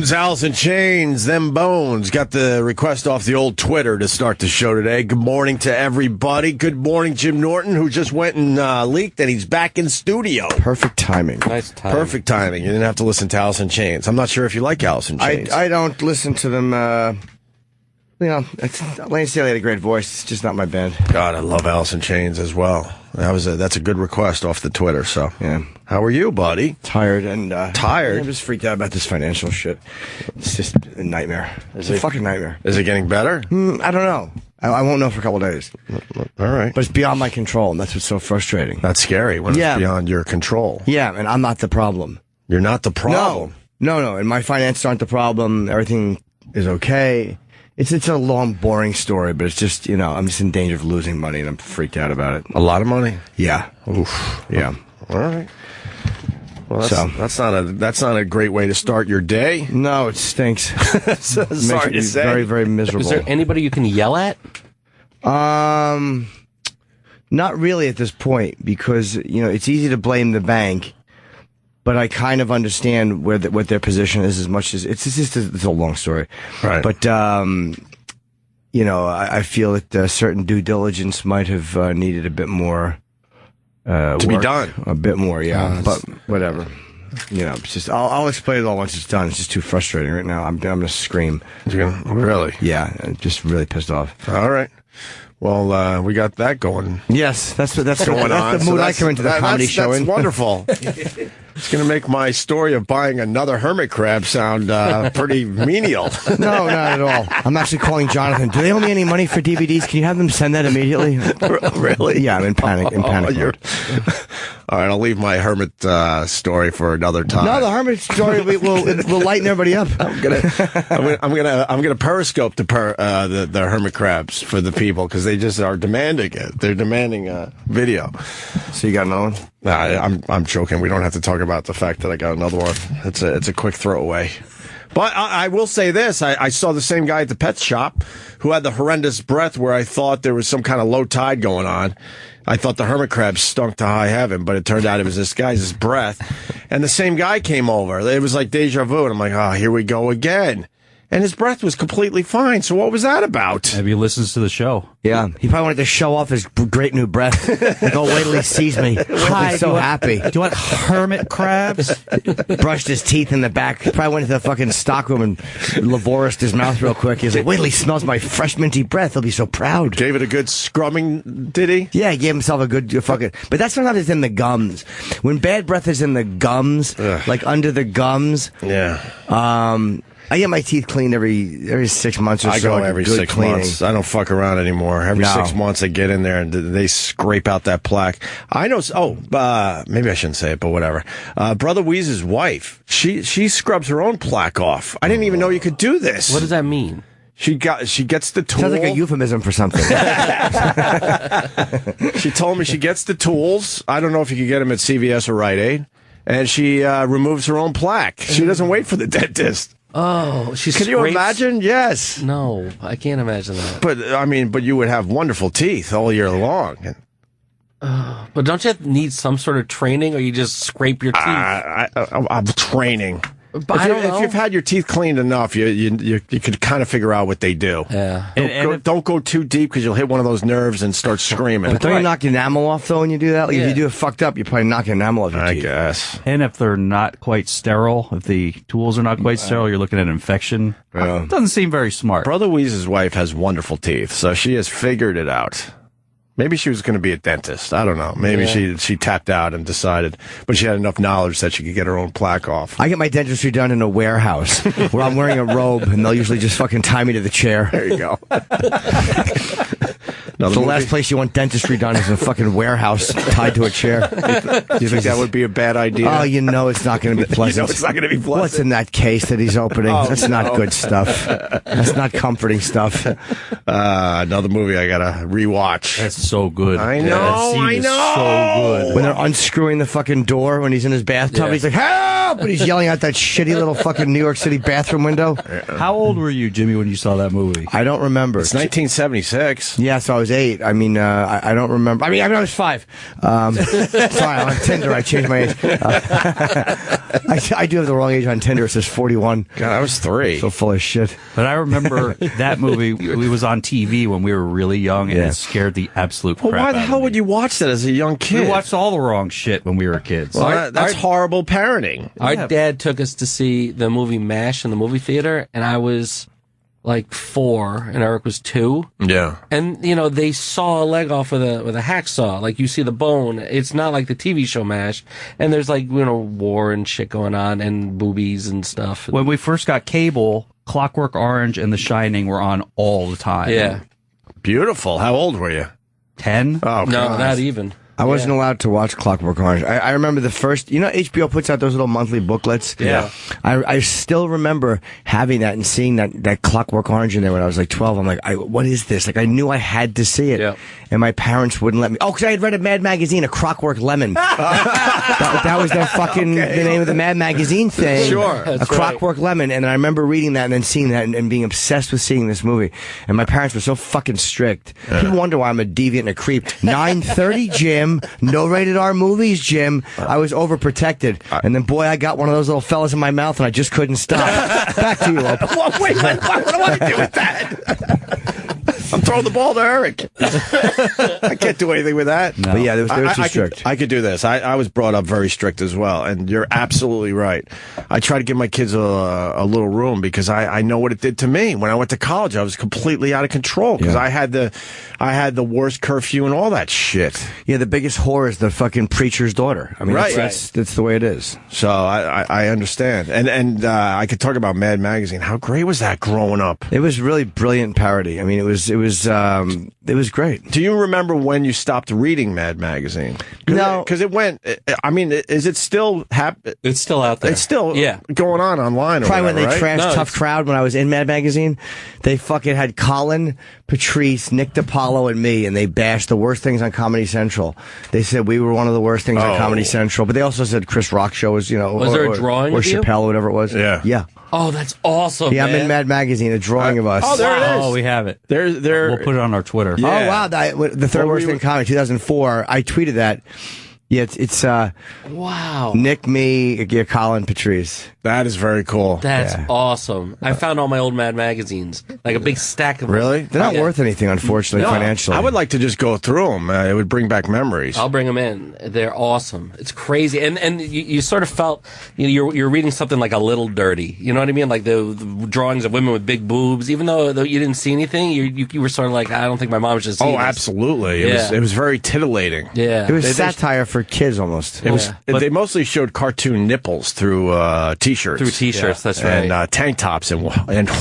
Bones, Alice in Chains, them bones. Got the request off the old Twitter to start the show today. Good morning to everybody. Good morning, Jim Norton, who just went and leaked that he's back in studio. Perfect timing. Nice timing. Perfect timing. You didn't have to listen to Alice in Chains. I'm not sure if you like Alice in Chains. I don't listen to them. Lane Staley had a great voice. It's just not my band. God, I love Alice in Chains as well. That's a good request off the Twitter. So, yeah. How are you, buddy? Tired and tired. I'm just freaked out about this financial shit. It's just a nightmare. It's a fucking nightmare. Is it getting better? I don't know. I won't know for a couple of days. All right. But it's beyond my control, and that's what's so frustrating. That's scary when it's beyond your control. Yeah, and I'm not the problem. You're not the problem? No. And my finances aren't the problem. Everything is okay. It's a long, boring story, but it's just, I'm just in danger of losing money, and I'm freaked out about it. A lot of money? Yeah. Oof. Yeah. All right. Well, that's not a great way to start your day. No, it stinks. Sorry to say. Very, very miserable. Is there anybody you can yell at? Not really at this point, because, it's easy to blame the bank. But I kind of understand what their position is as much as it's a long story. Right. But, I feel that certain due diligence might have needed a bit more to be done. A bit more, yeah. But whatever. It's just, I'll explain it all once it's done. It's just too frustrating right now. I'm going to scream. Really? Yeah. I'm just really pissed off. All right. Well, we got that going. Yes, that's going on. That's the mood I come into the comedy show in. That's wonderful. It's going to make my story of buying another hermit crab sound pretty menial. No, not at all. I'm actually calling Jonathan. Do they owe me any money for DVDs? Can you have them send that immediately? Really? Yeah, I'm in panic. Mode. All right, I'll leave my hermit story for another time. No, the hermit story will lighten everybody up. I'm gonna periscope the hermit crabs for the people because they just are demanding it. They're demanding a video. So you got another one? Nah, I'm joking. We don't have to talk about the fact that I got another one. It's a quick throwaway. But I will say this. I saw the same guy at the pet shop who had the horrendous breath where I thought there was some kind of low tide going on. I thought the hermit crab stunk to high heaven, but it turned out it was this guy's breath. And the same guy came over. It was like deja vu. And I'm like, oh, here we go again. And his breath was completely fine. So what was that about? Maybe he listens to the show. Yeah. He probably wanted to show off his great new breath. Like, oh, wait till he sees me. He's so happy. Do you want hermit crabs? Brushed his teeth in the back. Probably went to the fucking stockroom and lavoriced his mouth real quick. He's like, wait till he smells my fresh minty breath. He'll be so proud. Gave it a good scrumming, did he? Yeah, he gave himself a good fucking... But that's not it's in the gums. When bad breath is in the gums, like under the gums... Yeah. I get my teeth cleaned every 6 months or so. I go every 6 months. I don't fuck around anymore. Every 6 months I get in there and they scrape out that plaque. I know. Maybe I shouldn't say it, but whatever. Brother Weeze's wife, she scrubs her own plaque off. I didn't even know you could do this. What does that mean? She gets the tool. Sounds like a euphemism for something. She told me she gets the tools. I don't know if you could get them at CVS or Rite Aid. And she removes her own plaque. She doesn't wait for the dentist. Oh, Can you imagine? Yes. No, I can't imagine that. But you would have wonderful teeth all year long. But don't you need some sort of training, or you just scrape your teeth? I'm training. But if you've had your teeth cleaned enough, you could kind of figure out what they do. Yeah. Don't go too deep because you'll hit one of those nerves and start screaming. But don't you knock your enamel off, though, when you do that? Like, if you do it fucked up, you probably knock your enamel off your teeth. I guess. And if they're not quite sterile, if the tools are not quite sterile, you're looking at infection. Yeah. Doesn't seem very smart. Brother Weeze's wife has wonderful teeth, so she has figured it out. Maybe she was going to be a dentist. I don't know. Maybe she tapped out and decided, but she had enough knowledge that she could get her own plaque off. I get my dentistry done in a warehouse where I'm wearing a robe, and they'll usually just fucking tie me to the chair. There you go. The last place you want dentistry done is a fucking warehouse tied to a chair. Do you think that would be a bad idea? Oh, it's not going to be pleasant. It's not going to be pleasant. What's in that case that he's opening? That's not good stuff. That's not comforting stuff. Another movie I got to rewatch. That's so good. I know, That scene is so good. When they're unscrewing the fucking door when he's in his bathtub, he's like, help! But he's yelling out that shitty little fucking New York City bathroom window. How old were you, Jimmy, when you saw that movie? I don't remember. It's 1976. Yeah, so so I was 8. I mean, I don't remember. I mean, I was 5. Sorry, on Tinder, I changed my age. I do have the wrong age on Tinder. It says 41. God, I was 3. So full of shit. But I remember that movie. It was on TV when we were really young, and it scared the absolute crap Well, why the out of hell me. would you watch that as a young kid? We watched all the wrong shit when we were kids. Well, that's horrible parenting. Our dad took us to see the movie MASH in the movie theater, and I was like 4, and Eric was 2. Yeah. And, you know, they saw a leg off with a hacksaw. Like, you see the bone. It's not like the TV show MASH. And there's, like, you know, war and shit going on, and boobies and stuff. When we first got cable, Clockwork Orange and The Shining were on all the time. Yeah. Beautiful. How old were you? 10? Oh, No, God. not even. I wasn't allowed to watch Clockwork Orange. I remember the first, you know, HBO puts out those little monthly booklets. Yeah. I still remember having that and seeing that Clockwork Orange in there when I was like 12. I'm like, what is this? Like, I knew I had to see it. Yeah. And my parents wouldn't let me. Oh, because I had read a Mad Magazine, a Clockwork Lemon. that was the fucking, the name of the Mad Magazine thing. Sure. A Clockwork Lemon. And I remember reading that and then seeing that and being obsessed with seeing this movie. And my parents were so fucking strict. People wonder why I'm a deviant and a creep. 9:30, Jim. No rated R movies, Jim. I was overprotected. And then, boy, I got one of those little fellas in my mouth and I just couldn't stop. Back to you, Opie. Wait, what do I do with that? I'm throwing the ball to Eric. I can't do anything with that. But yeah, they were too I strict. I could do this. I was brought up very strict as well, and you're absolutely right. I try to give my kids a little room because I know what it did to me. When I went to college, I was completely out of control because I had the worst curfew and all that shit. Yeah, the biggest whore is the fucking preacher's daughter. I mean, Right. that's the way it is. So I understand, and I could talk about Mad Magazine. How great was that growing up? It was really brilliant parody. I mean, it was great. Do you remember when you stopped reading Mad Magazine? No. Because it went. I mean, is it still It's still out there. It's still Yeah. going on online. Or Probably whatever, when they right? trashed Tough Crowd when I was in Mad Magazine, they fucking had Colin, Patrice, Nick DiPaolo, and me, and they bashed the worst things on Comedy Central. They said we were one of the worst things on Comedy Central, but they also said Chris Rock show was, you know, Was there a drawing or of you? Chappelle or whatever it was. Yeah. Yeah. Oh, that's awesome, Yeah, man. I'm in Mad Magazine, a drawing of us. Oh, there it is. Oh, we have it. There. We'll put it on our Twitter. Yeah. Oh, wow. The third What were worst you- thing in comedy, 2004. I tweeted that. Yeah, it's Wow. Nick, me, Colin, Patrice. That is very cool. That's awesome. I found all my old Mad magazines, like a big stack of them. Really? They're not worth anything, unfortunately, financially. I would like to just go through them. It would bring back memories. I'll bring them in. They're awesome. It's crazy, and you sort of felt you're reading something like a little dirty. You know what I mean? Like the drawings of women with big boobs. Even though you didn't see anything, you were sort of like, I don't think my mom should see Oh, this. absolutely. Yeah. It was very titillating. Yeah. It was satire for kids almost. It was. They mostly showed cartoon nipples through T-shirts. Through T-shirts, that's right. And tank tops and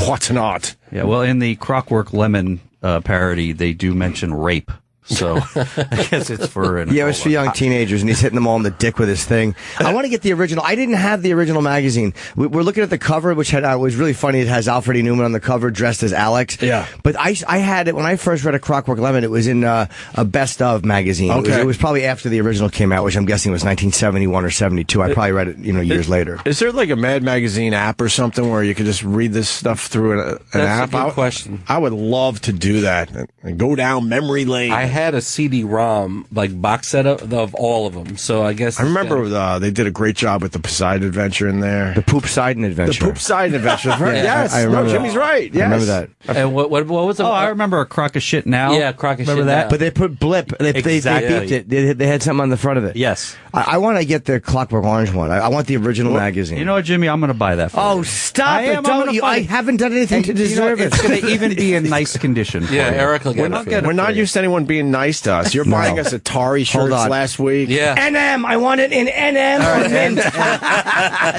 whatnot. Yeah, well, in the Clockwork Lemon parody, they do mention rape. So I guess it's for an Yeah, it was for young teenagers, and he's hitting them all in the dick with his thing. I want to get the original. I didn't have the original magazine. We're looking at the cover, which was really funny. It has Alfred E. Newman on the cover, dressed as Alex. Yeah. But I had it when I first read A Clockwork Lemon. It was in a Best Of magazine. Okay. It was probably after the original came out, which I'm guessing was 1971 or 72. I probably read it, years later. Is there like a Mad Magazine app or something where you could just read this stuff through an app? That's a good question. I would love to do that and go down memory lane. I had a CD-ROM like box set of all of them, so I guess I remember they did a great job with the Poseidon Adventure in there. The Poop Sidon Adventure. The Poseidon Adventure. Right? Yeah, Yes, I remember that. Jimmy's right. Yes. I remember that. And what was it? Oh, I remember A Crock of Shit Now. Yeah, Crock of remember Shit that? Now. But they put blip. They Exactly. beeped it. They had something on the front of it. Yes. I want to get the Clockwork Orange one. I want the original magazine. You know what, Jimmy? I'm going to buy that for you. Oh, stop I it! am. I'm Don't gonna you? buy I it. haven't done anything to deserve it. It's going to even be in nice condition. For Yeah, you. Eric will get it. We're not used to anyone being nice to us. You're buying us Atari shirts on. last week. Yeah. NM. I want it in NM or mint.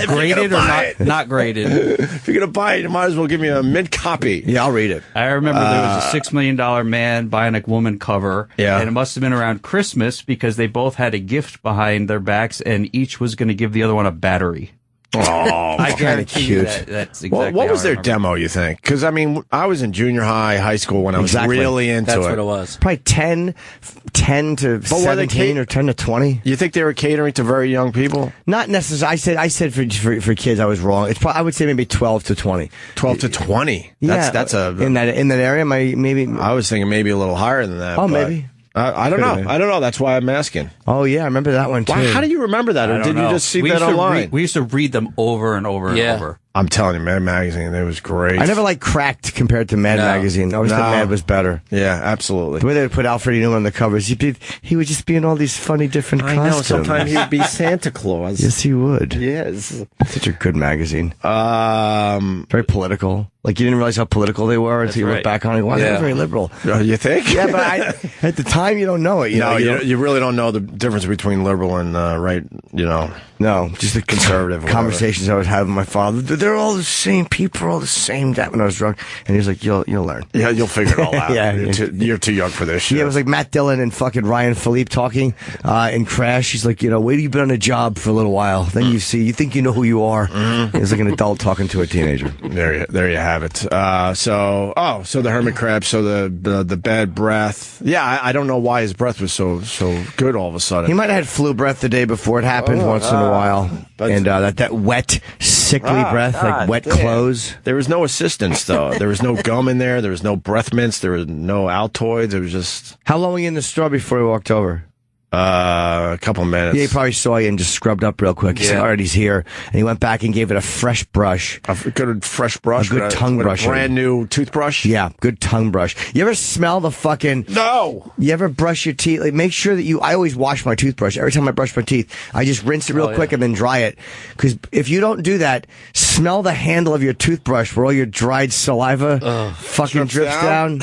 Graded or not graded? If you're going to buy it, you might as well give me a mint copy. Yeah, I'll read it. I remember there was a $6 million man buying a woman cover. Yeah. And it must have been around Christmas because they both had a gift behind their backs and each was going to give the other one a battery. Oh, I guarantee you cute. that's exactly what was how I their remember. demo, you think? Because, I mean, I was in junior high, high school when I was Exactly. really into That's it. what it was. Probably 10 to were they 17 or 10 to 20. You think they were catering to very young people? Not necessarily. I said for kids, I was wrong. It's probably, I would say maybe 12 to 20. 12 to 20. Yeah, That's a. in that area. Maybe. I was thinking maybe a little higher than that. Oh, but maybe. I don't Could've know. been. I don't know. That's why I'm asking. Oh yeah, I remember that one too. Why, how do you remember that? I Or don't did you know. just see We that used to online? we used to read them over and over and Yeah. over. I'm telling you, Mad Magazine, it was great. I never liked Cracked compared to Mad No. Magazine. I always thought No. Mad was better. Yeah, The absolutely. way they would put Alfred Newman on the covers, he would just be in all these funny different I costumes. know. Sometimes he would be Santa Claus. Yes, he would. Yes. Such a good magazine. Um. Very political. Like you didn't realize how political they were until you look right. back on it. Wow, they're Yeah. very liberal. You think? Yeah, but at the time you don't know it. You No, know, you really don't know the difference between liberal and right. You know, no, just the Conservative or conversations I would have with my father. They're all the same people, all the same. That when I was drunk, and he was like, "You'll learn." yeah, you'll figure it all out. Yeah, You're too young for this shit. Yeah, it was like Matt Dillon and fucking Ryan Philippe talking in Crash. He's like, wait till you've been on a job for a little while. Then you think you know who you are. He's like an adult talking to a teenager. There you have it. So the hermit crab. So the bad breath. Yeah, I don't know why his breath was so good all of a sudden. He might have had flu breath the day before it happened once in a while. And that wet, sickly breath, like wet clothes. There was no assistance though. There was no gum in there. There was no breath mints. There was no Altoids. It was just How long were you in the store before he walked over? a couple minutes. Yeah, he probably saw you and just scrubbed up real quick. He said, all right, he's here. And he went back and gave it a fresh brush. A good fresh brush. A good with tongue with brush. A brand new toothbrush. Yeah, good tongue brush. You ever smell the fucking... No. You ever brush your teeth? Like, make sure that I always wash my toothbrush. Every time I brush my teeth, I just rinse it real quick and then dry it. Because if you don't do that, smell the handle of your toothbrush where all your dried saliva fucking drips down.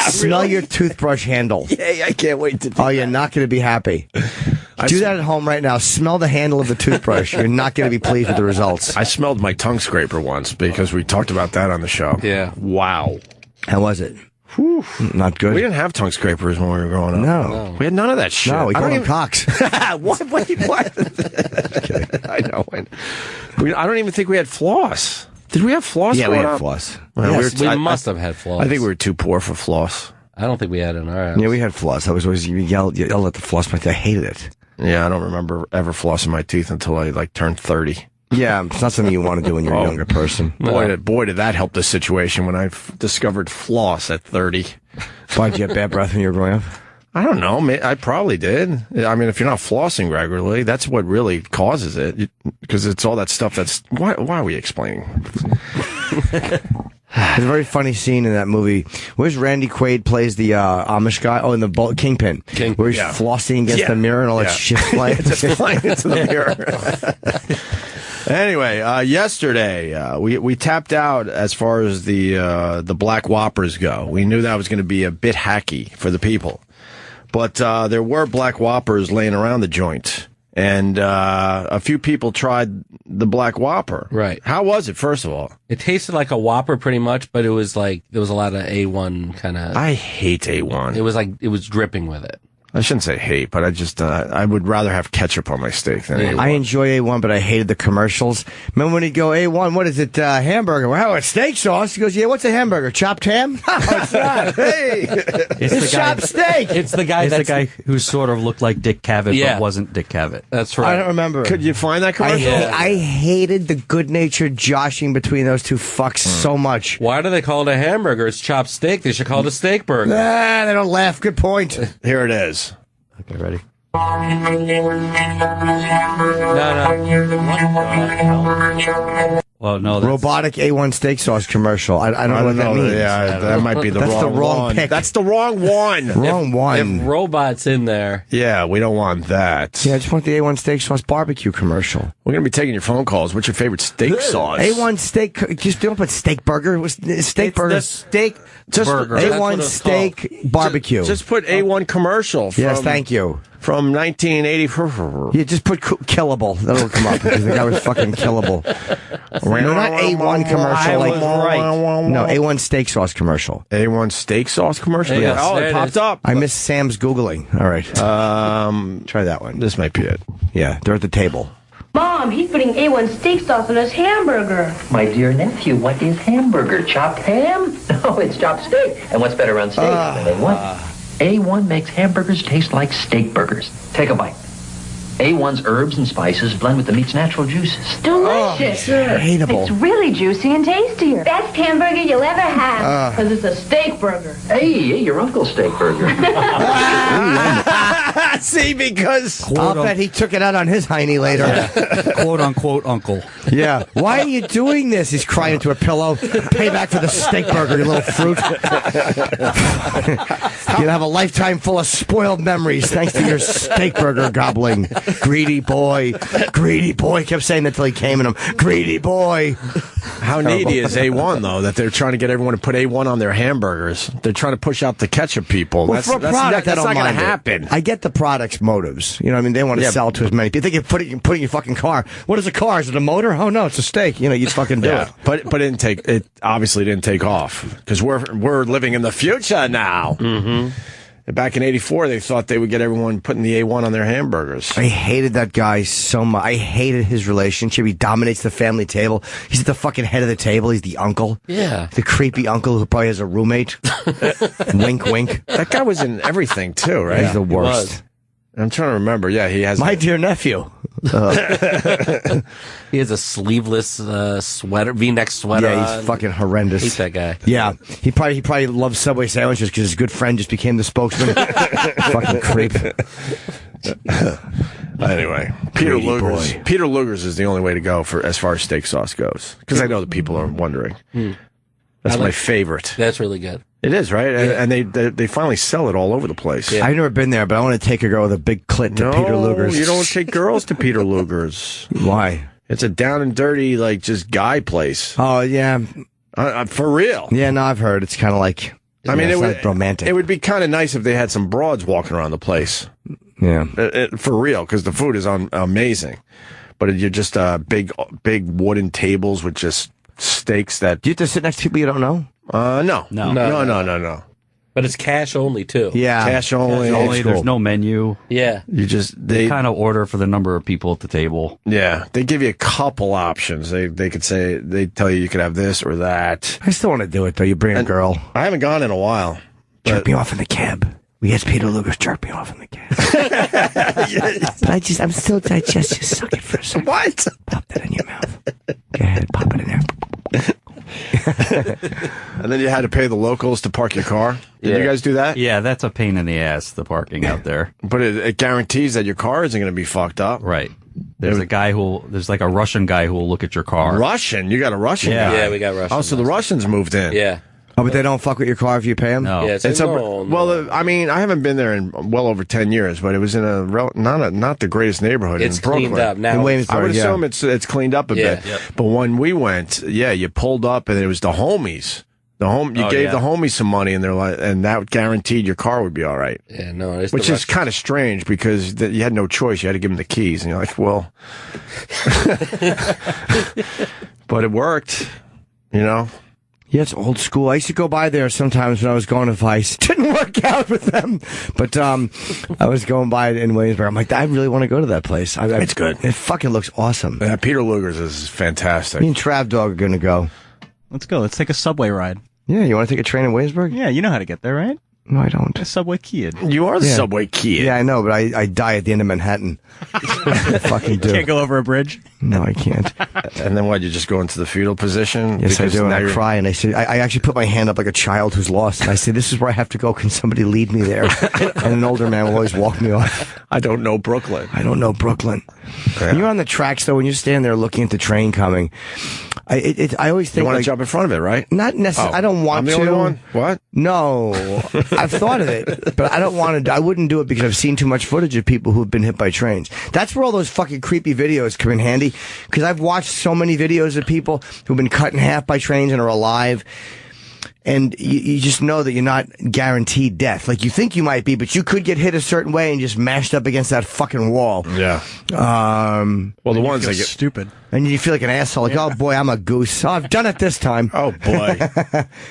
Smell your toothbrush handle. Hey, I can't wait to do You're not going to be happy. Do that at home right now. Smell the handle of the toothbrush. You're not going to be pleased with the results. I smelled my tongue scraper once because we talked about that on the show. Yeah. Wow. How was it? Whew. Not good. We didn't have tongue scrapers when we were growing up. No. We had none of that shit. No, we I call don't them cocks. What? I know. I don't even think we had floss. Did we have floss? Yeah, we growing had up? floss. Well, Yes. We must have had floss. I think we were too poor for floss. I don't think we had it in our house. Yeah, we had floss. I was always yell at the floss. I hated it. Yeah, I don't remember ever flossing my teeth until I turned 30. Yeah, it's not something you want to do when you're a younger person. Boy, did that help the situation when I discovered floss at 30. Why did you have bad breath when you were growing up? I don't know. I probably did. I mean, if you're not flossing regularly, that's what really causes it. Because it's all that stuff that's... Why are we explaining? There's a very funny scene in that movie. Where's Randy Quaid plays the Amish guy? Oh, in the Kingpin. Where he's flossing against the mirror and all that shit's playing. Just flying into the mirror. Anyway, yesterday we tapped out as far as the Black Whoppers go. We knew that was going to be a bit hacky for the people, but there were Black Whoppers laying around the joint, and a few people tried the Black Whopper. Right. How was it? First of all, It tasted like a Whopper pretty much, but it was like there was a lot of A1 kind of. I hate A1. It was dripping with it. I shouldn't say hate, but I would rather have ketchup on my steak than A1. I enjoy A1, but I hated the commercials. Remember when he'd go, A1, what is it, hamburger? Well, it's steak sauce. He goes, yeah, what's a hamburger? Chopped ham? No, it's not. Hey, it's chopped steak. It's the guy. It's the guy who sort of looked like Dick Cavett, Yeah. but wasn't Dick Cavett. That's right. I don't remember. Could you find that commercial? I hated the good-natured joshing between those two fucks so much. Why do they call it a hamburger? It's chopped steak. They should call it a steak burger. They don't laugh. Good point. Here it is. Okay, ready? No. Well, no, that's, Robotic A1 steak sauce commercial. I don't know what that means. Yeah, that might be the That's the wrong wrong one. pick. That's the wrong one. Wrong one. If robots in there. Yeah, we don't want that. Yeah, I just want the A1 steak sauce barbecue commercial. We're going to be taking your phone calls. What's your favorite steak sauce? A1 steak. Just don't put steak burger. What's steak burger? The steak Just burger. That's what A1 it's steak barbecue. Just put A1 commercial. From, yes, thank you. From 1984. Yeah, just put killable. That'll come up because the guy was fucking killable. No, not A1 commercial. Like no A1 steak sauce commercial. A1 steak sauce commercial. Yes, Oh, there it it popped is. up. I miss Sam's googling. All right, try that one. This might be it. Yeah, they're at the table. Mom, he's putting A1 steak sauce on his hamburger. My dear nephew, what is hamburger? Chopped ham? No, it's chopped steak. And what's better on steak than A1? A1 makes hamburgers taste like steak burgers. Take a bite. A1's herbs and spices blend with the meat's natural juices. Delicious. Hateable. It's really juicy and tastier. Best hamburger you'll ever have. Because it's a steak burger. Hey, your uncle's steak burger. See, because I'll bet he took it out on his hiney later. Quote unquote uncle. Yeah. Why are you doing this? He's crying into a pillow. Payback for the steak burger, you little fruit. You'll have a lifetime full of spoiled memories thanks to your steak burger gobbling. Greedy boy. Greedy boy. Kept saying that till he came in him. Greedy boy. how needy is A1 though that they're trying to get everyone to put A1 on their hamburgers? They're trying to push out the ketchup people. Well, for a product, that's I not don't going to mind it. happen. I get the product's motives. You know what I mean? They want to sell to as many people. They can put it in your fucking car. What is a car? Is it a motor? Oh, no, it's a steak. You know, you fucking do it. But it obviously didn't take off because we're living in the future now. Mm-hmm. Back in '84, they thought they would get everyone putting the A1 on their hamburgers. I hated that guy so much. I hated his relationship. He dominates the family table. He's at the fucking head of the table. He's the uncle. Yeah. The creepy uncle who probably has a roommate. Wink, wink. That guy was in everything too, right? He's the worst. I'm trying to remember. Yeah, he has. My dear nephew. He has a sleeveless sweater, V-neck sweater. Yeah, he's fucking horrendous. Hate that guy. Yeah, he probably loves Subway sandwiches because his good friend just became the spokesman. Fucking creep. Anyway, Peter Greedy Luger's. boy. Peter Luger's is the only way to go for as far as steak sauce goes because I know the people are wondering. That's my favorite. That's really good. It is, right? And they finally sell it all over the place. Yeah. I've never been there, but I want to take a girl with a big clit to Peter Luger's. You don't take girls to Peter Luger's. Why? It's a down and dirty, like, just guy place. Oh, yeah. For real. Yeah, no, I've heard. It's kind of like, I mean, it's it would not romantic. It would be kind of nice if they had some broads walking around the place. Yeah. For real, because the food is amazing. But you're just big wooden tables with just steaks that... Do you have to sit next to people you don't know? No. But it's cash only, too. Yeah. Cash only. There's no menu. Yeah. You just... They kind of order for the number of people at the table. Yeah. They give you a couple options. They could say... They tell you could have this or that. I still want to do it, though. You bring a girl. I haven't gone in a while. Jerk me off in the cab. Yes, Peter Luger's jerk me off in the cab. But I'm still digesting. Just suck it for a second. What? Pop that in your mouth. Go ahead, pop it in there. And then you had to pay the locals to park your car. Did you guys do that? Yeah, that's a pain in the ass, the parking out there. But it guarantees that your car isn't going to be fucked up. Right. There's like a Russian guy who will look at your car. Russian? You got a Russian guy? Yeah, we got Russian. Oh, so the Russians moved in. Yeah. Oh, but they don't fuck with your car if you pay them? No. Yeah, Well, I mean, I haven't been there in well over 10 years, but it was in not the greatest neighborhood It's in Brooklyn. cleaned up now. In Williamsburg, I would assume it's cleaned up a bit. Yep. But when we went, you pulled up and it was the homies. You gave the homies some money and they're like, and that guaranteed your car would be all right. Yeah, no, it's Which the is kind of strange because you had no choice. You had to give them the keys, and you're like, well, but it worked, you know. Yeah, it's old school. I used to go by there sometimes when I was going to Vice. Didn't work out with them. But I was going by it in Williamsburg. I'm like, I really want to go to that place. It's good. It fucking looks awesome. Yeah, Peter Luger's is fantastic. Me and Trav Dog are going to go. Let's go. Let's take a subway ride. Yeah, you want to take a train in Williamsburg? Yeah, you know how to get there, right? No, I don't. A subway kid. You are the subway kid. Yeah, I know, but I die at the end of Manhattan. I fucking do. Can't go over a bridge. No, I can't. And then what? You just go into the fetal position? Yes, I Because do. And now I you're- cry, and I say, I actually put my hand up like a child who's lost. And I say, this is where I have to go. Can somebody lead me there? And an older man will always walk me off. I don't know Brooklyn. I don't know Brooklyn. Yeah. You're on the tracks, though, when you stand there looking at the train coming. I always think You want like, to jump in front of it, right? not necessarily. Oh, I don't want I'm the to. only one? What? No, I've thought of it, but I don't want to. I wouldn't do it because I've seen too much footage of people who've been hit by trains. That's where all those fucking creepy videos come in handy. Because I've watched so many videos of people who've been cut in half by trains and are alive. And you just know that you're not guaranteed death. Like, you think you might be, but you could get hit a certain way and just mashed up against that fucking wall. Yeah. Well, the ones that get stupid. And you feel like an asshole. Like, oh boy, I'm a goose. Oh, I've done it this time. Oh boy.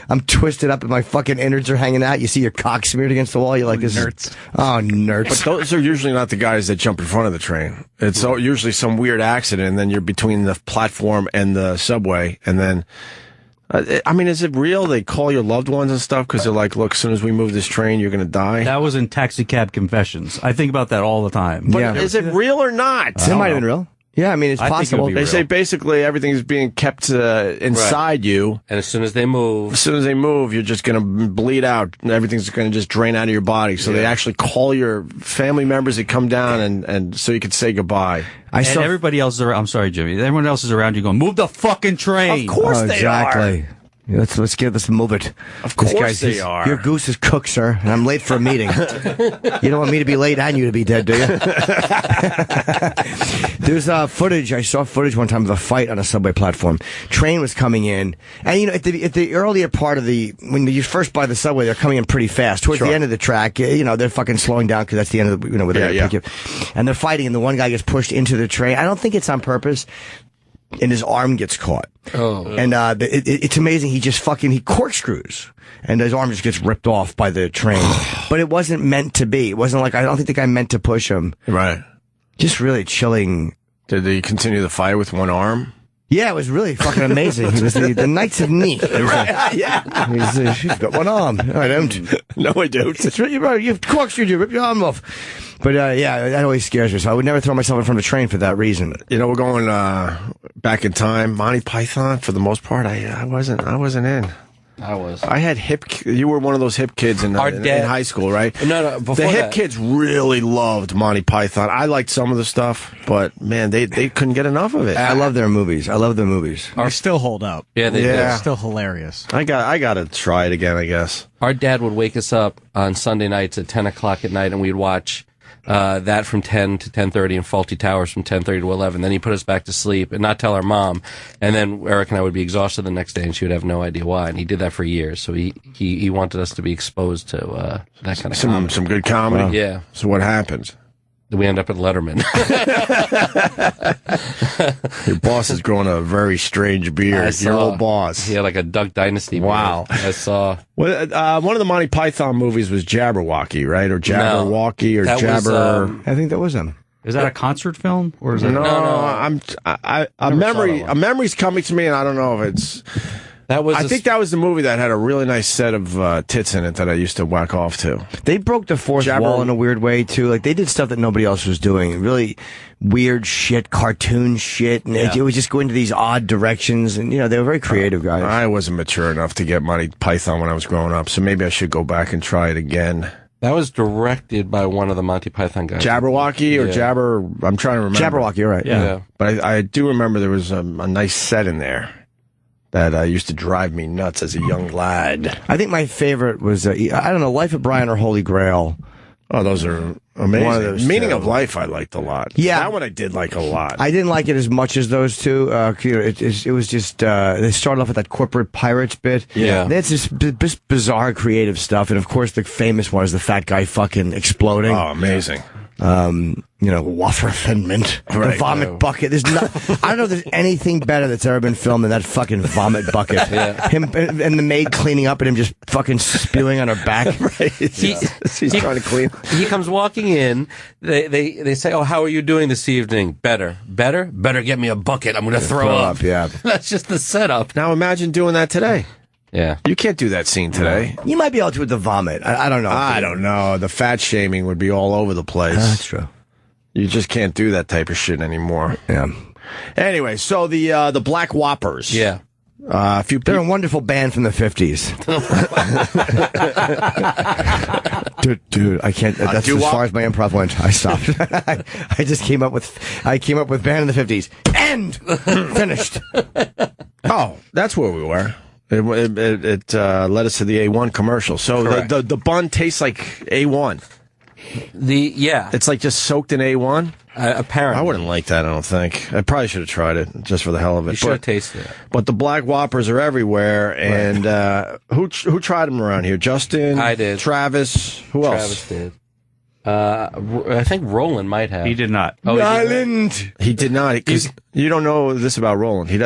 I'm twisted up and my fucking innards are hanging out. You see your cock smeared against the wall. You're like, this nerds. Oh, nerds. But those are usually not the guys that jump in front of the train. It's usually some weird accident, and then you're between the platform and the subway, and then. I mean, is it real? They call your loved ones and stuff because they're like, look, as soon as we move this train, you're going to die? That was in Taxi Cab Confessions. I think about that all the time. But Yeah. is it real or not? It might have been real. Yeah, I mean, it's I think it possible. would be They real. say basically everything's being kept inside you. And as soon as they move, As soon as they move, you're just going to bleed out. And everything's going to just drain out of your body. So they actually call your family members that come down and so you can say goodbye. I And saw. everybody else is around. I'm sorry, Jimmy. Everyone else is around you going, move the fucking train. Of course they exactly. Let's move it. Of course they are. Your goose is cooked, sir, and I'm late for a meeting. You don't want me to be late and you to be dead, do you? There's footage. I saw footage one time of a fight on a subway platform. Train was coming in, and you know, at the earlier part of when you first buy the subway, they're coming in pretty fast. Towards the end of the track, you know, they're fucking slowing down because that's the end of the, you know, where they're gonna pick you. And they're fighting, and the one guy gets pushed into the train. I don't think it's on purpose. And his arm gets caught. Oh. And it's amazing. He corkscrews. And his arm just gets ripped off by the train. But it wasn't meant to be. It wasn't like, I don't think the guy meant to push him. Right. Just really chilling. Did they continue the fight with one arm? Yeah, it was really fucking amazing. It was the Knights of Knee. Yeah. She's got one arm. I don't. No, I don't. It's right. You've corkscrewed you. Rip your arm off. But yeah, that always scares me. So I would never throw myself in front of a train for that reason. You know, we're going back in time. Monty Python, for the most part, I wasn't in. I had you were one of those hip kids in high school, right? No, before the hip that. kids really loved Monty Python. I liked some of the stuff, but man, they couldn't get enough of it. I love their movies. They still hold up. yeah, they Yeah. They're still hilarious. I got to try it again, I guess. Our dad would wake us up on Sunday nights at 10 o'clock at night, and we'd watch that from 10 to 10:30 and Faulty Towers from 10:30 to 11. Then he'd put us back to sleep and not tell our mom. And then Eric and I would be exhausted the next day, and she would have no idea why. And he did that for years. So he wanted us to be exposed to that kind of comedy. Some good comedy. Yeah. So what happens? We end up at Letterman. Your boss is growing a very strange beard. Your old boss. He had like a Duck Dynasty beard. Wow. I saw. Well, one of the Monty Python movies was Jabberwocky, right? Or Jabberwocky or that Jabber. was, I think that was him. Is that a concert film? Or is it? No. A memory's coming to me, and I don't know if it's. That was. I think that was the movie that had a really nice set of tits in it that I used to whack off to. They broke the fourth wall in a weird way too. Like, they did stuff that nobody else was doing. Really weird shit, cartoon shit, and it was just going to these odd directions. And you know, they were very creative guys. I wasn't mature enough to get Monty Python when I was growing up, so maybe I should go back and try it again. That was directed by one of the Monty Python guys. Jabberwocky or Jabber? I'm trying to remember. Jabberwocky, you're right. Yeah. But I do remember there was a nice set in there that used to drive me nuts as a young lad. I think my favorite was I don't know, Life of Brian or Holy Grail. Oh, those are amazing. One of those Meaning two. of Life I liked a lot. Yeah. That one I did like a lot. I didn't like it as much as those two. You know, it was just they started off with that corporate pirates bit. Yeah. That's just bizarre creative stuff, and of course the famous one is the fat guy fucking exploding. Oh, amazing. You know, Whopper Mint, the vomit bucket. There's I don't know if there's anything better that's ever been filmed than that fucking vomit bucket. Him and the maid cleaning up and him just fucking spewing on her back. Right. He's trying to clean. He comes walking in. They say, "Oh, how are you doing this evening? Better. Get me a bucket. I'm going to throw up." Yeah, That's just the setup. Now imagine doing that today. Yeah. You can't do that scene today. you might be able to with the vomit. I don't know. I don't know. The fat shaming would be all over the place. That's true. You just can't do that type of shit anymore. Yeah. Anyway, so the Black Whoppers. Yeah. A few They're people. a wonderful band from the 50s. Dude, I can't. That's as far as my improv went. I stopped. I just came up with band in the 50s. End. Finished. Oh, that's where we were. It led us to the A1 commercial. So the bun tastes like A1. It's like just soaked in A1. Apparently, I wouldn't like that. I don't think. I probably should have tried it just for the hell of it. You should have tasted it. But the Black Whoppers are everywhere, and who tried them around here? Justin, I did. Travis, who else? Travis did. I think Roland might have. He did not. Oh, Island. He did not, because you don't know this about Roland. He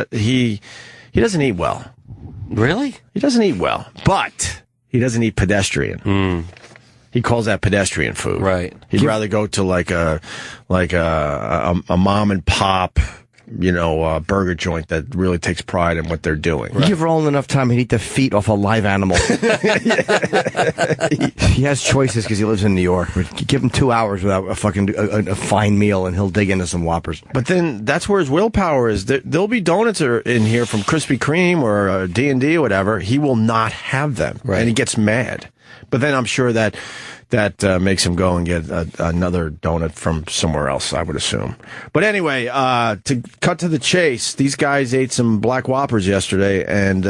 doesn't eat well. Really? He doesn't eat well, but he doesn't eat pedestrian. He calls that pedestrian food. Right. He'd rather go to like a mom and pop, burger joint that really takes pride in what they're doing. You give Roland enough time, he'd eat the feet off a live animal. He has choices because he lives in New York. But give him 2 hours without a fine meal, and he'll dig into some Whoppers. But then that's where his willpower is. There'll be donuts in here from Krispy Kreme or D&D or whatever. He will not have them, and he gets mad. But then I'm sure that makes him go and get another donut from somewhere else, I would assume. But anyway, to cut to the chase, these guys ate some Black Whoppers yesterday, and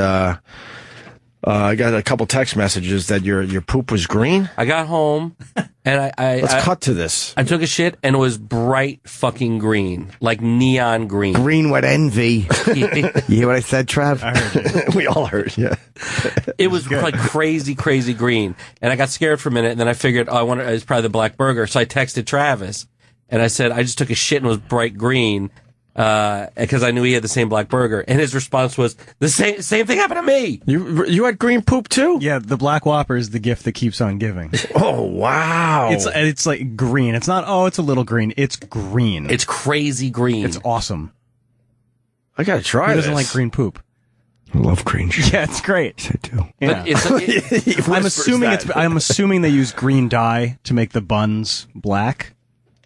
I got a couple text messages that your poop was green. I got home, and Let's cut to this. I took a shit, and it was bright fucking green, like neon green. Green with envy. You hear what I said, Trav? I heard you. We all heard, yeah. It was like crazy green, and I got scared for a minute, and then I figured, I wonder, it's probably the black burger. So I texted Travis, and I said, I just took a shit and it was bright green, because I knew he had the same black burger, and his response was, the same thing happened to me. You had green poop too? Yeah, the Black Whopper is the gift that keeps on giving. Oh wow! It's like green. It's not. Oh, it's a little green. It's green. It's crazy green. It's awesome. I gotta try. Who doesn't this. like green poop? I love green shit. Yeah, it's great. Yes, I do. Yeah. But I'm assuming they use green dye to make the buns black.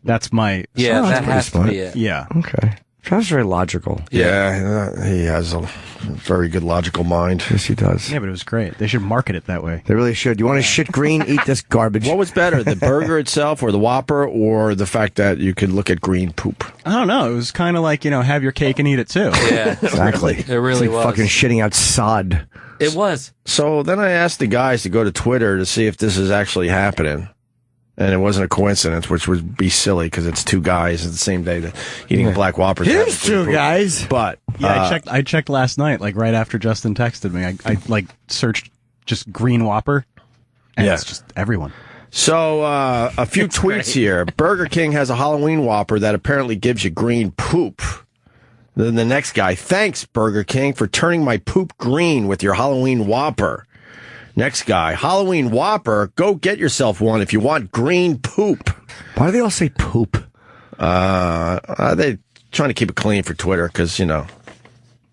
That's my. Yeah, that has to smart. be it. Yeah. Okay. Travis very logical. Yeah, he has a very good logical mind. Yes, he does. Yeah, but it was great. They should market it that way. They really should. You want to shit green? Eat this garbage. What was better, the burger itself, or the Whopper, or the fact that you could look at green poop? I don't know. It was kind of like, have your cake and eat it too. Yeah, Exactly. It really it's like was. fucking shitting out sod. It was. So then I asked the guys to go to Twitter to see if this is actually happening. And it wasn't a coincidence, which would be silly because it's two guys at the same day that eating Black Whoppers. Here's two guys. But Yeah, I checked last night, like right after Justin texted me. I like searched just green Whopper, and it's just everyone. So a few tweets here. Burger King has a Halloween Whopper that apparently gives you green poop. Then the next guy, thanks Burger King for turning my poop green with your Halloween Whopper. Next guy, Halloween Whopper, go get yourself one if you want green poop. Why do they all say poop? They trying to keep it clean for Twitter because,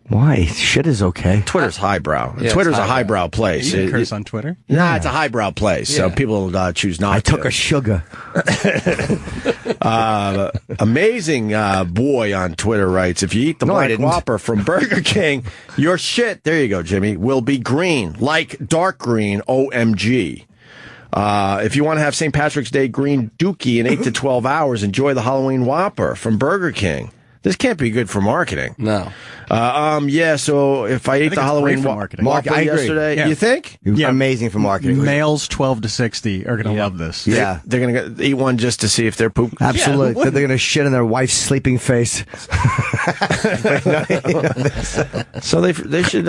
Why? Shit is okay. Twitter's highbrow. Yeah, Twitter's it's a highbrow place. You can curse on Twitter. Nah, it's a highbrow place, so Yeah. people choose not I to. took a sugar. Amazing boy on Twitter writes, if you eat the No, I Black didn't. Whopper from Burger King, your shit, there you go, Jimmy, will be green, like dark green, OMG. If you want to have St. Patrick's Day green dookie in 8 to 12 hours, enjoy the Halloween Whopper from Burger King. This can't be good for marketing. No. Yeah, so if I ate the it's Halloween great for marketing. Whopper I agree. yesterday, Yeah. you think? Yeah. Amazing for marketing. Males 12 to 60 are going to love this. Yeah. They're going to eat one just to see if they're poop. Absolutely. They're going to shit in their wife's sleeping face. So they should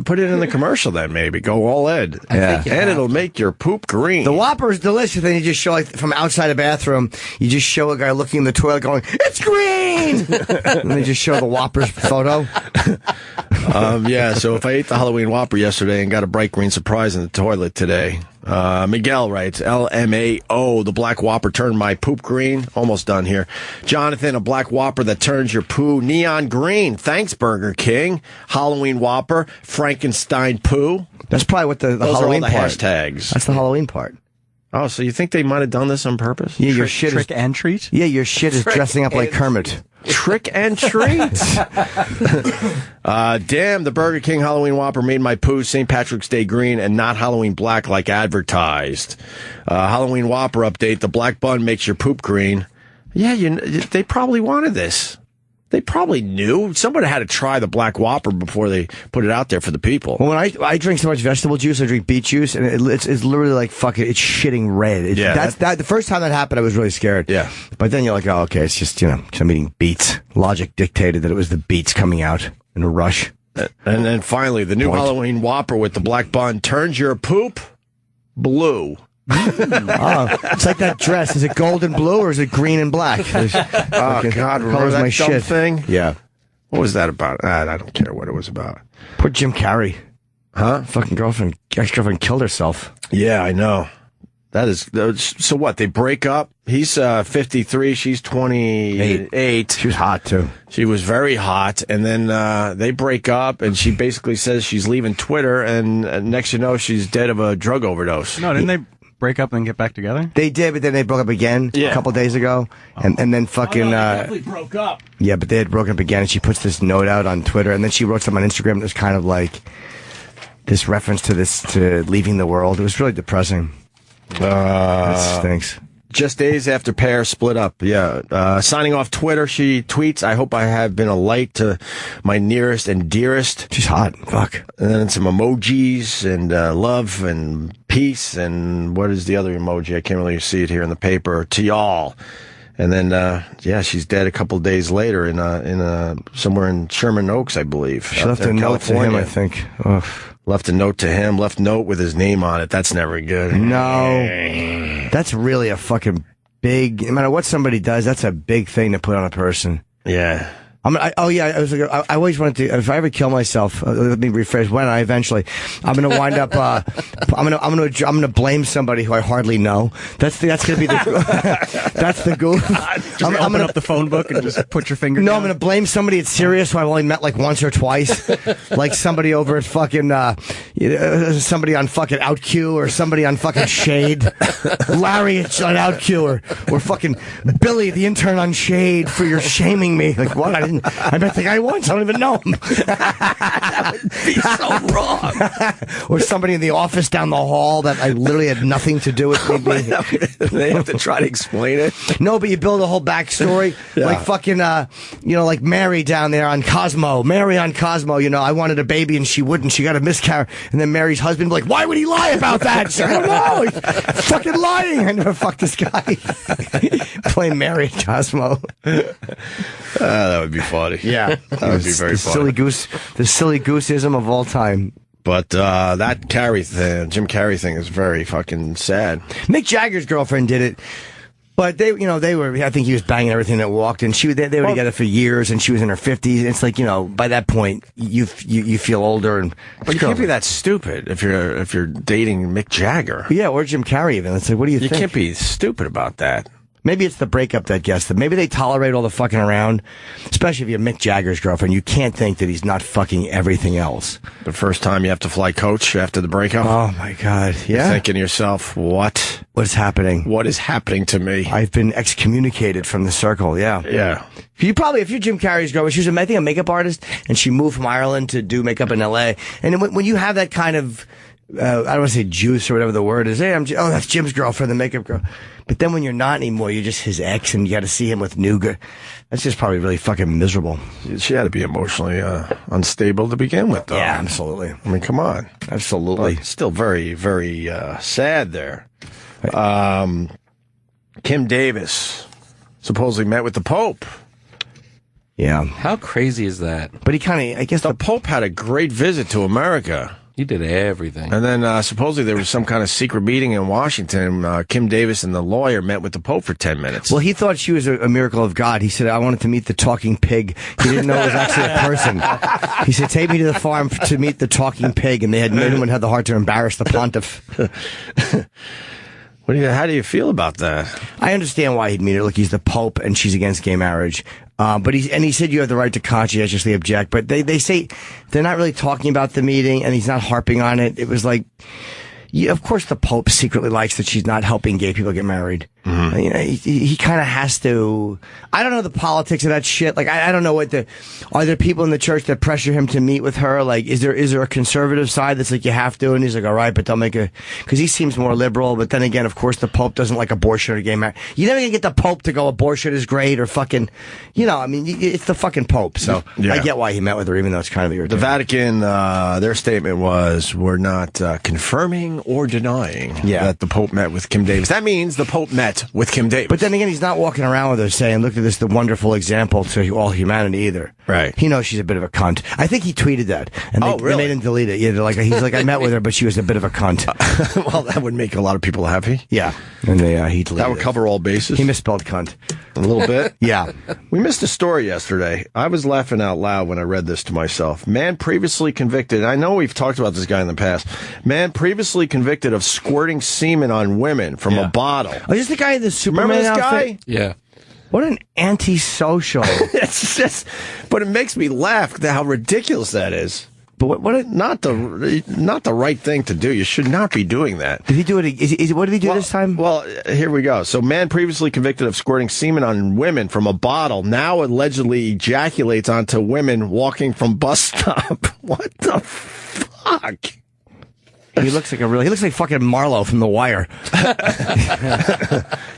put it in the commercial then, maybe. Go all in. Yeah. And it'll make your poop green. The Whopper is delicious. Then you just show, like, from outside a bathroom, you just show a guy looking in the toilet going, it's green! And they just show the Whopper's photo. Yeah, so if I ate the Halloween Whopper yesterday and got a bright green surprise in the toilet today, Miguel writes, LMAO, the Black Whopper turned my poop green. Almost done here. Jonathan, a Black Whopper that turns your poo neon green. Thanks, Burger King. Halloween Whopper, Frankenstein poo. That's probably what the Those Halloween are all the part. hashtags. That's the Halloween part. Oh, so you think they might have done this on purpose? Yeah, your shit Trick is. and treat? Yeah, your shit is dressing up like Kermit. Trick and treat. Damn, the Burger King Halloween Whopper made my poo St. Patrick's Day green and not Halloween black like advertised. Halloween Whopper update, the black bun makes your poop green. Yeah, they probably wanted this. They probably knew. Somebody had to try the Black Whopper before they put it out there for the people. Well, when I drink so much vegetable juice, I drink beet juice, and it's literally like fucking, it's shitting red. That's the first time that happened, I was really scared. Yeah. But then you're like, oh, okay, it's just, I'm eating beets. Logic dictated that it was the beets coming out in a rush. And then finally, the new Halloween Whopper with the black bun turns your poop blue. Oh, it's like that dress. Is it gold and blue or is it green and black? Oh, God, remember that dumb thing? Yeah. What was that about? I don't care what it was about. Poor Jim Carrey. Huh? Fucking ex-girlfriend killed herself. Yeah, I know. That is, so what, they break up? He's 53, she's 28. She was hot, too. She was very hot, and then they break up, and she basically says she's leaving Twitter, and next you know, she's dead of a drug overdose. No, didn't they break up and get back together? They did, but then they broke up again a couple days ago, and then fucking... they definitely broke up. Yeah, but they had broken up again, and she puts this note out on Twitter, and then she wrote something on Instagram that was kind of like this reference to leaving the world. It was really depressing. That stinks. Just days after pair split up, yeah. Signing off Twitter, she tweets, I hope I have been a light to my nearest and dearest. She's hot. Fuck. And then some emojis and love and peace and what is the other emoji? I can't really see it here in the paper. To y'all. And then, yeah, she's dead a couple of days later in somewhere in Sherman Oaks, I believe. She left a note to him, I think. Ugh. Left a note to him, left a note with his name on it. That's never good. No. That's really a fucking big, no matter what somebody does, that's a big thing to put on a person. Yeah. I always wanted to, if I ever kill myself, let me rephrase, when I eventually, I'm going to wind up, I'm going to blame somebody who I hardly know. That's going to be the, that's the goal. I'm going to open up the phone book and just put your finger down. I'm going to blame somebody at Sirius who I've only met like once or twice. Like somebody over at fucking, somebody on fucking OutQ or somebody on fucking Shade. Larry on OutQ or fucking Billy, the intern on Shade for your shaming me. Like, what? I met the guy once. I don't even know him. That would be so wrong. Or somebody in the office down the hall that I literally had nothing to do with me. They have to try to explain it. No, but you build a whole backstory. Yeah. Like fucking, like Mary down there on Cosmo. Mary on Cosmo, I wanted a baby and she wouldn't. She got a miscarriage. And then Mary's husband would be like, why would he lie about that? She's like, I don't know. He's fucking lying. I never fucked this guy. Playing Mary at Cosmo. That would be funny. Yeah. That would be very funny. The silly gooseism of all time. But that Carrey thing, Jim Carrey thing is very fucking sad. Mick Jagger's girlfriend did it. But they were, I think he was banging everything that walked, and they were together for years, and she was in her 50s. It's like, by that point, you feel older. But you can't be that stupid if you're dating Mick Jagger. Yeah, or Jim Carrey even. It's like, what do you think? You can't be stupid about that. Maybe it's the breakup that gets them. Maybe they tolerate all the fucking around, especially if you're Mick Jagger's girlfriend. You can't think that he's not fucking everything else. The first time you have to fly coach after the breakup. Oh my God! Yeah, you're thinking to yourself, what is happening? What is happening to me? I've been excommunicated from the circle. Yeah, yeah. If you're Jim Carrey's girlfriend, she was, I think, a makeup artist, and she moved from Ireland to do makeup in L.A. And when you have that kind of I don't want to say juice or whatever the word is. Hey, that's Jim's girlfriend, the makeup girl. But then when you're not anymore, you're just his ex, and you got to see him with Luger. That's just probably really fucking miserable. She had to be emotionally unstable to begin with, though. Yeah, absolutely. I mean, come on. Absolutely. Still very, very sad there. Kim Davis supposedly met with the Pope. Yeah. How crazy is that? But he kind of, I guess the Pope had a great visit to America. He did everything. And then supposedly there was some kind of secret meeting in Washington. Kim Davis and the lawyer met with the Pope for 10 minutes. Well, he thought she was a miracle of God. He said, I wanted to meet the talking pig. He didn't know it was actually a person. He said, take me to the farm to meet the talking pig. And anyone had the heart to embarrass the pontiff. How do you feel about that? I understand why he'd meet her. Look, he's the Pope and she's against gay marriage. But he said you have the right to conscientiously object. But they say they're not really talking about the meeting, and he's not harping on it. It was like, of course the Pope secretly likes that she's not helping gay people get married. You know, he kind of has to. I don't know the politics of that shit. Like, I don't know are there people in the church that pressure him to meet with her? Like, is there a conservative side that's like, you have to? And he's like, all right, but they'll make because he seems more liberal. But then again, of course, the Pope doesn't like abortion or gay marriage. You're never gonna get the Pope to go abortion is great or fucking, you know, I mean, it's the fucking Pope. So I get why he met with her, even though it's kind of irritating. The Vatican, their statement was, we're not confirming or denying that the Pope met with Kim Davis. That means the Pope met with Kim Davis. But then again, he's not walking around with her saying, look at this, the wonderful example to all humanity either. Right. He knows she's a bit of a cunt. I think he tweeted that. And they made him delete it. Yeah, he's like, I met with her, but she was a bit of a cunt. Well, that would make a lot of people happy. Yeah. And he deleted that would cover all bases. He misspelled cunt. A little bit? Yeah. We missed a story yesterday. I was laughing out loud when I read this to myself. Man previously convicted, I know we've talked about this guy in the past. Man previously convicted of squirting semen on women from a bottle. Oh, is this the guy in the Superman Remember this outfit? guy? Yeah. What an antisocial. It's just, but it makes me laugh how ridiculous that is. But not the right thing to do. You should not be doing that. Did he do it? What did he do this time? Well, here we go. So, man previously convicted of squirting semen on women from a bottle now allegedly ejaculates onto women walking from bus stop. What the fuck? He looks like fucking Marlowe from The Wire.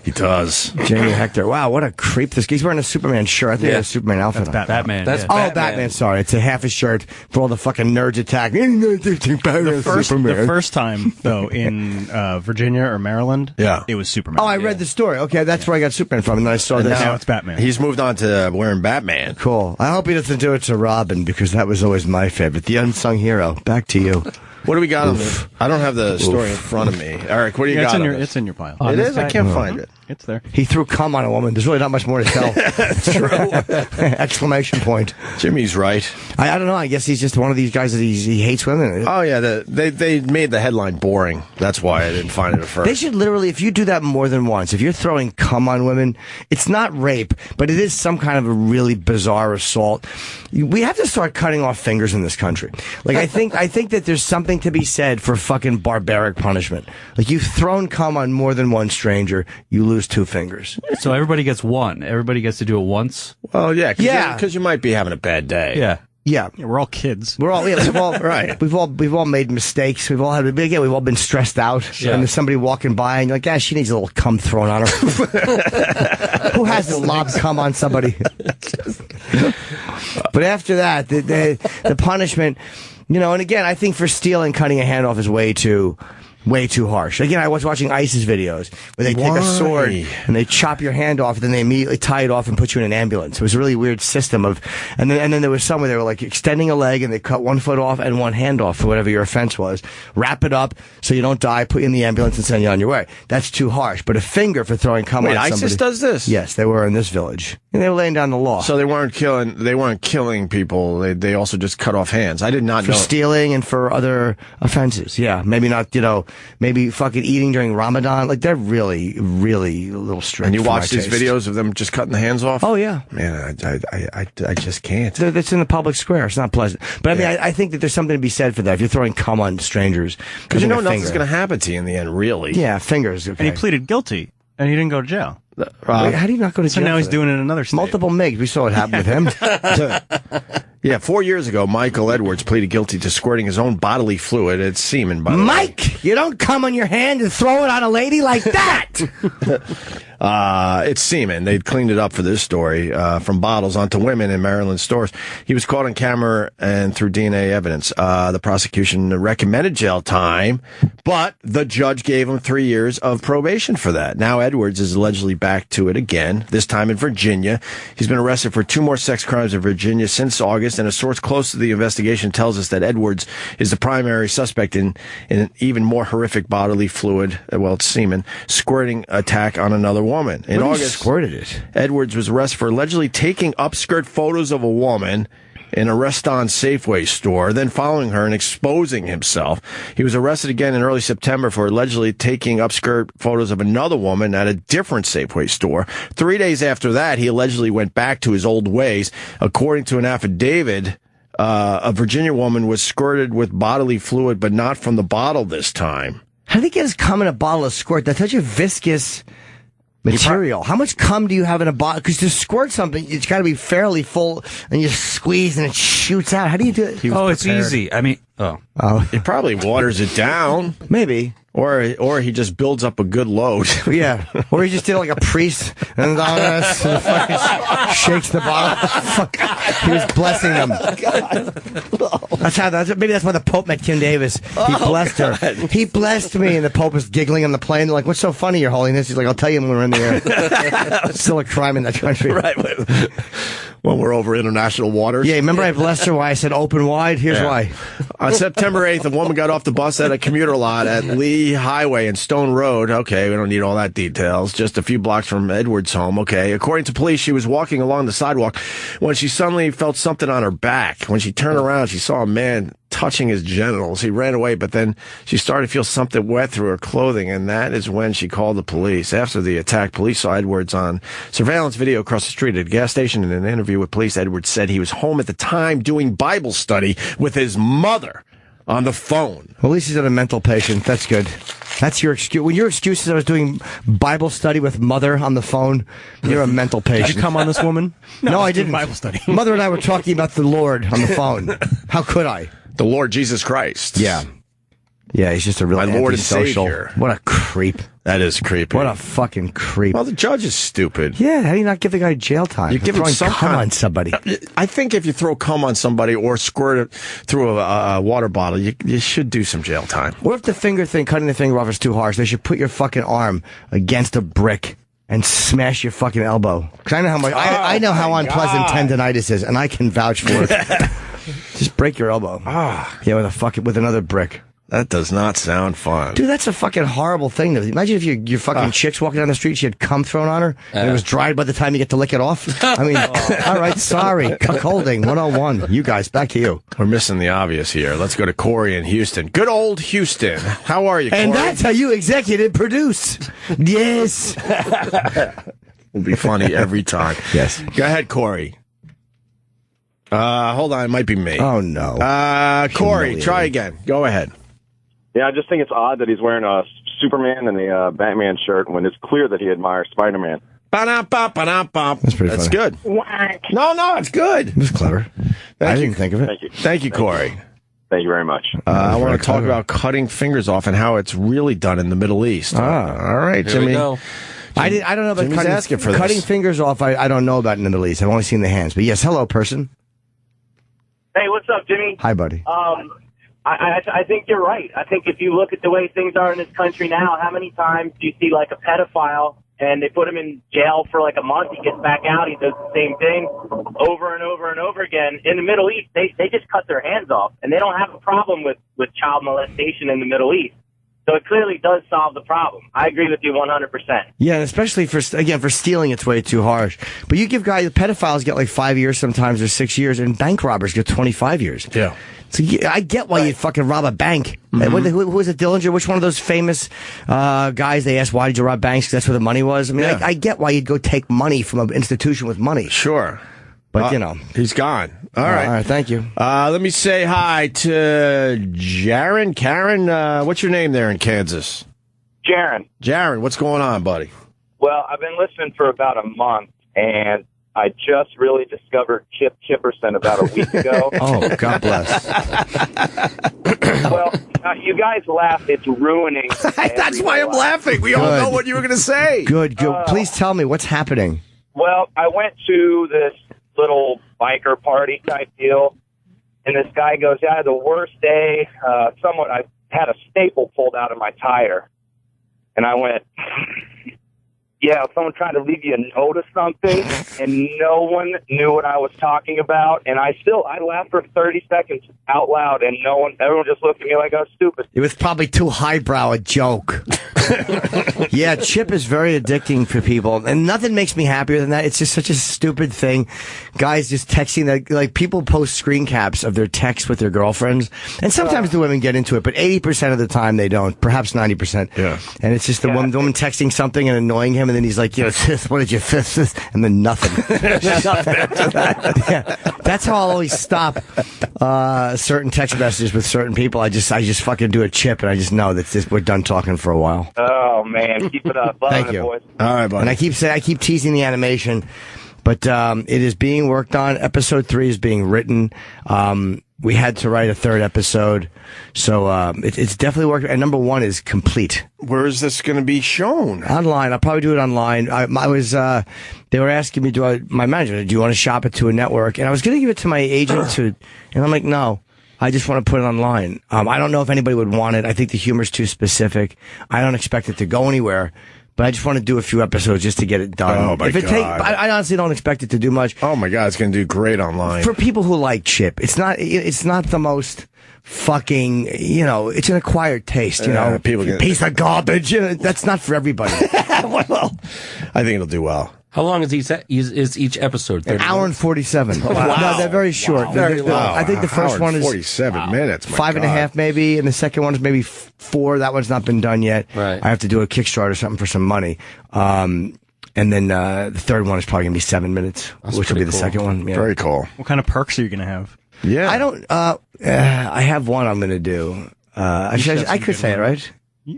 He does. Jamie Hector. Wow, what a creep this guy. He's wearing a Superman shirt. I think he has a Superman outfit on. Batman. That's Batman. Sorry. It's a half a shirt for all the fucking nerds attacking. The first time, though, in Virginia or Maryland, it was Superman. Oh, I read the story. Okay, that's where I got Superman from, and then I saw this. Now it's Batman. He's moved on to wearing Batman. Cool. I hope he doesn't do it to Robin, because that was always my favorite. The unsung hero. Back to you. What do we got on this? I don't have the story in front of me. Eric, what do you got? It's in your pile. It is? I can't find it. It's there. He threw cum on a woman. There's really not much more to tell. That's true. Exclamation point. Jimmy's right. I don't know. I guess he's just one of these guys that he hates women. Oh, yeah. They made the headline boring. That's why I didn't find it at first. They should literally, if you do that more than once, if you're throwing cum on women, it's not rape, but it is some kind of a really bizarre assault. We have to start cutting off fingers in this country. Like, I think that there's something to be said for fucking barbaric punishment. Like, you've thrown cum on more than one stranger, you lose 2 fingers. So everybody gets one. Everybody gets to do it once. Well, yeah. Because you might be having a bad day. Yeah. Yeah. We're all kids. We've all right. We've all made mistakes. We've all been stressed out. Yeah. And there's somebody walking by and you're like, she needs a little cum thrown on her. Who hasn't lobbed cum on somebody? But after that, the punishment, and again, I think for stealing, cutting a hand off is way too harsh. Again, I was watching ISIS videos where they take a sword and they chop your hand off, and then they immediately tie it off and put you in an ambulance. It was a really weird system and then there was some where they were like extending a leg and they cut one foot off and one hand off for whatever your offense was. Wrap it up so you don't die, put you in the ambulance and send you on your way. That's too harsh. But a finger for throwing cum on somebody. ISIS does this? Yes, they were in this village. And they were laying down the law. So they weren't killing people. They also just cut off hands. I did not know. For stealing and for other offenses. Yeah. Maybe not, maybe fucking eating during Ramadan. Like, they're really, really a little strict. And you watch these videos of them just cutting the hands off? Oh, yeah. Man, I just can't. It's in the public square. It's not pleasant. But I mean, I think that there's something to be said for that. If you're throwing cum on strangers. Because nothing's going to happen to you in the end, really. Yeah, fingers. Okay. And he pleaded guilty, and he didn't go to jail. Wait, how do you not go to jail? So now he's doing it in another state. Multiple MIGs. We saw what happened with him. Yeah, 4 years ago, Michael Edwards pleaded guilty to squirting his own bodily fluid. It's semen, by the way. Mike, you don't come on your hand and throw it on a lady like that! It's semen. They'd cleaned it up for this story from bottles onto women in Maryland stores. He was caught on camera and through DNA evidence. The prosecution recommended jail time, but the judge gave him 3 years of probation for that. Now Edwards is allegedly back to it again, this time in Virginia. He's been arrested for 2 more sex crimes in Virginia since August, and a source close to the investigation tells us that Edwards is the primary suspect in an even more horrific bodily fluid, it's semen, squirting attack on another woman. In August, squirted it. Edwards was arrested for allegedly taking upskirt photos of a woman in a Reston Safeway store, then following her and exposing himself. He was arrested again in early September for allegedly taking upskirt photos of another woman at a different Safeway store. 3 days after that, he allegedly went back to his old ways. According to an affidavit, a Virginia woman was squirted with bodily fluid, but not from the bottle this time. How did he get his cum in a bottle of squirt? That's such a viscous material. How much cum do you have in a bottle? Because to squirt something, it's got to be fairly full, and you squeeze and it shoots out. How do you do it? It's easy. I mean, It probably waters it down. Maybe. Or he just builds up a good load. Yeah. Or he just did it like a priest and fucking shakes the bottle. Fuck. He was blessing them. Maybe that's why the Pope met Kim Davis. He blessed her. He blessed me, and the Pope was giggling on the plane. They're like, "What's so funny, Your Holiness?" He's like, "I'll tell you when we're in the air." It's still a crime in that country. Right. When we're over international waters. Yeah, remember I blessed her why I said open wide? Here's why. On September 8th, a woman got off the bus at a commuter lot at Lee Highway and Stone Road. Okay, we don't need all that details. Just a few blocks from Edward's home. Okay. According to police, she was walking along the sidewalk when she suddenly felt something on her back. When she turned around, she saw a man touching his genitals. He ran away, but then she started to feel something wet through her clothing, and that is when she called the police. After the attack, police saw Edwards on surveillance video across the street at a gas station. In an interview with police, Edwards said he was home at the time doing Bible study with his mother on the phone. Well, at least he's not a mental patient. That's good. That's your excuse. When your excuse is I was doing Bible study with mother on the phone, you're a mental patient. Did you come on this woman? No, I didn't. Bible study. Mother and I were talking about the Lord on the phone. How could I? The Lord Jesus Christ. Yeah. Yeah, he's just a really My Lord and antisocial. Savior. What a creep. That is creepy. What a fucking creep. Well, the judge is stupid. Yeah, how do you not give the guy jail time? You give him some cum on somebody. I think if you throw cum on somebody or squirt it through a water bottle, you should do some jail time. What if the finger thing, cutting the finger off, is too harsh? They should put your fucking arm against a brick and smash your fucking elbow. Because I know how much. I know how unpleasant tendonitis is, and I can vouch for it. Just break your elbow. Yeah, with another brick. That does not sound fun. Dude, that's a fucking horrible thing. Imagine if your fucking chick's walking down the street, she had cum thrown on her, and it was dried by the time you get to lick it off. I mean, all right, sorry. Cuckolding 101. You guys, back to you. We're missing the obvious here. Let's go to Corey in Houston. Good old Houston. How are you, Corey? And that's how you executive produce. Yes. Will be funny every time. Yes. Go ahead, Corey. Hold on. It might be me. Oh, no. Corey, try again. Go ahead. Yeah, I just think it's odd that he's wearing a Superman and a Batman shirt when it's clear that he admires Spider-Man. That's pretty That's funny. good. No, it's good. It was clever. I didn't think of it. Thank you. Thank you, Corey. Thank you very much. I want to talk about cutting fingers off and how it's really done in the Middle East. All right, Here we Jimmy. go. I don't know about Jimmy's asking for cutting this. fingers off. I don't know about in the Middle East. I've only seen the hands. But yes, hello, person. Hey, what's up, Jimmy? Hi, buddy. I think you're right. I think if you look at the way things are in this country now, how many times do you see like a pedophile and they put him in jail for like a month, he gets back out, he does the same thing over and over and over again. In the Middle East, they just cut their hands off, and they don't have a problem with child molestation in the Middle East. So it clearly does solve the problem. I agree with you 100%. Yeah, and especially for stealing, it's way too harsh. But you give pedophiles get like 5 years sometimes or 6 years, and bank robbers get 25 years. Yeah. So I get why you'd fucking rob a bank. Who was it, Dillinger? Which one of those famous guys they asked, why did you rob banks? 'Cause that's where the money was. I mean, Yeah. I get why you'd go take money from an institution with money. Sure. But, He's gone. All right. All right, thank you. Let me say hi to Jaron. Karen, what's your name there in Kansas? Jaron, what's going on, buddy? well, I've been listening for about a month, and I just really discovered Chipperson about a week ago. Oh, God bless. Well, you guys laugh. It's ruining. That's why I'm laughing. We all know what you were going to say. Good. Please tell me what's happening. Well, I went to this little biker party type deal, and this guy goes, "Yeah, I had the worst day. I had a staple pulled out of my tire." And I went, "Yeah, someone tried to leave you a note or something," and no one knew what I was talking about. And I laughed for 30 seconds out loud, and everyone just looked at me like I was stupid. It was probably too highbrow a joke. Yeah, Chip is very addicting for people, and nothing makes me happier than that. It's just such a stupid thing. Guys just texting, like people post screen caps of their texts with their girlfriends, and sometimes the women get into it, but 80% of the time they don't, perhaps 90%. Yeah. And it's just the woman texting something and annoying him, and and then he's like, what did you fist? And then nothing. Nothing after that. Yeah. That's how I'll always stop certain text messages with certain people. I just fucking do a chip, and I just know that we're done talking for a while. Oh man, keep it up. Love Thank it, you. boys. All right, buddy. And I keep teasing the animation, but it is being worked on. Episode 3 is being written. We had to write a third episode, so it's definitely working. And number 1 is complete. Where is this going to be shown? Online. I'll probably do it online. I was. They were asking me, my manager, do you want to shop it to a network? And I was going to give it to my agent and I'm like, no. I just want to put it online. I don't know if anybody would want it. I think the humor's too specific. I don't expect it to go anywhere. But I just want to do a few episodes just to get it done. Oh, my God. I honestly don't expect it to do much. Oh, my God. It's going to do great online. For people who like Chip, it's not the most fucking, it's an acquired taste, people get piece of garbage. That's not for everybody. Well, I think it'll do well. How long is each episode? An hour and 47. Wow. No, they're very short. Wow. Very long. I think the first one is 47 minutes. 5.5 maybe, and the second one is maybe 4. That one's not been done yet. Right. I have to do a Kickstarter or something for some money. And then the third one is probably going to be 7 minutes, which will be the second one. Yeah. Very cool. What kind of perks are you going to have? Yeah. I don't. I have one I'm going to do. I could say it, right?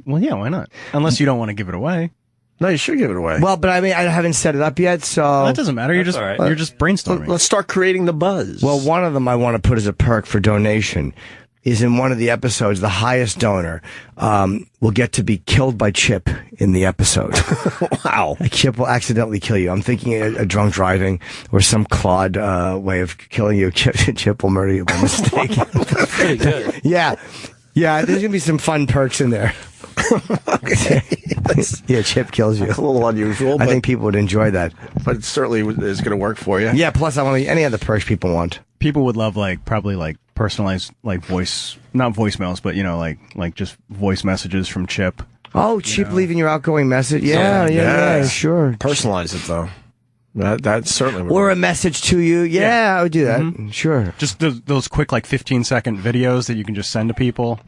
Well, yeah, why not? Unless you don't want to give it away. No, you should give it away. Well, but I haven't set it up yet, so that doesn't matter. You're just brainstorming. Let's start creating the buzz. Well, one of them I want to put as a perk for donation is in one of the episodes. The highest donor will get to be killed by Chip in the episode. Wow! Chip will accidentally kill you. I'm thinking a drunk driving or some Claude way of killing you. Chip will murder you by mistake. Pretty good. Yeah. There's gonna be some fun perks in there. Yeah, Chip kills you. A little unusual. I think people would enjoy that. But it certainly is going to work for you. Yeah, plus I want any other perks people want. People would love probably personalized voice, not voicemails, but like just voice messages from Chip. Oh, Chip leaving your outgoing message. Yeah, sure. Personalize it though. That certainly would or work. a message to you. Yeah, I would do that. Mm-hmm. Sure. Just those quick 15-second videos that you can just send to people.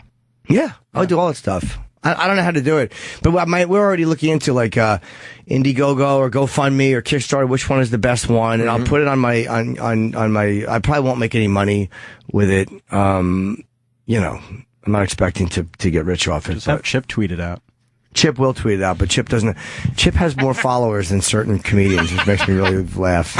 Yeah, I'll do all that stuff. I don't know how to do it, but we're already looking into Indiegogo or GoFundMe or Kickstarter. Which one is the best one? And I'll put it on my on my. I probably won't make any money with it. I'm not expecting to get rich off it. Just have Chip tweet it out. Chip will tweet it out, but Chip doesn't. Chip has more followers than certain comedians, which makes me really laugh.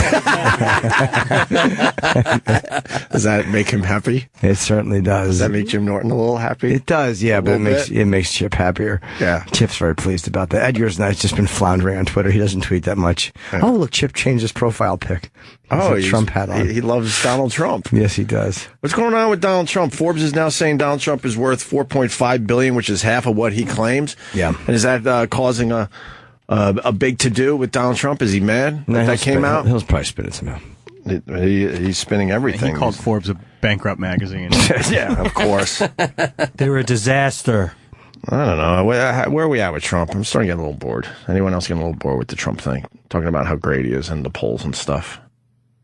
Does that make him happy? It certainly does. Does that make Jim Norton a little happy? It does, yeah, but it makes Chip happier. Yeah. Chip's very pleased about that. Edgar's nice, just been floundering on Twitter. He doesn't tweet that much. Yeah. Oh, look, Chip changed his profile pic. Oh, a Trump hat on. He loves Donald Trump. Yes, he does. What's going on with Donald Trump? Forbes is now saying Donald Trump is worth $4.5 billion, which is half of what he claims. Yeah. And is that causing a big to-do with Donald Trump? Is he mad that came out? He'll probably spin it somehow. He's spinning everything. He called Forbes a bankrupt magazine. Yeah, of course. They're a disaster. I don't know. Where are we at with Trump? I'm starting to get a little bored. Anyone else getting a little bored with the Trump thing? Talking about how great he is in the polls and stuff.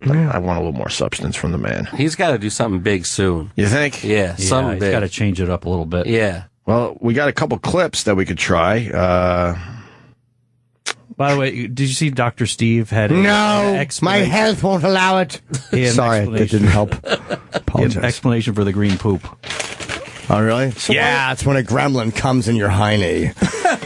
I want a little more substance from the man. He's got to do something big soon. You think? Yeah, something He's big. got to change it up a little bit. Yeah. Well, we got a couple clips that we could try. By the way, did you see Dr. Steve had No, an my explanation? health won't allow it. He had an Sorry, that explanation. didn't help. He had an Apologize. explanation for the green poop. Oh, really? Yeah, it's when a gremlin comes in your hiney.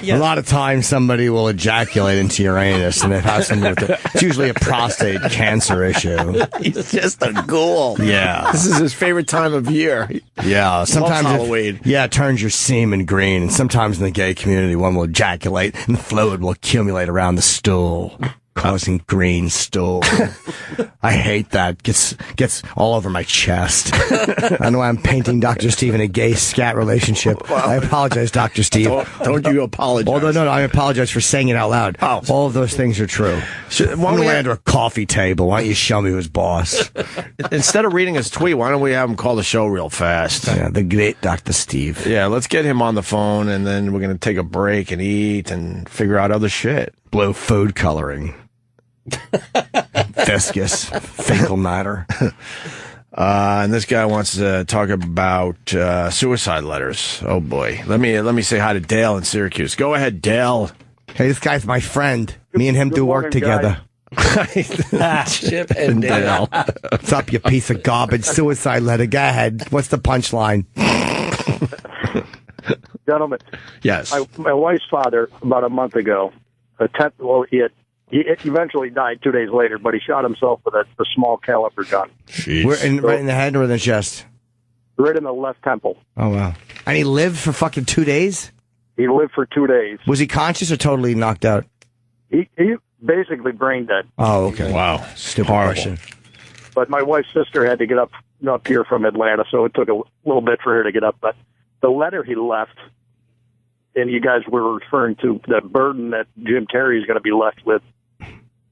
A lot of times somebody will ejaculate into your anus, and it has something with it. It's usually a prostate cancer issue. He's just a ghoul. Yeah. This is his favorite time of year. Yeah, sometimes Halloween. it turns your semen green, and sometimes in the gay community, one will ejaculate, and the fluid will accumulate around the stool, causing green stool. I hate that. Gets all over my chest. I know I'm painting Dr. Steve in a gay scat relationship. I apologize, Dr. Steve. Don't you apologize. Although, no, I apologize for saying it out loud. Oh. All of those things are true. Why I'm don't we under a coffee table. Why don't you show me who's boss? instead of reading his tweet, why don't we have him call the show real fast? Yeah, the great Dr. Steve. Yeah, let's get him on the phone, and then we're going to take a break and eat and figure out other shit. Blue food coloring. Viscous. Fecal matter. And this guy wants to talk about suicide letters. Oh boy, let me say hi to Dale in Syracuse. Go ahead, Dale. Hey, this guy's my friend. Me and him do work together. Chip and Dale. What's up, you piece of garbage? Suicide letter. Go ahead. What's the punchline? Gentlemen. Yes. My wife's father, about a month ago, he eventually died 2 days later, but he shot himself with a small caliber gun. Right in the head or in the chest? Right in the left temple. Oh, wow. And he lived for fucking 2 days? He lived for 2 days. Was he conscious or totally knocked out? He basically brain dead. Oh, okay. Wow. Stupid question. But my wife's sister had to get up here from Atlanta, so it took a little bit for her to get up. But the letter he left, and you guys were referring to the burden that Jim Carrey is going to be left with,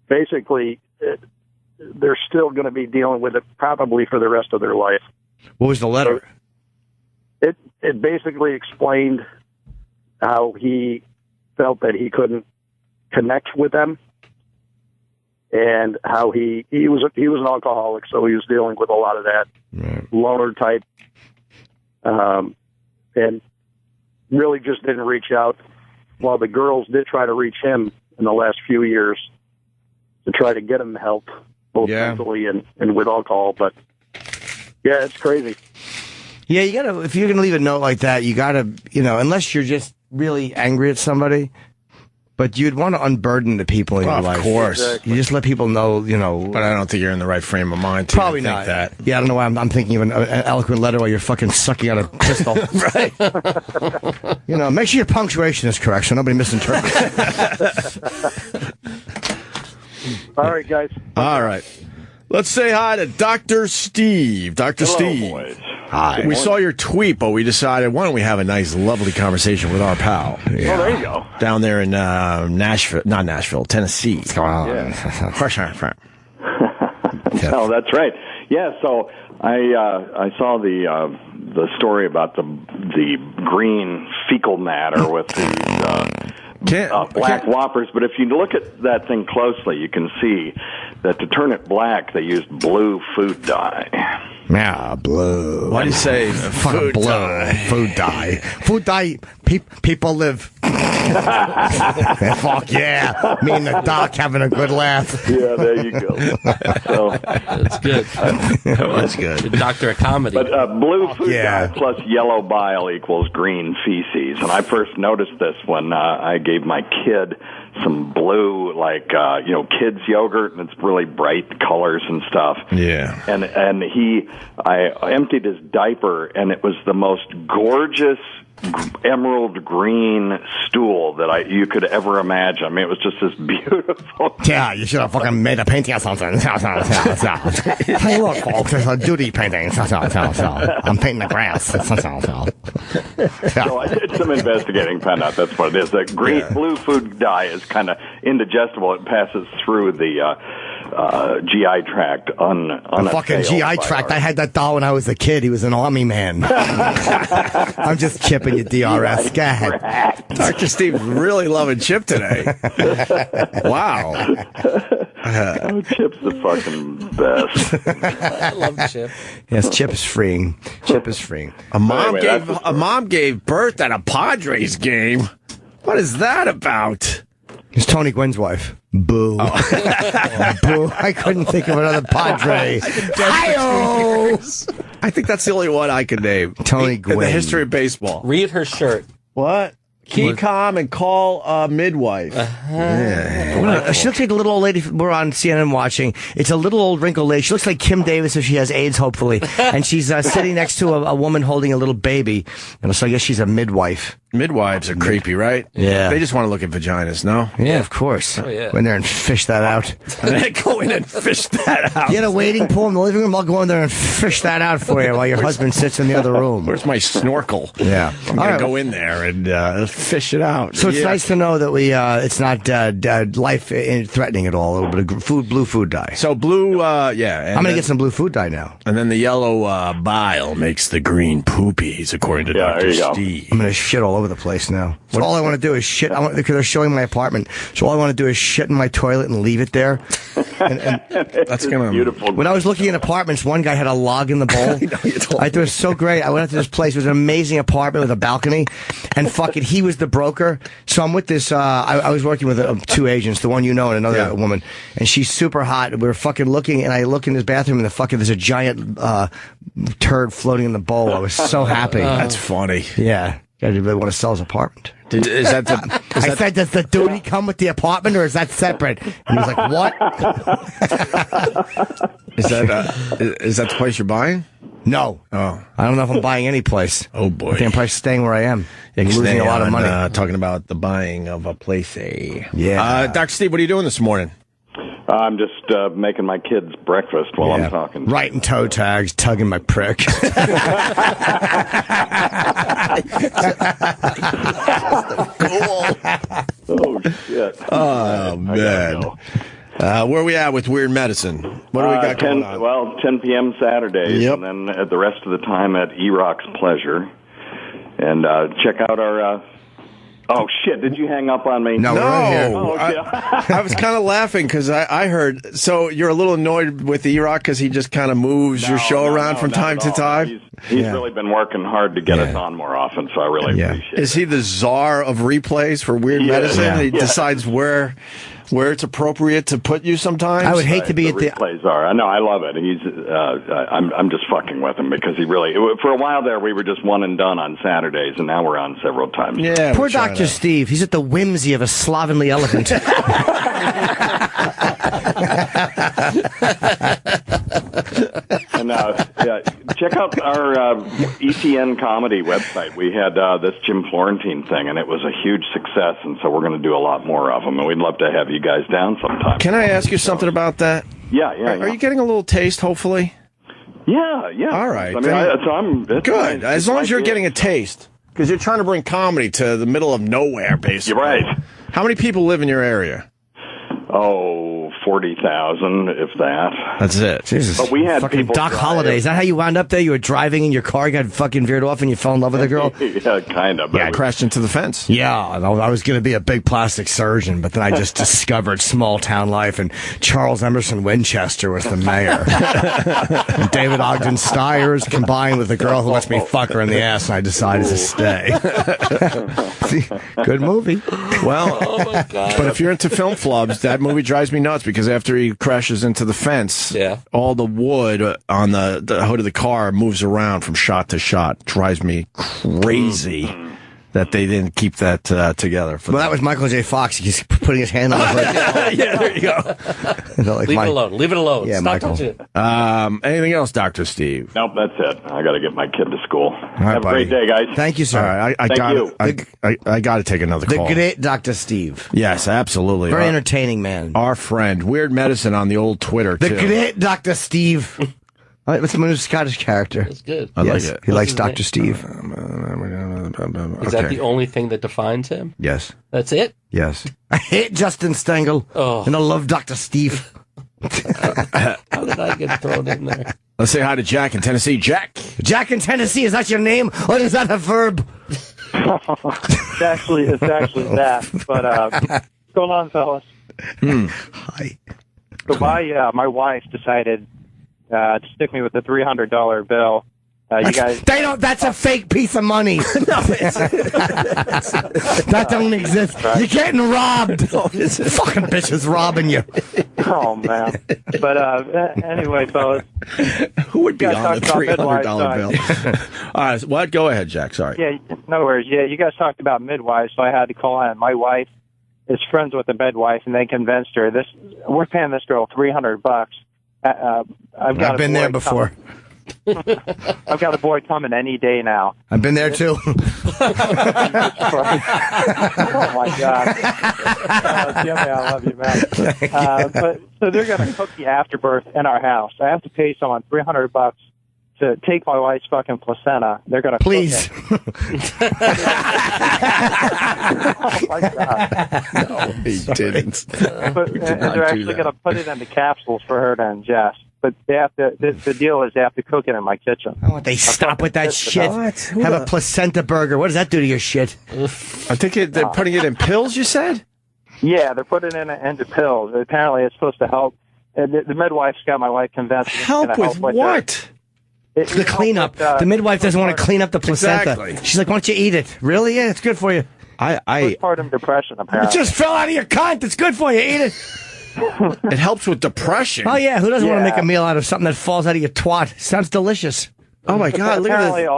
basically, they're still going to be dealing with it probably for the rest of their life. What was the letter? It basically explained how he felt that he couldn't connect with them, and how he was an alcoholic, so he was dealing with a lot of that loner type, and really just didn't reach out. While the girls did try to reach him in the last few years to try to get him help, both mentally and with alcohol. But yeah, it's crazy. Yeah, you gotta, if you're gonna leave a note like that, you gotta, unless you're just really angry at somebody, but you'd want to unburden the people in your life. Of course. Exactly. You just let people know, But I don't think you're in the right frame of mind to Probably think not. that. Yeah, I don't know why I'm thinking of an eloquent letter while you're fucking sucking on a pistol. Right. Make sure your punctuation is correct so nobody misinterprets. All right, guys. All right. Let's say hi to Dr. Steve. Dr. Steve. Boys. Hi. We saw your tweet, but we decided, why don't we have a nice, lovely conversation with our pal? Yeah. Oh, there you go. Down there in Nashville, Tennessee. What's going on? Oh, that's right. Yeah, so I saw the story about the green fecal matter with these black Whoppers, but if you look at that thing closely, you can see that to turn it black, they used blue food dye. Yeah, blue. Why do you say food blue? dye? Food dye. Food dye. People live. Fuck yeah. Me and the doc having a good laugh. Yeah, there you go. So, That's good. That's good. The doctor of comedy. But blue food dye plus yellow bile equals green feces. And I first noticed this when I gave my kid some blue, kids yogurt, and it's really bright colors and stuff. Yeah. And I emptied his diaper, and it was the most gorgeous emerald green stool that you could ever imagine. I mean, it was just this beautiful. Yeah, you should have fucking made a painting or something. Hey, look, folks, it's a duty painting. I'm painting the grass. So I did some investigating, found out that's what it is. That blue food dye is kind of indigestible. It passes through the GI tract the fucking GI tract. I had that doll when I was a kid. He was an army man. I'm just chipping you, DRS. Go ahead. Dr. Steve's really loving Chip today. Wow. Oh, Chip's the fucking best. I love Chip. Yes, Chip is freeing. Chip is freeing. A mom gave birth at a Padres game. What is that about? It's Tony Gwynn's wife. Boo. Oh. Boo. I couldn't think of another Padre. I think that's the only one I could name. Tony Gwynn. In the history of baseball. Read her shirt. What? Keep calm and call midwife. She looks like the little old lady we're on CNN watching. It's a little old wrinkled lady. She looks like Kim Davis if she has AIDS, hopefully. And she's sitting next to a woman holding a little baby. And so I guess she's a midwife. Midwives are creepy, right? Yeah. They just want to look at vaginas, no? Yeah, of course. Oh, yeah. Go in there and fish that out. Go in and fish that out. Get a wading pool in the living room. I'll go in there and fish that out for you while your husband sits in the other room. Where's my snorkel? Yeah. I'm going to go in there and fish it out. So it's nice to know that it's not life threatening at all. A little bit of blue food dye. So blue, I'm going to get some blue food dye now. And then the yellow bile makes the green poopies, according to Dr. Steve. I'm going to shit all over the place now. So all I want to do is shit. Because they're showing my apartment. So all I want to do is shit in my toilet and leave it there. That's gonna beautiful. When I was looking at apartments, one guy had a log in the bowl. I thought it was so great. I went out to this place. It was an amazing apartment with a balcony, and fucking, he was the broker. So I'm with this. I was working with two agents, the one you know and another woman, and she's super hot. We were fucking looking, and I look in this bathroom, and there's a giant turd floating in the bowl. I was so happy. That's funny. Yeah. Guy really want to sell his apartment. I said, does the duty come with the apartment, or is that separate? And he was like, what? Is that the place you're buying? No. Oh. I don't know if I'm buying any place. Oh, boy. I think I'm probably staying where I am. I'm losing a lot of money. Talking about the buying of a place. Yeah. Dr. Steve, what are you doing this morning? I'm just making my kids breakfast while I'm talking. Writing toe tags, tugging my prick. Oh, shit. Oh, man. Where are we at with Weird Medicine? What do we got going on? Well, 10 p.m. Saturdays, and then the rest of the time at E-Rock's Pleasure. And check out our... Oh, shit, did you hang up on me? No. Right here. Oh, I was kind of laughing because I heard... So you're a little annoyed with E-Rock because he just kind of moves your show around from time to time? He's really been working hard to get us on more often, so I really appreciate it. Is he the czar of replays for Weird Medicine? Yeah. He decides where it's appropriate to put you sometimes? I would hate to be at the... replays are. I know, I love it. He's, I'm just fucking with him because he really... For a while there, we were just one and done on Saturdays, and now we're on several times. Yeah, poor Dr. Steve. He's at the whimsy of a slovenly elephant. And check out our ETN comedy website. We had this Jim Florentine thing, and it was a huge success, and so we're going to do a lot more of them, and we'd love to have you guys down sometime. Can I ask you something about that? Yeah. Are you getting a little taste, hopefully? Yeah. All right. I mean, it's good. As long as you're getting a taste, because you're trying to bring comedy to the middle of nowhere, basically. You're right. How many people live in your area? Oh, 40,000, if that. That's it. Jesus. But we had fucking people Doc Holliday. Is that how you wound up there? You were driving in your car, got fucking veered off, and you fell in love with a girl? Yeah, kind of. Yeah, I crashed into the fence. Yeah, I was going to be a big plastic surgeon, but then I just discovered small town life, and Charles Emerson Winchester was the mayor. And David Ogden Stiers combined with the girl who lets me fuck her in the ass, and I decided to stay. Good movie. Well, Oh my God. but if you're into film flubs, that movie drives me nuts because after he crashes into the fence, all the wood on the hood of the car moves around from shot to shot. Drives me crazy that they didn't keep that together. That was Michael J. Fox. He's putting his hand on the hood. Yeah, there you go. Leave it alone. Leave it alone. Yeah, Stop Michael. touching it. Anything else, Dr. Steve? Nope, that's it. I got to get my kid to school. right, Have a buddy. great day, guys. Thank you, sir. All right, I got to take another The call. great Dr. Steve. Yes, absolutely. Very entertaining man. Our friend, Weird Medicine on the old Twitter, The too. great Dr. Steve. What's the new Scottish character? That's good. I like it. He likes Dr. Steve. Is that the only thing that defines him? Yes. That's it? Yes. I hate Justin Stengel, and I love Dr. Steve. How did I get thrown in there? Let's say hi to Jack in Tennessee. Jack. Jack in Tennessee, is that your name, or is that a verb? It's actually that. But what's going on, fellas? Hi. So my wife decided to stick me with the $300 bill. You guys, they don't. That's a fake piece of money. That don't exist. Right. You're getting robbed. Fucking bitches robbing you. Oh man! But anyway, fellas, who would be on the $300 bill? Midwives, All right, what? Go ahead, Jack. Sorry. Yeah, no worries. Yeah, you guys talked about midwives, so I had to call in. My wife is friends with a midwife, and they convinced her we're paying this girl $300. I've been there before. I've got a boy coming any day now. I've been there too. Oh my God, Jimmy, I love you, man. But so they're going to cook the afterbirth in our house. I have to pay someone $300 to take my wife's fucking placenta. They're going to please. Cook it. Oh my God, no, he didn't. But they're actually going to put it into capsules for her to ingest. But they have to. The deal is they have to cook it in my kitchen. Oh, they stop with that shit. Have a placenta burger. What does that do to your shit? I think they're putting it in pills. You said? Yeah, they're putting it into pills. Apparently, it's supposed to help And the midwife's got my wife convinced. Help with what? The cleanup. The midwife doesn't want to clean up the placenta. Exactly. She's like, why don't you eat it? Really? Yeah, it's good for you. Postpartum depression, It apparently. just fell out of your cunt. It's good for you. Eat it. It helps with depression. Oh, yeah. Who doesn't want to make a meal out of something that falls out of your twat? Sounds delicious. Oh, my God. Look at Apparently this.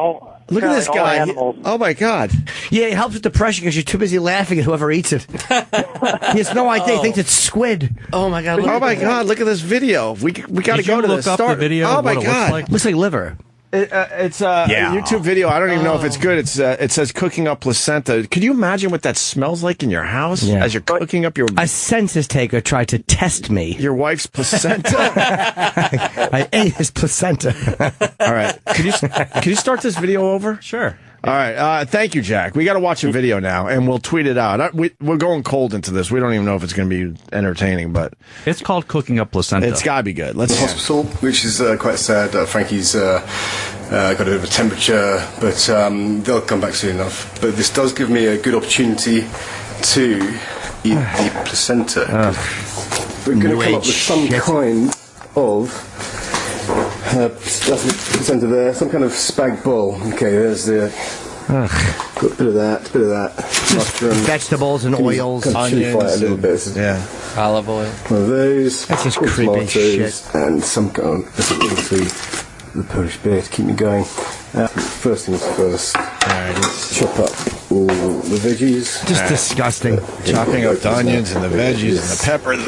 Look at this guy. Oh, my God. Yeah, it helps with depression because you're too busy laughing at whoever eats it. He has no idea. He thinks it's squid. Oh, my God. Oh, my God. Look at this video. We got to go to look this. up the video Oh, of my what it God. looks like? Looks like liver. It's a YouTube video. I don't even know if it's good. It says cooking up placenta. Could you imagine what that smells like in your house as you're cooking up your... A census taker tried to test me. Your wife's placenta? I ate his placenta. All right. Can you start this video over? Sure. All right. Thank you, Jack. We got to watch a video now, and we'll tweet it out. We're going cold into this. We don't even know if it's going to be entertaining, but It's called cooking up placenta. it's got to be good. Let's Hospital, which is quite sad. Frankie's got a bit of a temperature, but they'll come back soon enough. But this does give me a good opportunity to eat the placenta. We're going to come up with some kind of that's the placenta there, some kind of spag bowl. Okay, there's the got a bit of that, mushroom, vegetables and oils, kind of chili fry it a little bit. Yeah, olive oil. One of those. That's just creepy tomatoes, shit. and some kind of the Polish beer to keep me going. First things first. Chop up all the veggies. Just disgusting. chopping up the onions and the veggies and the peppers.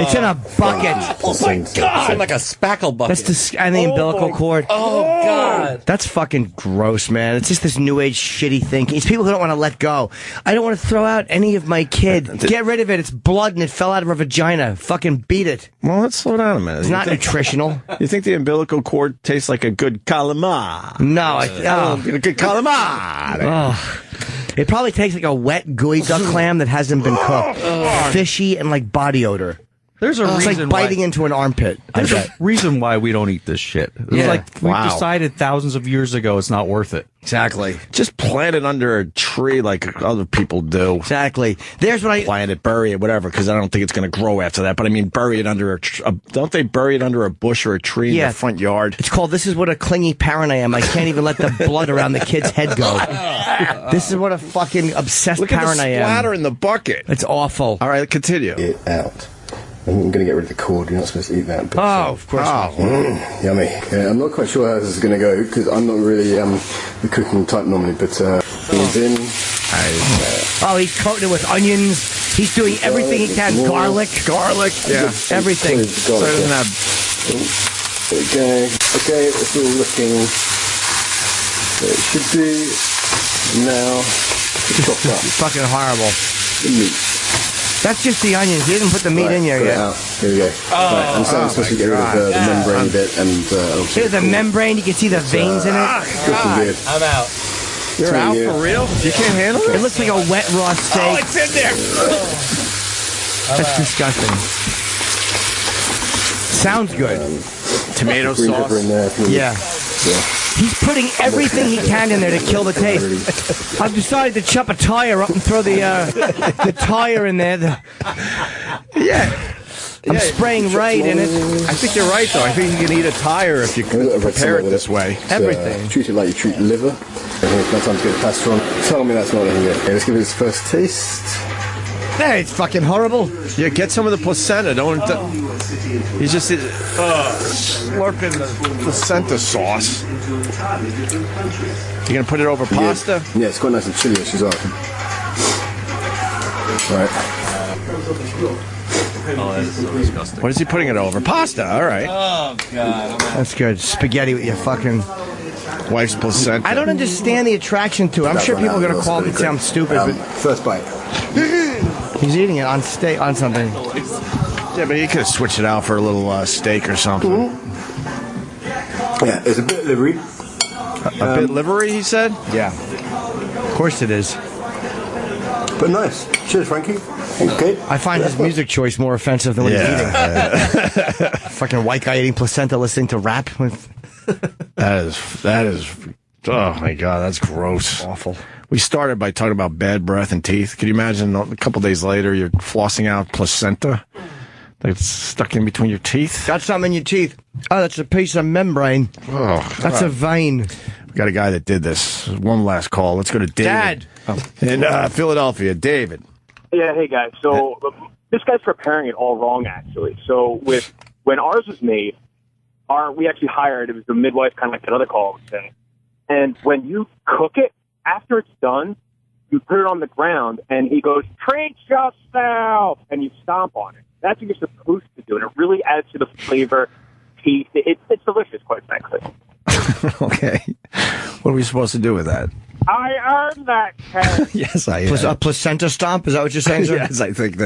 It's in a bucket. Oh my God! Like a spackle bucket. That's and the umbilical cord. Oh God! That's fucking gross, man. It's just this new age shitty thinking. It's people who don't want to let go. I don't want to throw out any of my kid. Get rid of it. It's blood and it fell out of her vagina. Fucking beat it. Well, let's slow down a minute. It's not nutritional. You think the umbilical cord tastes like a good calamari? No, a good calamari. Oh. It probably tastes like a wet, gooey duck clam that hasn't been cooked. Fishy and like body odor. There's a it's reason like biting into an armpit. There's a reason why we don't eat this shit. It's Yeah. like we decided thousands of years ago it's not worth it. Exactly. Just plant it under a tree like other people do. Exactly. There's what I plant it, bury it, whatever. Because I don't think it's going to grow after that. But I mean, bury it under don't they bury it under a bush or a tree in the front yard? It's called. This is what a clingy parent I am. I can't even let the blood around the kid's head go. This is what a fucking obsessed Look at parent the I am. splatter in the bucket. It's awful. All right, continue. It out. I'm going to get rid of the cord. You're not supposed to eat that. But, of course not. Yummy. Yeah, I'm not quite sure how this is going to go because I'm not really the cooking type normally. But he's in. He's coating it with onions. He's doing everything he can. Garlic. Yeah. Everything. So it doesn't have... There we go. Okay, it's all looking where it should be. Now, chopped up. Fucking horrible. The meat. That's just the onions. He didn't put the meat in here yet. Here we go. I'm supposed to get rid of the membrane bit and. Here's the membrane. You can see the veins in it. I'm out. You're out for real? You can't handle it? It looks like a wet raw steak. Oh, it's in there. That's disgusting. Sounds good. Tomato green sauce. pepper in there. Yeah. He's putting everything he can in there to kill the taste. I've decided to chop a tire up and throw the tire in there. I'm spraying right in it. I think you're right, though. I think you can eat a tire if you prepare it this way. Everything. Treat it like you treat liver. I think it's about time to get the pasta on. Tell me that's not in here. Okay, let's give it its first taste. Hey, it's fucking horrible. Yeah, get some of the placenta. He's just slurping the placenta sauce. You gonna put it over pasta? Yeah, it's quite nice and chili-ish as well. Right. Oh, that is so disgusting. What is he putting it over? Pasta. All right. Oh God. That's good. Spaghetti with your fucking wife's placenta. I don't understand the attraction to it. I'm sure people are gonna call me sound stupid, but first bite. He's eating it on steak on something. Yeah, but he could have switched it out for a little steak or something. Yeah, it's a bit livery. A bit livery, he said? Yeah. Of course it is. But nice. Cheers, Frankie. Okay. I find his music choice more offensive than what he's eating. Fucking white guy eating placenta listening to rap. That is, oh my God, that's gross. Awful. We started by talking about bad breath and teeth. Could you imagine a couple days later you're flossing out placenta? That's stuck in between your teeth? Got something in your teeth. Oh, that's a piece of membrane. Oh, that's a vein. We got a guy that did this. One last call. Let's go to David. In Philadelphia. David. Yeah, hey guys. So this guy's preparing it all wrong, actually. So when ours was made, we actually hired, it was the midwife, kind of like that other call was saying. And when you cook it, after it's done, you put it on the ground, and he goes, treat yourself, and you stomp on it. That's what you're supposed to do, and it really adds to the flavor, taste. It's delicious, quite frankly. Okay. What are we supposed to do with that? I earned that, Ken. Yes, I A placenta stomp? Is that what you're saying, sir? Yes, I think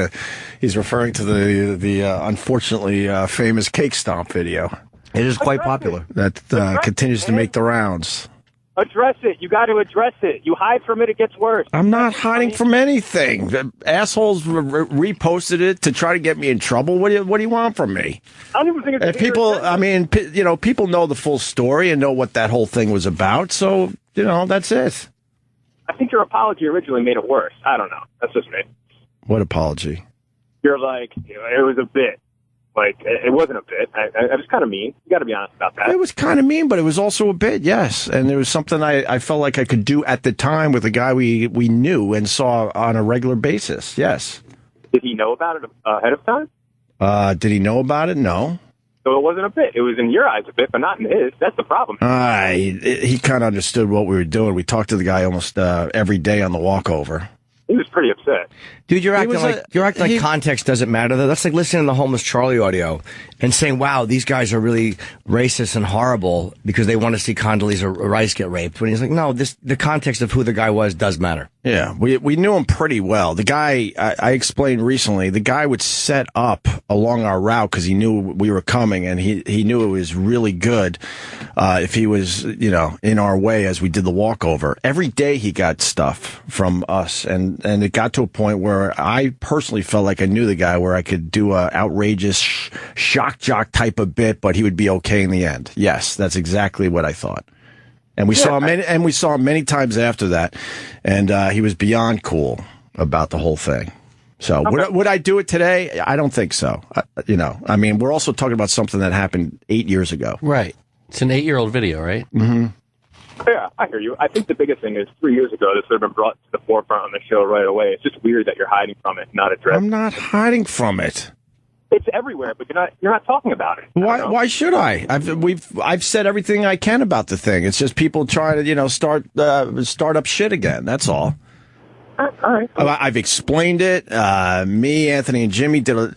he's referring to the unfortunately famous cake stomp video. It is quite popular. That continues to make the rounds. Address it. You got to address it. You hide from it, it gets worse. I'm not hiding from anything. The assholes reposted it to try to get me in trouble. What do you want from me? I don't even think it's people know the full story and know what that whole thing was about. So, that's it. I think your apology originally made it worse. I don't know. That's just me. What apology? You're like, it was a bit. Like, it wasn't a bit. I was kind of mean. You got to be honest about that. It was kind of mean, but it was also a bit, yes. And there was something I felt like I could do at the time with a guy we knew and saw on a regular basis, yes. Did he know about it ahead of time? Did he know about it? No. So it wasn't a bit. It was in your eyes a bit, but not in his. That's the problem. He kind of understood what we were doing. We talked to the guy almost every day on the walkover. He was pretty upset. Dude, you're acting like context doesn't matter. That's like listening to the Homeless Charlie audio and saying, wow, these guys are really racist and horrible because they want to see Condoleezza Rice get raped. When he's like, no, the context of who the guy was does matter. Yeah, we knew him pretty well. The guy, I explained recently, the guy would set up along our route because he knew we were coming, and he knew it was really good if he was, in our way as we did the walkover. Every day he got stuff from us, and it got to a point where I personally felt like I knew the guy, where I could do a outrageous shock jock type of bit, but he would be okay in the end. Yes, that's exactly what I thought. And we saw him many times after that, and he was beyond cool about the whole thing. So would I do it today? I don't think so. We're also talking about something that happened 8 years ago. Right. It's an 8-year-old video, right? Mm-hmm. Yeah, I hear you. I think the biggest thing is 3 years ago, this would have been brought to the forefront on the show right away. It's just weird that you're hiding from it, not addressing. I'm not hiding from it. It's everywhere, but you're not talking about it. Why should I? I've said everything I can about the thing. It's just people trying to start up shit again. That's all. All right. I've explained it. Me, Anthony, and Jimmy did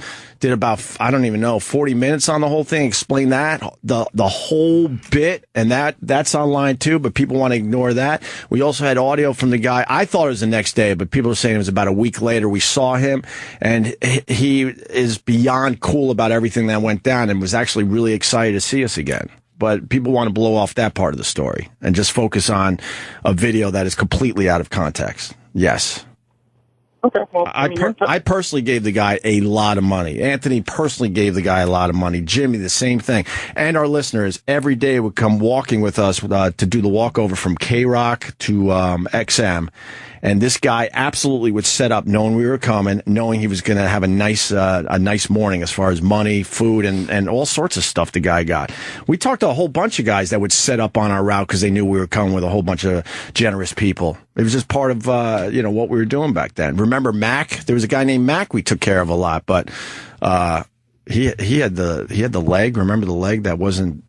about, I don't even know, 40 minutes on the whole thing. Explain that, the whole bit, and that's online too, but people want to ignore that. We also had audio from the guy. I thought it was the next day, but people were saying it was about a week later. We saw him, and he is beyond cool about everything that went down and was actually really excited to see us again. But people want to blow off that part of the story and just focus on a video that is completely out of context. Yes. Okay. Well, I personally gave the guy a lot of money. Anthony personally gave the guy a lot of money. Jimmy, the same thing. And our listeners every day would come walking with us to do the walkover from K-Rock to XM. And this guy absolutely would set up knowing we were coming, knowing he was going to have a nice morning as far as money, food, and all sorts of stuff the guy got. We talked to a whole bunch of guys that would set up on our route because they knew we were coming with a whole bunch of generous people. It was just part of, what we were doing back then. Remember Mac? There was a guy named Mac we took care of a lot, but, he had the leg. Remember the leg that wasn't.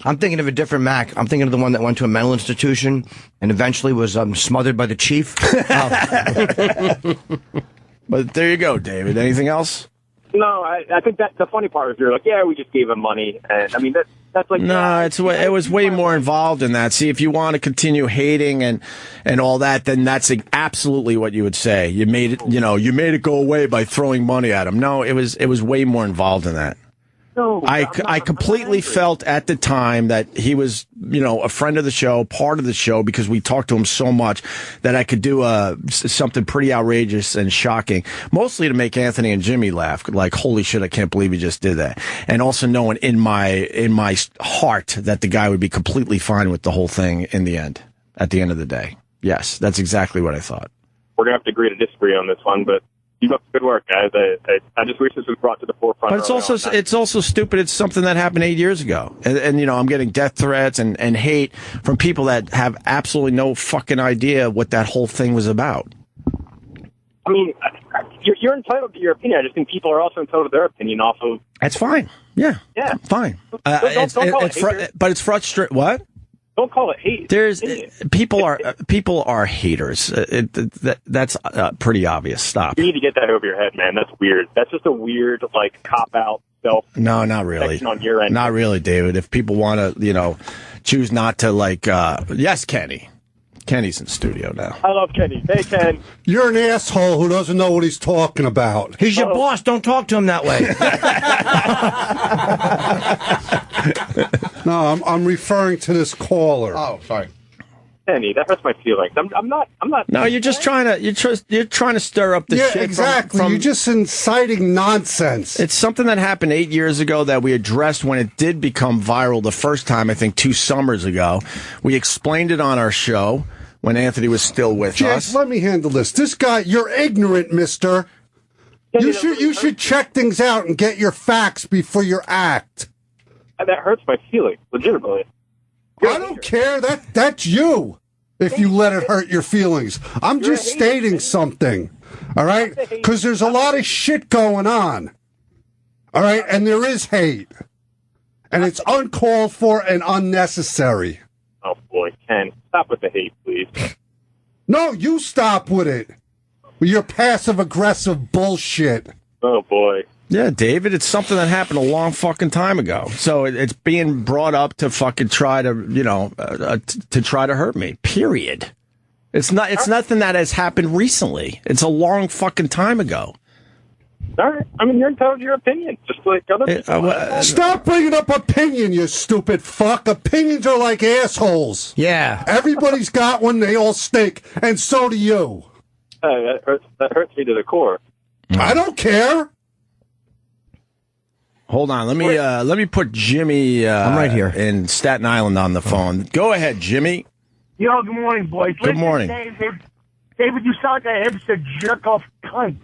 I'm thinking of a different Mac. I'm thinking of the one that went to a mental institution and eventually was smothered by the chief. But there you go, David. Anything else? No, I think that the funny part is you're like, yeah, we just gave him money, and I mean that's like no, it was way more involved in that. See, if you want to continue hating and all that, then that's absolutely what you would say. You made it go away by throwing money at him. No, it was way more involved in that. No, I completely felt at the time that he was, a friend of the show, part of the show, because we talked to him so much that I could do something pretty outrageous and shocking, mostly to make Anthony and Jimmy laugh. Like, holy shit, I can't believe he just did that. And also knowing in my heart that the guy would be completely fine with the whole thing in the end, at the end of the day. Yes, that's exactly what I thought. We're going to have to agree to disagree on this one, but Keep up the good work, guys. I just wish this was brought to the forefront. But it's also stupid. It's something that happened 8 years ago, and I'm getting death threats and hate from people that have absolutely no fucking idea what that whole thing was about. I mean, you're entitled to your opinion. I just think people are also entitled to their opinion off of. That's fine. Yeah. Fine. Don't call it hate. But it's frustrating. What? Don't call it hate. There's people are haters. That's pretty obvious. Stop. You need to get that over your head, man. That's weird. That's just a weird cop out self. No, not really. On your end. Not really, David. If people want to, choose not to yes, Kenny. Kenny's in the studio now. I love Kenny. Hey, Ken. You're an asshole who doesn't know what he's talking about. He's your boss. Don't talk to him that way. No, I'm referring to this caller. Oh, sorry. Kenny, that hurts my feelings. I'm not. No, you're just trying to stir up the shit. Yeah, exactly. You're just inciting nonsense. It's something that happened 8 years ago that we addressed when it did become viral the first time, I think 2 summers ago. We explained it on our show when Anthony was still with us. Let me handle this. This guy, you're ignorant, mister. You should check things out and get your facts before you act. That hurts my feelings, legitimately. I don't care. That's you. If you let it hurt your feelings. I'm just stating something. All right? Because there's a lot of shit going on. All right? And there is hate. And it's uncalled for and unnecessary. Oh, boy, Ken. Stop with the hate, please. No, you stop with it. With your passive-aggressive bullshit. Oh, boy. Yeah, David, it's something that happened a long fucking time ago. So it's being brought up to fucking try to, to try to hurt me. Period. It's nothing that has happened recently. It's a long fucking time ago. All right. I mean, you're entitled to your opinion, just like other people. Stop bringing up opinion, you stupid fuck. Opinions are like assholes. Yeah. Everybody's got one. They all stink. And so do you. That hurts me to the core. I don't care. Hold on, let me put Jimmy. I'm right here in Staten Island on the phone. Go ahead, Jimmy. Yo, good morning, boys. Good morning, David. You sound like a hipster jerk off cunt.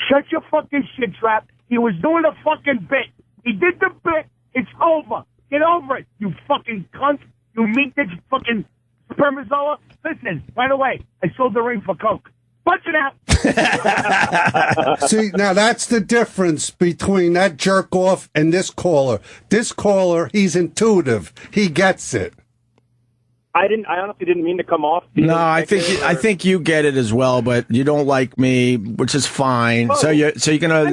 Shut your fucking shit trap. He was doing a fucking bit. He did the bit. It's over. Get over it, you fucking cunt. You meat this fucking spermazoa. Listen, by the way, I sold the ring for coke. Punch it out. See, now that's the difference between that jerk off and this caller. This caller, he's intuitive. He gets it. I honestly didn't mean to come off. No, I think you get it as well, but you don't like me, which is fine. So you're gonna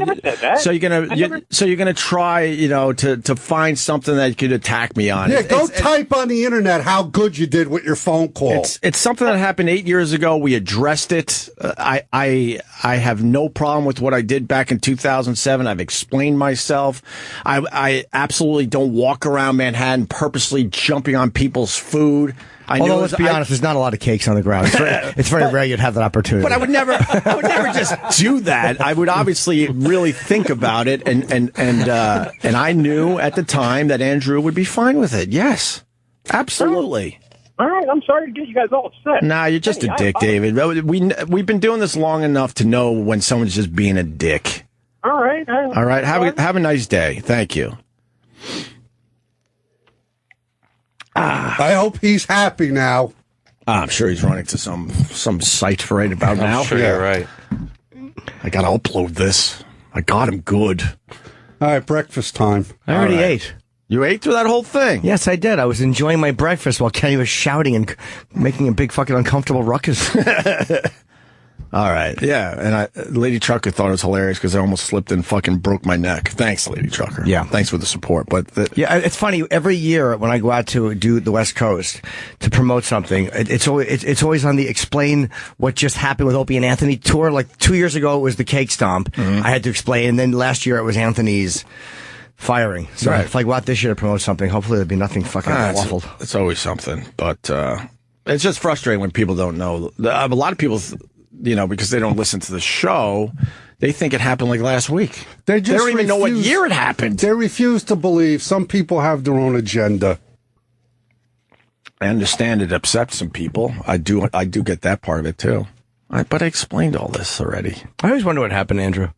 try, to find something that you could attack me on. Yeah, go type on the internet how good you did with your phone call. It's something that happened 8 years ago. We addressed it. I have no problem with what I did back in 2007. I've explained myself. I absolutely don't walk around Manhattan purposely jumping on people's food. Although, let's be honest, there's not a lot of cakes on the ground. It's very rare you'd have that opportunity. But I would never just do that. I would obviously really think about it, and I knew at the time that Andrew would be fine with it. Yes, absolutely. All right, I'm sorry to get you guys all upset. Nah, you're just a dick, David. We've been doing this long enough to know when someone's just being a dick. All right. All right. Have a nice day. Thank you. I hope he's happy now. I'm sure he's running to some site right about now. I'm sure you're right. I gotta upload this. I got him good. All right, breakfast time. I already ate. You ate through that whole thing? Yes, I did. I was enjoying my breakfast while Kenny was shouting and making a big fucking uncomfortable ruckus. All right. Yeah. And Lady Trucker thought it was hilarious because I almost slipped and fucking broke my neck. Thanks, Lady Trucker. Yeah. Thanks for the support. But yeah, it's funny. Every year when I go out to do the West Coast to promote something, it's always on the explain what just happened with Opie and Anthony tour. Like 2 years ago, it was the cake stomp. Mm-hmm. I had to explain. And then last year, it was Anthony's firing. So if I go out this year to promote something, hopefully there'll be nothing fucking awful. It's always something. But it's just frustrating when people don't know. A lot of people... because they don't listen to the show, they think it happened like last week. They don't even know what year it happened. They refuse to believe. Some people have their own agenda. I understand it upsets some people. I do get that part of it too. But I explained all this already. I always wonder what happened, Andrew.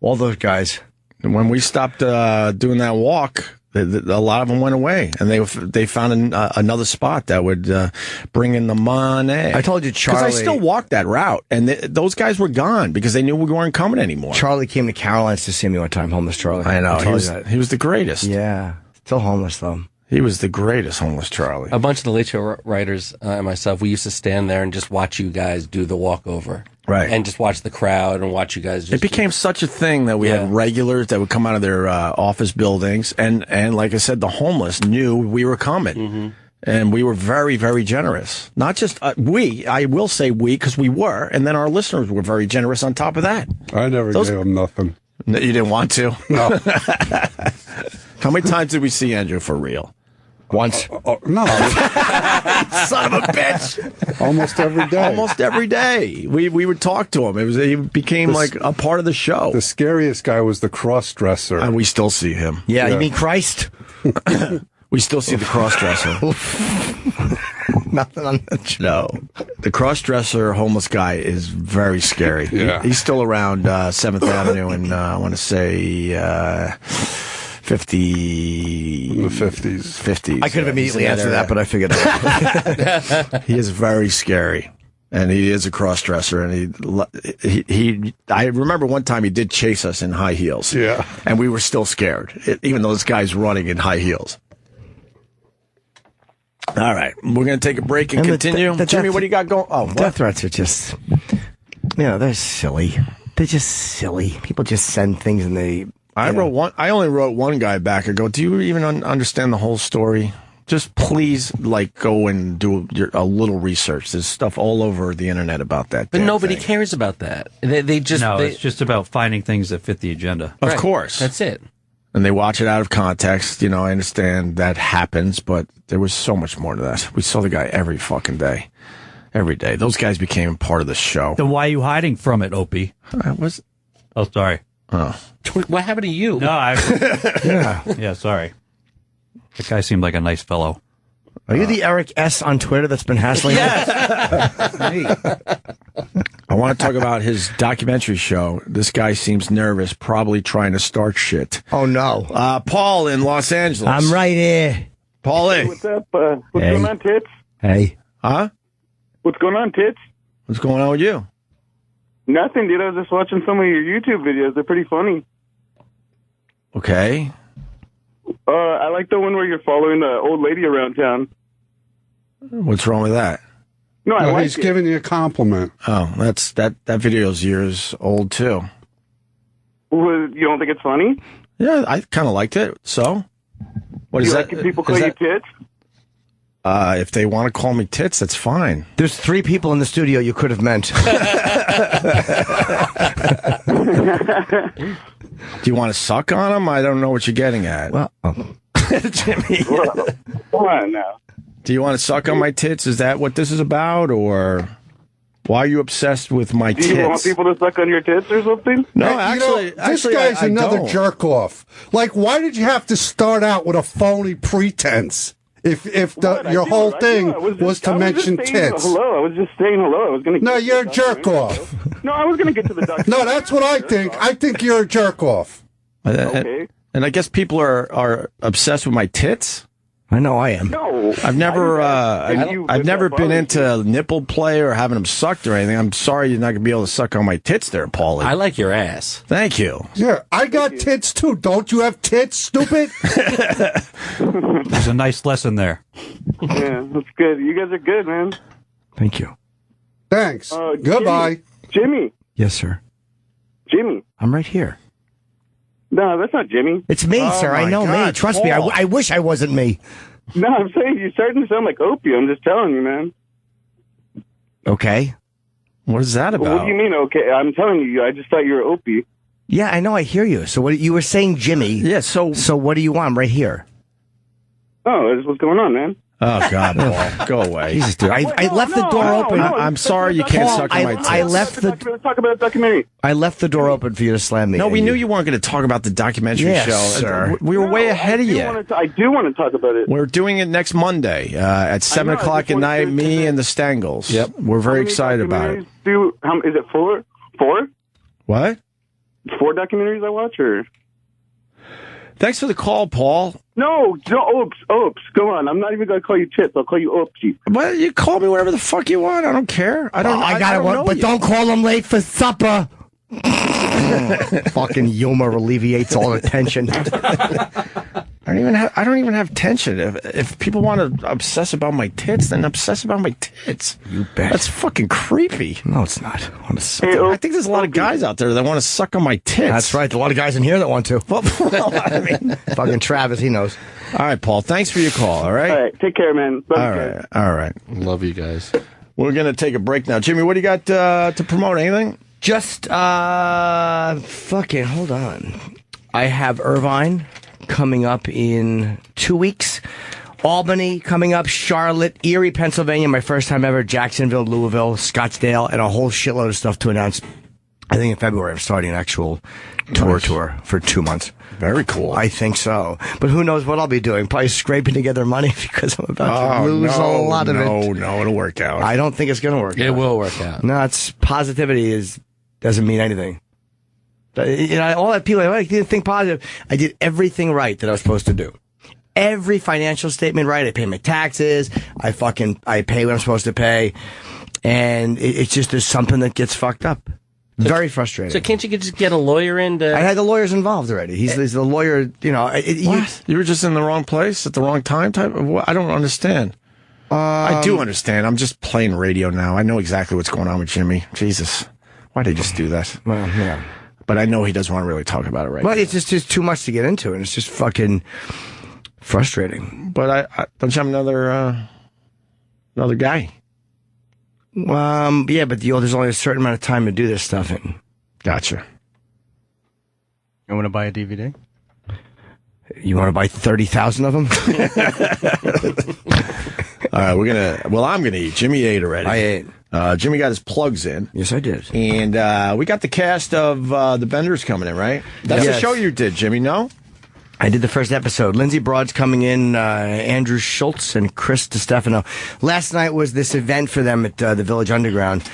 All those guys. And when we stopped doing that walk, a lot of them went away, and they found another spot that would bring in the money. I told you, Charlie. Because I still walked that route, and those guys were gone because they knew we weren't coming anymore. Charlie came to Caroline's to see me one time, homeless Charlie. I know. He was the greatest. Yeah. Still homeless, though. He was the greatest homeless Charlie. A bunch of the Late Show writers and myself, we used to stand there and just watch you guys do the walkover. Right. And just watch the crowd and watch you guys. It became such a thing that we had regulars that would come out of their office buildings. And like I said, the homeless knew we were coming. Mm-hmm. And we were very, very generous. Not just I will say we, because we were. And then our listeners were very generous on top of that. I never gave them nothing. You didn't want to? No. How many times did we see Andrew for real? Once. No. Son of a bitch. Almost every day. Almost every day. We would talk to him. He became like a part of the show. The scariest guy was the cross-dresser. And we still see him. Yeah. You mean Christ? We still see the cross-dresser. Nothing on that. No. The cross-dresser homeless guy is very scary. Yeah. He's still around 7th Avenue and I want to say 50... In the 50s. 50s. I could have immediately answered that, but I figured out. He is very scary. And he is a cross-dresser, and he I remember one time he did chase us in high heels. Yeah. And we were still scared, even though this guy's running in high heels. All right, we're going to take a break and continue. Jimmy, what do you got going? Oh, what? Death threats are just, they're silly. They're just silly. People just send things and they... I only wrote one guy back and go, do you even understand the whole story? Just please, go and do a little research. There's stuff all over the internet about that. But nobody cares about that. It's just about finding things that fit the agenda. Of course. That's it. And they watch it out of context. I understand that happens, but there was so much more to that. We saw the guy every fucking day. Every day. Those guys became part of the show. Then why are you hiding from it, Opie? Oh, sorry. Oh. What happened to you? No, yeah, sorry. That guy seemed like a nice fellow. Are you the Eric S. on Twitter that's been hassling me? I want to talk about his documentary show. This guy seems nervous, probably trying to start shit. Oh, no. Paul in Los Angeles. I'm right here. Paulie. Hey, what's up? What's going on, Tits? Hey. Huh? What's going on, Tits? What's going on with you? Nothing, dude. I was just watching some of your YouTube videos. They're pretty funny. Okay. I like the one where you're following the old lady around town. What's wrong with that? No, I like he's giving you a compliment. Oh, that video's years old too. Well, you don't think it's funny? Yeah, I kind of liked it. So, what is that? Like people call you Tits? If they want to call me Tits, that's fine. There's 3 people in the studio you could have meant. Do you want to suck on them? I don't know what you're getting at. Well, Jimmy. Come on now. Do you want to suck on my tits? Is that what this is about? Or why are you obsessed with my tits? Do you want people to suck on your tits or something? No, this guy's another jerk off. Why did you have to start out with a phony pretense? If your whole thing was to mention tits. Hello, I was just saying hello. I was going to. No, you're a jerk off. No, I was going to get to the documentary. No, that's what I think. I think you're a jerk off. Okay. And I guess people are obsessed with my tits. I know I am. No, I've never been into nipple play or having them sucked or anything. I'm sorry you're not gonna be able to suck on my tits there, Paulie. I like your ass. Thank you. Yeah, I got tits too. Don't you have tits, stupid? There's a nice lesson there. Yeah, that's good. You guys are good, man. Thank you. Thanks. Goodbye. Jimmy. Yes, sir. Jimmy. I'm right here. No, that's not Jimmy. It's me, sir. I know me. Trust me. I wish I wasn't me. No, I'm saying you're starting to sound like Opie. I'm just telling you, man. Okay. What is that about? Well, what do you mean, okay? I'm telling you, I just thought you were Opie. Yeah, I know. I hear you. So what you were saying, Jimmy? Yeah. So what do you want? I'm right here. Oh, that's what's going on, man. Oh, God, Paul. Go away. Jesus, dude. I left the door open. I'm sorry you can't suck on my tits. Let's talk about the documentary. I left the door open for you to slam me. No, we knew you weren't going to talk about the documentary show. Sir. We were way ahead of you. I do want to talk about it. We're doing it next Monday at 7 o'clock at night, me and the Stangles. Yep. We're very excited about it. do. Is it 4? 4? What? 4 documentaries I watch, or? Thanks for the call, Paul. No, Oops. Come on, I'm not even gonna call you Tits. I'll call you Opie. Well, you call me whatever the fuck you want. I don't care. I don't. I got it, but don't call him late for supper. Fucking humor alleviates all the tension. I don't even have tension. If people want to obsess about my tits, then obsess about my tits. You bet. That's fucking creepy. No, it's not. I think there's a lot of guys out there that want to suck on my tits. That's right. There's a lot of guys in here that want to. Well, I mean, fucking Travis, he knows. All right, Paul. Thanks for your call. All right. All right. Take care, man. All right. Love you guys. We're gonna take a break now. Jimmy, what do you got to promote? Anything? Just fucking hold on. I have Irvine coming up in 2 weeks. Albany coming up, Charlotte, Erie, Pennsylvania, my first time ever, Jacksonville, Louisville, Scottsdale, and a whole shitload of stuff to announce. I think in February I'm starting an actual tour for 2 months. Very cool. I think so. But who knows what I'll be doing. Probably scraping together money because I'm about to lose a lot of it. No, it'll work out. I don't think it's going to work out. It will work out. No, it's positivity doesn't mean anything. You know, all that people, I didn't think positive. I did everything right that I was supposed to do. Every financial statement right. I pay my taxes. I pay what I'm supposed to pay. And it's just, there's something that gets fucked up. Very frustrating. So can't you just get a lawyer in to... I had the lawyers involved already. He's the lawyer, you know. You were just in the wrong place at the wrong time type of what? I don't understand. I do understand. I'm just playing radio now. I know exactly what's going on with Jimmy. Jesus. Why'd they just do that? Well, yeah. But I know he doesn't want to really talk about it right now. Well, it's just too much to get into, and it's just fucking frustrating. But I don't you have another guy? Yeah, but there's only a certain amount of time to do this stuff in. Gotcha. You want to buy a DVD? You want to buy 30,000 of them? All right, I'm gonna eat. Jimmy ate already. I ate. Jimmy got his plugs in. Yes, I did. And we got the cast of The Benders coming in, right? That's the show you did, Jimmy, no? I did the first episode. Lindsay Broad's coming in, Andrew Schultz and Chris DiStefano. Last night was this event for them at the Village Underground.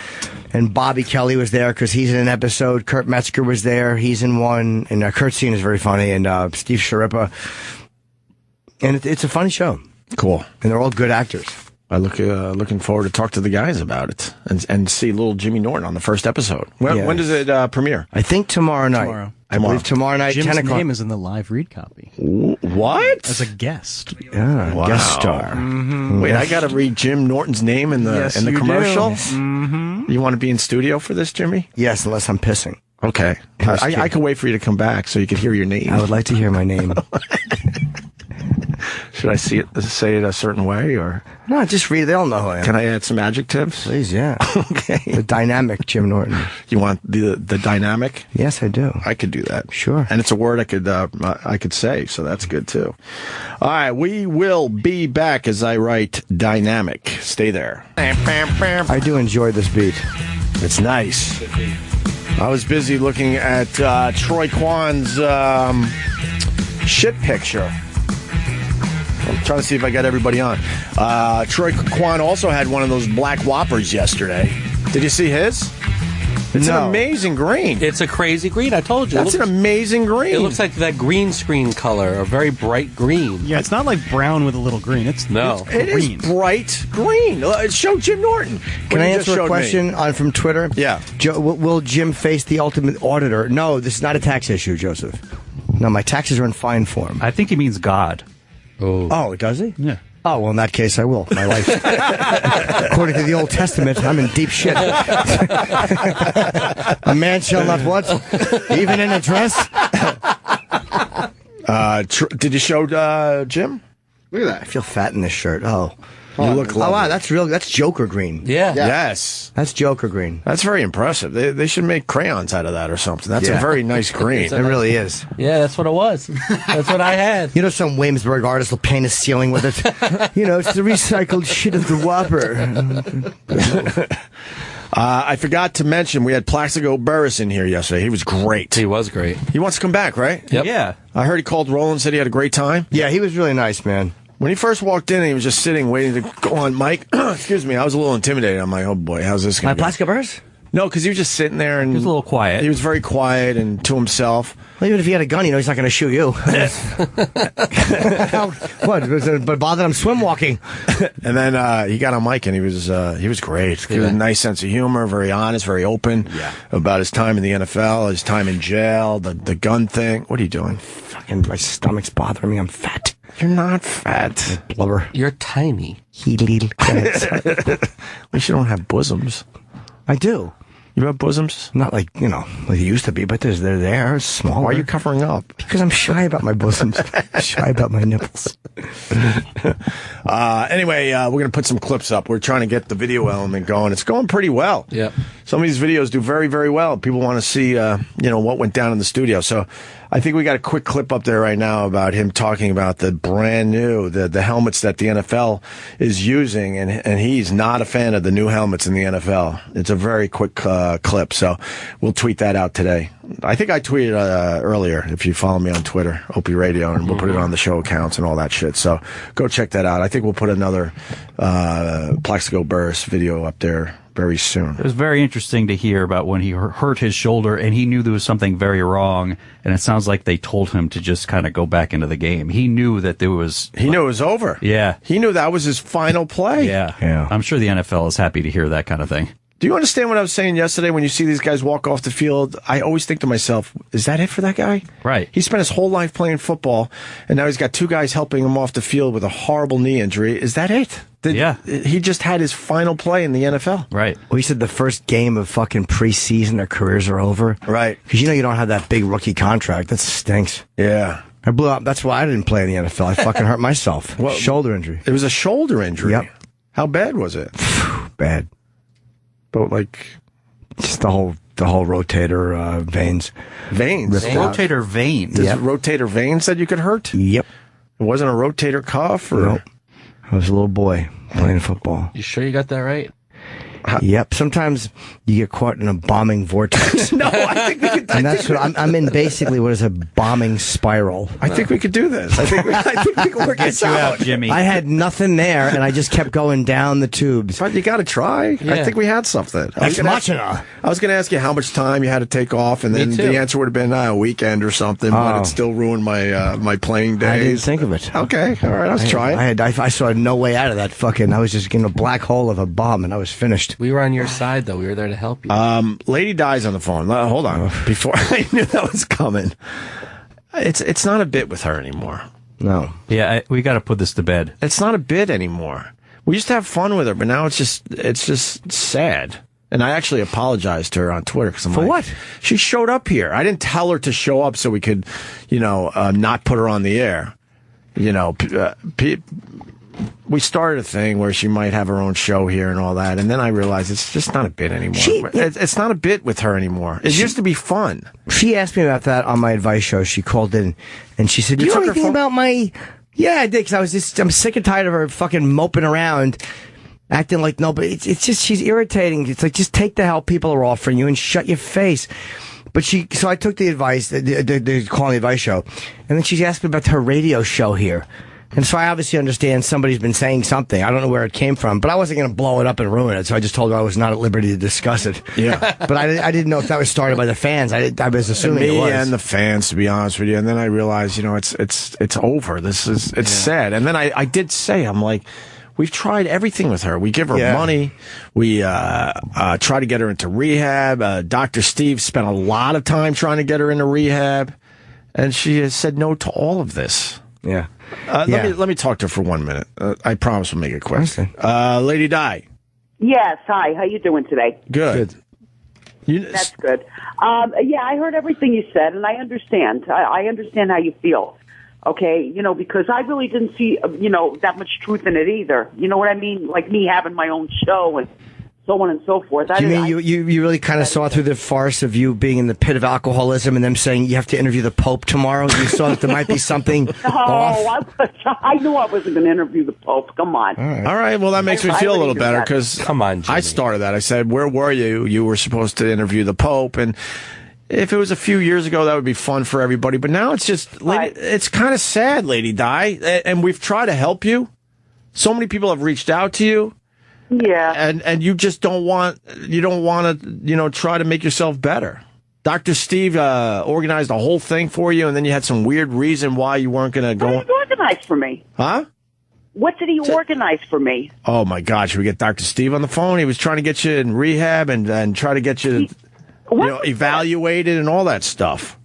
And Bobby Kelly was there because he's in an episode. Kurt Metzger was there. He's in one. And Kurt's scene is very funny. And Steve Sharippa. And it's a funny show. Cool. And they're all good actors. I looking forward to talk to the guys about it and see little Jimmy Norton on the first episode. When does it premiere? I think tomorrow night. I believe tomorrow night, Jim's 10 o'clock. name is in the live read copy. What? As a guest. Yeah, wow. Guest star. Mm-hmm. Wait, I got to read Jim Norton's name in the commercial? Mm-hmm. You want to be in studio for this, Jimmy? Yes, unless I'm pissing. Okay. I could wait for you to come back so you could hear your name. I would like to hear my name. Should I say it a certain way, or no? Just read it. They all know who I am. Can I add some adjectives? Please, yeah. Okay. The dynamic Jim Norton. You want the dynamic? Yes, I do. I could do that. Sure. And it's a word I could say, so that's good too. All right, we will be back as I write dynamic. Stay there. I do enjoy this beat. It's nice. I was busy looking at Troy Kwan's shit picture. I'm trying to see if I got everybody on. Troy Kwan also had one of those black Whoppers yesterday. Did you see his? It's an amazing green. It's a crazy green, I told you. That's an amazing green. It looks like that green screen color, a very bright green. Yeah, it's not like brown with a little green. It's green. It is bright green. Show Jim Norton. Can I answer a question from Twitter? Yeah. Will Jim face the ultimate auditor? No, this is not a tax issue, Joseph. No, my taxes are in fine form. I think he means God. Oh, does he? Yeah. Oh, well, in that case, I will. My life. According to the Old Testament, I'm in deep shit. A man shall not what? Even in a dress? Did you show Jim? Look at that. I feel fat in this shirt. Oh. You look lovely. Oh, wow, that's Joker green. Yeah. Yes. That's Joker green. That's very impressive. They should make crayons out of that or something. That's a very nice green. It really is. Yeah, that's what it was. That's what I had. You know, some Williamsburg artist will paint a ceiling with it. You know, it's the recycled shit of the Whopper. I forgot to mention we had Plaxico Burris in here yesterday. He was great. He was great. He wants to come back, right? Yep. Yeah. I heard he called Roland, said he had a great time. Yeah, he was really nice, man. When he first walked in, he was just sitting, waiting to go on mic. Excuse me, I was a little intimidated. I'm like, oh boy, how's this going to go? Plaxico Burris? No, because he was just sitting there and He was a little quiet. He was very quiet and to himself. Well, even if he had a gun, he's not going to shoot you. What? But bother him swim walking. And then he got on mic and he was great. He had a nice sense of humor, very honest, very open about his time in the NFL, his time in jail, the gun thing. What are you doing? Fucking my stomach's bothering me. I'm fat. You're not fat. Blubber. You're tiny. At least you don't have bosoms. I do. You have bosoms? Not like they used to be, but they're there. Smaller. Why are you covering up? Because I'm shy about my bosoms. Shy about my nipples. Anyway, we're going to put some clips up. We're trying to get the video element going. It's going pretty well. Yeah. Some of these videos do very, very well. People want to see, what went down in the studio. So I think we got a quick clip up there right now about him talking about the brand new, the helmets that the NFL is using. And he's not a fan of the new helmets in the NFL. It's a very quick clip. So we'll tweet that out today. I think I tweeted earlier, if you follow me on Twitter, Opie Radio, and we'll put it on the show accounts and all that shit. So go check that out. I think we'll put another Plaxico Burress video up there very soon. It was very interesting to hear about when he hurt his shoulder and he knew there was something very wrong, and it sounds like they told him to just kind of go back into the game. He knew that there was... He knew it was over. Yeah. He knew that was his final play. Yeah. I'm sure the NFL is happy to hear that kind of thing. Do you understand what I was saying yesterday? When you see these guys walk off the field, I always think to myself, is that it for that guy? Right. He spent his whole life playing football, and now he's got two guys helping him off the field with a horrible knee injury. Is that it? He just had his final play in the NFL. Right. Well, he said the first game of fucking preseason, their careers are over. Right. Because you don't have that big rookie contract. That stinks. Yeah. I blew up. That's why I didn't play in the NFL. I fucking hurt myself. Shoulder injury. It was a shoulder injury? Yep. How bad was it? Bad. But just the whole rotator veins. Veins? Rotator veins? Yep. Rotator veins that you could hurt? Yep. It wasn't a rotator cuff? Or? Nope. I was a little boy playing football. You sure you got that right? Yep. Sometimes you get caught in a bombing vortex. No, I think we could. And that's what I'm in. Basically, what is a bombing spiral? I think we could do this. I think we can work this out, Jimmy. I had nothing there, and I just kept going down the tubes. But you got to try. Yeah. I think we had something. I was going to ask you how much time you had to take off, and then the answer would have been a weekend or something. But it still ruined my my playing days. I didn't think of it. Okay, all right, let's try it. I saw no way out of that fucking. I was just in a black hole of a bomb, and I was finished. We were on your side, though. We were there to help you. Lady Di's on the phone. Hold on. Before I knew that was coming. It's not a bit with her anymore. No. Yeah, we got to put this to bed. It's not a bit anymore. We used to have fun with her, but now it's just sad. And I actually apologized to her on Twitter. For what? She showed up here. I didn't tell her to show up so we could, not put her on the air. We started a thing where she might have her own show here and all that, and then I realized it's just not a bit anymore. It's not a bit with her anymore. It used to be fun. She asked me about that on my advice show. She called in, and she said, "Do you know anything about my?" Yeah, I did, because I'm sick and tired of her fucking moping around, acting like no. But it's just she's irritating. It's like, just take the help people are offering you and shut your face. But so I took the advice, the calling the advice show, and then she asked me about her radio show here. And so I obviously understand somebody's been saying something. I don't know where it came from, but I wasn't going to blow it up and ruin it. So I just told her I was not at liberty to discuss it. Yeah. But I didn't know if that was started by the fans. I was assuming it was. And the fans, to be honest with you. And then I realized, it's over. It's sad. And then I did say, I'm like, we've tried everything with her. We give her money. We try to get her into rehab. Dr. Steve spent a lot of time trying to get her into rehab. And she has said no to all of this. Yeah. Let me talk to her for 1 minute. I promise we'll make it quick. Okay. Lady Di. Yes. Hi. How you doing today? Good. That's good. I heard everything you said, and I understand. I understand how you feel. Okay, because I really didn't see, that much truth in it either. You know what I mean? Like me having my own show and so on and so forth. You mean you really kind of saw through the farce of you being in the pit of alcoholism and them saying you have to interview the Pope tomorrow? You saw that there might be something off? I knew I wasn't going to interview the Pope. Come on. All right. Well, that makes me feel a little better because come on, Jimmy. I started that. I said, where were you? You were supposed to interview the Pope. And if it was a few years ago, that would be fun for everybody. But now it's just, it's kind of sad, Lady Di. And we've tried to help you. So many people have reached out to you. Yeah. And you just don't want to, try to make yourself better. Dr. Steve organized a whole thing for you, and then you had some weird reason why you weren't going to go. What did he organize for me? Huh? What did he organize for me? Oh, my God. Should we get Dr. Steve on the phone? He was trying to get you in rehab and try to get you, evaluated and all that stuff.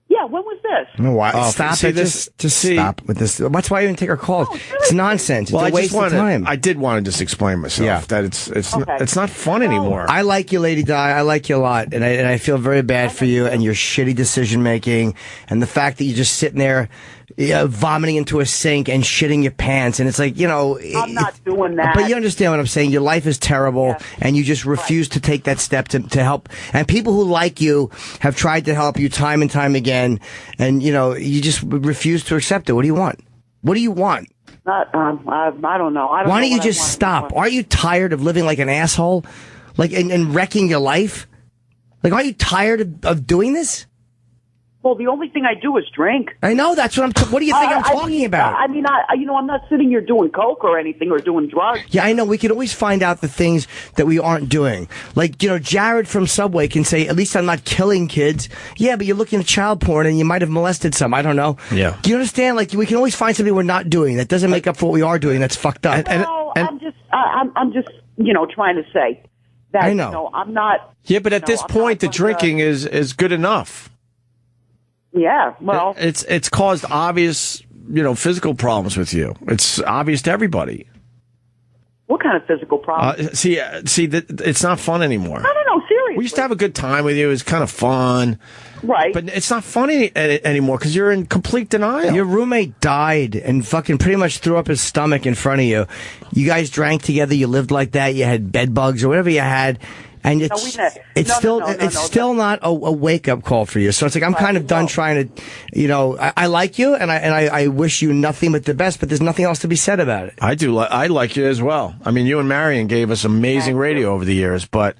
Yeah, when was this? No, why? Oh, Stop see it. this- Just see- stop with this. That's why I didn't take our calls. It's nonsense. It's Well, a I waste just wanted, of time. I did want to just explain myself that it's not fun anymore. I like you, Lady Di. I like you a lot, and I feel very bad for you and your shitty decision making, and the fact that you're just sitting there vomiting into a sink and shitting your pants, and it's like, I'm not doing that. But you understand what I'm saying. Your life is terrible, and you just refuse to take that step to help. And people who like you have tried to help you time and time again, and you just refuse to accept it. What do you want? What do you want? I don't know. Why don't you just stop? Aren't you tired of living like an asshole, and wrecking your life? Aren't you tired of doing this? Well, the only thing I do is drink. I know, that's what what do you think I'm talking about? I mean, I'm not sitting here doing coke or anything or doing drugs. Yeah, I know. We can always find out the things that we aren't doing. Jared from Subway can say, at least I'm not killing kids. Yeah, but you're looking at child porn and you might have molested some. I don't know. Yeah. Do you understand? We can always find something we're not doing that doesn't make up for what we are doing. That's fucked up. I'm just trying to say that, I know. I'm not. Yeah, but at this point, the drinking is good enough. Yeah, well, it's caused obvious, physical problems with you. It's obvious to everybody. What kind of physical problems? It's not fun anymore. I don't know, seriously. We used to have a good time with you. It was kind of fun. Right. But it's not funny anymore because you're in complete denial. Your roommate died and fucking pretty much threw up his stomach in front of you. You guys drank together. You lived like that. You had bed bugs or whatever you had. And it's still not a wake up call for you. So it's like I'm kind of done trying to, I like you and I wish you nothing but the best. But there's nothing else to be said about it. I do. I like you as well. I mean, you and Marion gave us amazing radio over the years, but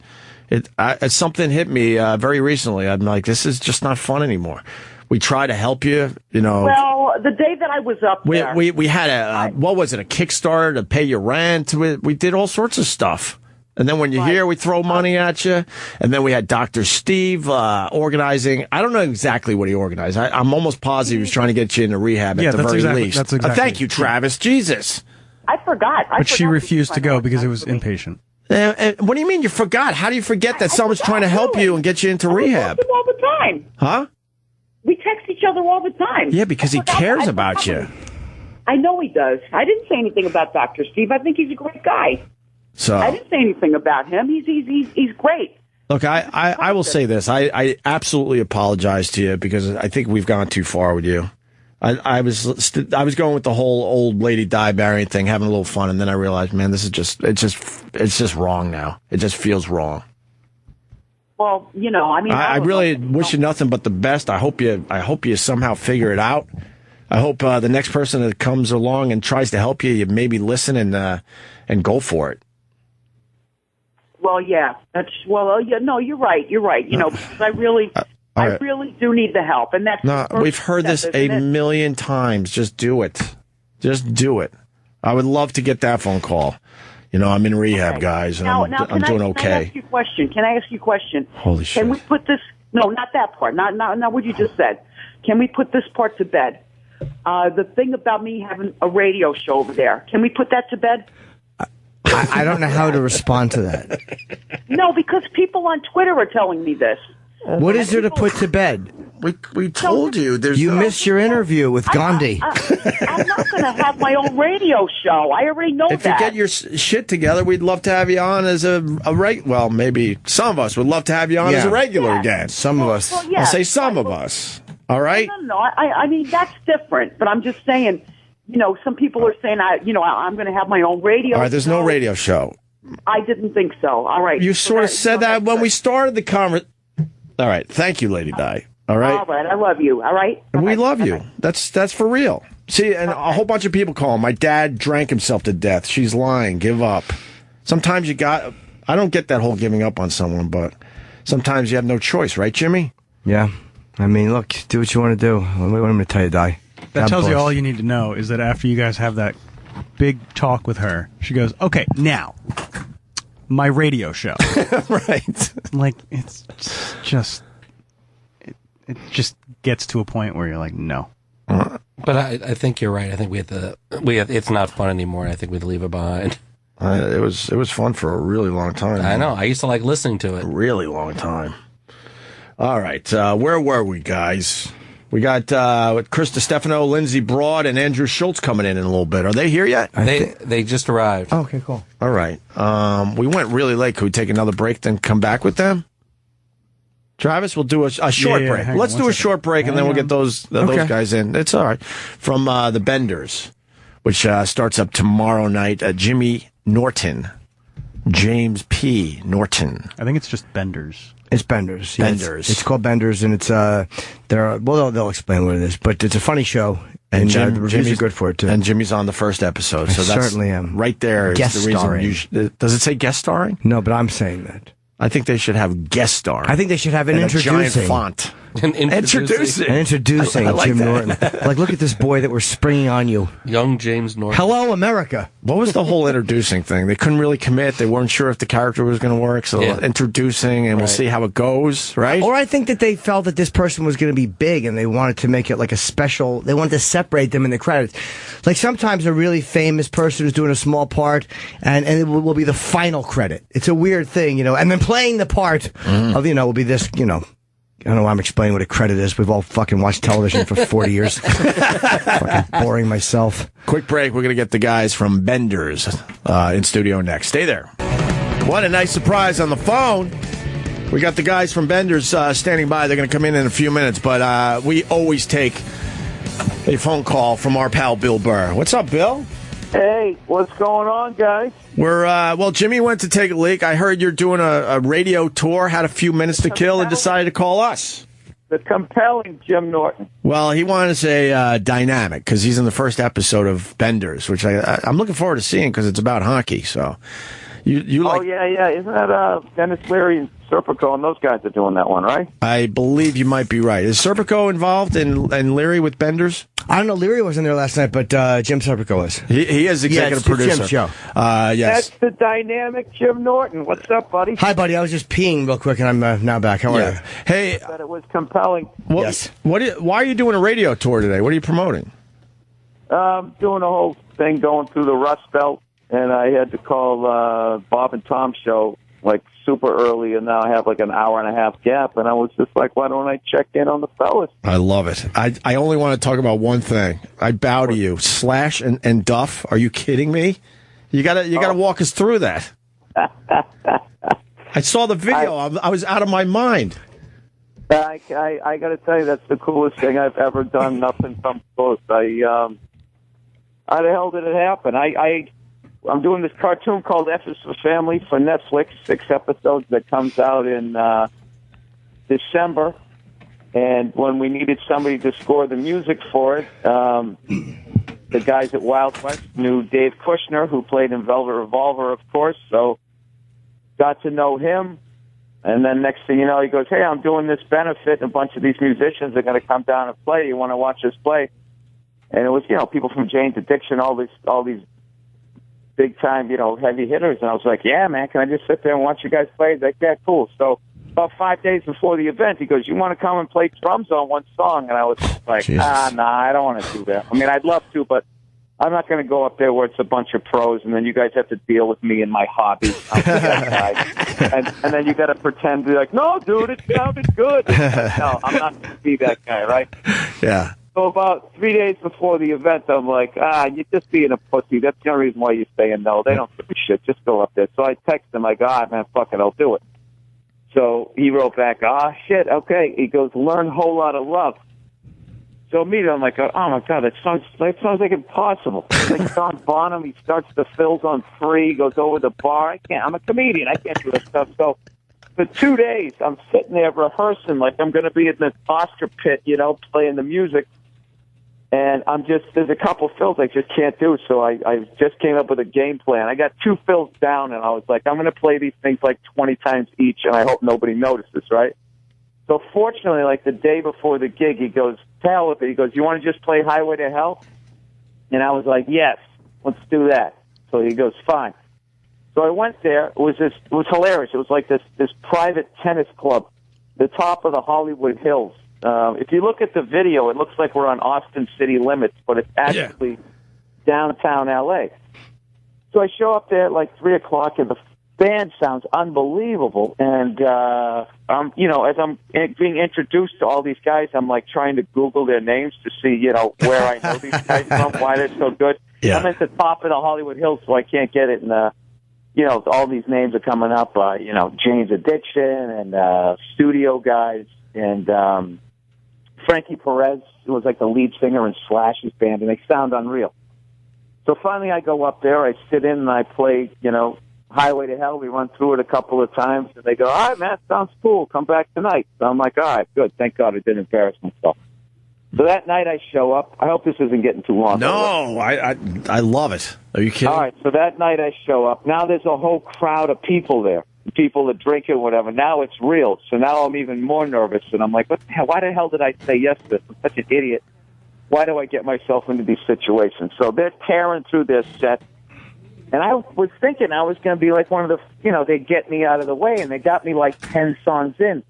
something hit me very recently. I'm like, this is just not fun anymore. We try to help you, Well, the day that I was up there, we had what was it? A Kickstarter to pay your rent. We did all sorts of stuff. And then when you're here, we throw money at you. And then we had Dr. Steve organizing. I don't know exactly what he organized. I'm almost positive he was trying to get you into rehab at the very least. That's exactly. Thank you, Travis. Jesus. I forgot. But she refused to go because it was inpatient. What do you mean you forgot? How do you forget that someone's trying to help you and get you into rehab? We text all the time. Huh? We text each other all the time. Yeah, because he cares about you. I know he does. I didn't say anything about Dr. Steve. I think he's a great guy. So I didn't say anything about him. He's great. Look, I will say this. I absolutely apologize to you because I think we've gone too far with you. I was going with the whole old lady Di Marion thing, having a little fun, and then I realized, man, this is just wrong now. It just feels wrong. Well, I really wish you nothing but the best. I hope you somehow figure it out. I hope the next person that comes along and tries to help you maybe listen and go for it. Well, yeah, no, you're right. Because I really do need the help, and that's we've heard this a million times. Just do it. Just do it. I would love to get that phone call. I'm in rehab, guys, and I'm doing okay. Can I ask you a question? Holy shit! Can we put this? No, not that part. Not what you just said. Can we put this part to bed? The thing about me having a radio show over there. Can we put that to bed? I don't know how to respond to that. No, because people on Twitter are telling me this. What is there to put to bed? We told you. You missed your interview with Gandhi. I'm not going to have my own radio show. I already know if that. If you get your shit together, we'd love to have you on as well, maybe some of us would love to have you on as a regular again. Some of us. Well, yeah. I'll say some of us. All right? No. I mean, that's different. But I'm just saying, some people are saying, I'm going to have my own radio All right, there's no radio show. I didn't think so. All right. You sort of said that when we started the conversation. All right. Thank you, Lady Di. All right. All right. I love you. All right. We love you. That's for real. See, and a whole bunch of people call. My dad drank himself to death. She's lying. Give up. Sometimes I don't get that whole giving up on someone, but sometimes you have no choice, right, Jimmy? Yeah. I mean, look, do what you want to do. What am I going to tell you, Di? That tells you all you need to know is that after you guys have that big talk with her. She goes, "Okay, now my radio show." Right. I'm like, it's just it just gets to a point where you're like, no. But I think you're right. I think we have it's not fun anymore. I think we have to leave it behind. It was fun for a really long time. I know. I used to like listening to it. Really long time. All right. Where were we, guys? We got Chris DiStefano, Lindsey Broad, and Andrew Schultz coming in a little bit. Are they here yet? They just arrived. Oh, okay, cool. All right. We went really late. Could we take another break, then come back with them? Travis, we'll do a short break. Let's do a short break, and then we'll get those guys in. It's all right. From the Benders, which starts up tomorrow night. Jimmy Norton, James P. Norton. I think it's just Benders. It's Benders. Yeah, Benders. It's called Benders, and it's they'll explain what it is, but it's a funny show, and the reviews are good for it too. And Jimmy's on the first episode, so that's certainly am. Right there. Guest is the reason starring. Does it say guest starring? No, but I'm saying that. I think they should have guest starring. I think they should have an introducing. A giant font. Introducing I like that. Jim Norton. Like, look at this boy that we're springing on you. Young James Norton. Hello, America. What was the whole introducing thing? They couldn't really commit. They weren't sure if the character was going to work. So introducing, and we'll see how it goes, right? Or I think that they felt that this person was going to be big, and they wanted to make it like a special. They wanted to separate them in the credits. Like sometimes a really famous person is doing a small part, and it will be the final credit. It's a weird thing, and then playing the part of, will be this, I don't know why I'm explaining what a credit is. We've all fucking watched television for 40 years. Fucking boring myself. Quick break. We're going to get the guys from Benders in studio next. Stay there. What a nice surprise on the phone. We got the guys from Benders standing by. They're going to come in a few minutes, but we always take a phone call from our pal Bill Burr. What's up, Bill? Hey, what's going on, guys? Well, Jimmy went to take a leak. I heard you're doing a radio tour, had a few minutes to kill, and decided to call us. The compelling Jim Norton. Well, he wanted to say dynamic, because he's in the first episode of Benders, which I'm looking forward to seeing, because it's about hockey, so... You like... Oh, yeah. Isn't that Dennis Leary and Serpico and those guys are doing that one, right? I believe you might be right. Is Serpico involved and Leary with Benders? I don't know. Leary wasn't there last night, but Jim Serpico was. He is executive producer. It's Jim's show. Yes. That's the dynamic Jim Norton. What's up, buddy? Hi, buddy. I was just peeing real quick, and I'm now back. How are you? Hey. I bet it was compelling. Yes. Why are you doing a radio tour today? What are you promoting? Doing a whole thing going through the Rust Belt. And I had to call Bob and Tom's show like super early, and now I have like an hour and a half gap. And I was just like, why don't I check in on the fellas? I love it. I only want to talk about one thing. I bow to you. Slash and Duff. Are you kidding me? You gotta walk us through that. I saw the video. I was out of my mind. I got to tell you, that's the coolest thing I've ever done. Nothing comes close. How the hell did it happen? I'm doing this cartoon called F is for Family for Netflix, 6 episodes that comes out in December. And when we needed somebody to score the music for it, the guys at Wild West knew Dave Kushner, who played in Velvet Revolver, of course, so got to know him. And then next thing you know, he goes, hey, I'm doing this benefit, and a bunch of these musicians are going to come down and play. You want to watch us play? And it was, people from Jane's Addiction, all these big-time, heavy hitters. And I was like, yeah, man, can I just sit there and watch you guys play? He's like, yeah, cool. So about 5 days before the event, he goes, you want to come and play drums on one song? And I was like, I don't want to do that. I mean, I'd love to, but I'm not going to go up there where it's a bunch of pros, and then you guys have to deal with me and my hobby. and then you got to pretend to be like, no, dude, it sounded good. No, I'm not going to be that guy, right? Yeah. So about 3 days before the event, I'm like, you're just being a pussy. That's the only reason why you're saying no. They don't give a shit. Just go up there. So I text him, like, man, fuck it, I'll do it. So he wrote back, shit, okay. He goes, learn a whole lot of love. So immediately I'm like, oh my God, that sounds like impossible. It's like John Bonham, he starts the fills on 3, goes over the bar. I'm a comedian. I can't do that stuff. So for 2 days, I'm sitting there rehearsing like I'm going to be in the Oscar pit, playing the music. And there's a couple fills I just can't do, so I just came up with a game plan. I got 2 fills down, and I was like, I'm going to play these things like 20 times each, and I hope nobody notices, right? So fortunately, like the day before the gig, he goes, you want to just play Highway to Hell? And I was like, yes. let's do that. So he goes, fine. So I went there. It was hilarious. It was like this private tennis club, the top of the Hollywood Hills. If you look at the video, it looks like we're on Austin city limits, but it's actually downtown L.A. So I show up there at like 3 o'clock, and the band sounds unbelievable. And as I'm being introduced to all these guys, I'm like trying to Google their names to see, where I know these guys from, why they're so good. Yeah. I'm at the top of the Hollywood Hills, so I can't get it. And all these names are coming up. Jane's Addiction and studio guys and Frankie Perez, who was like the lead singer in Slash's band, and they sound unreal. So finally I go up there, I sit in and I play, Highway to Hell. We run through it a couple of times, and they go, all right, man, sounds cool. Come back tonight. So I'm like, all right, good. Thank God I didn't embarrass myself. So that night I show up. I hope this isn't getting too long. No, I love it. Are you kidding? All right, so that night I show up. Now there's a whole crowd of people there, people that drink it, whatever. Now it's real. So now I'm even more nervous, and I'm like, what the hell? Why the hell did I say yes to this? I'm such an idiot. Why do I get myself into these situations? So they're tearing through their set. And I was thinking I was going to be like one of the, they'd get me out of the way, and they got me like 10 songs in.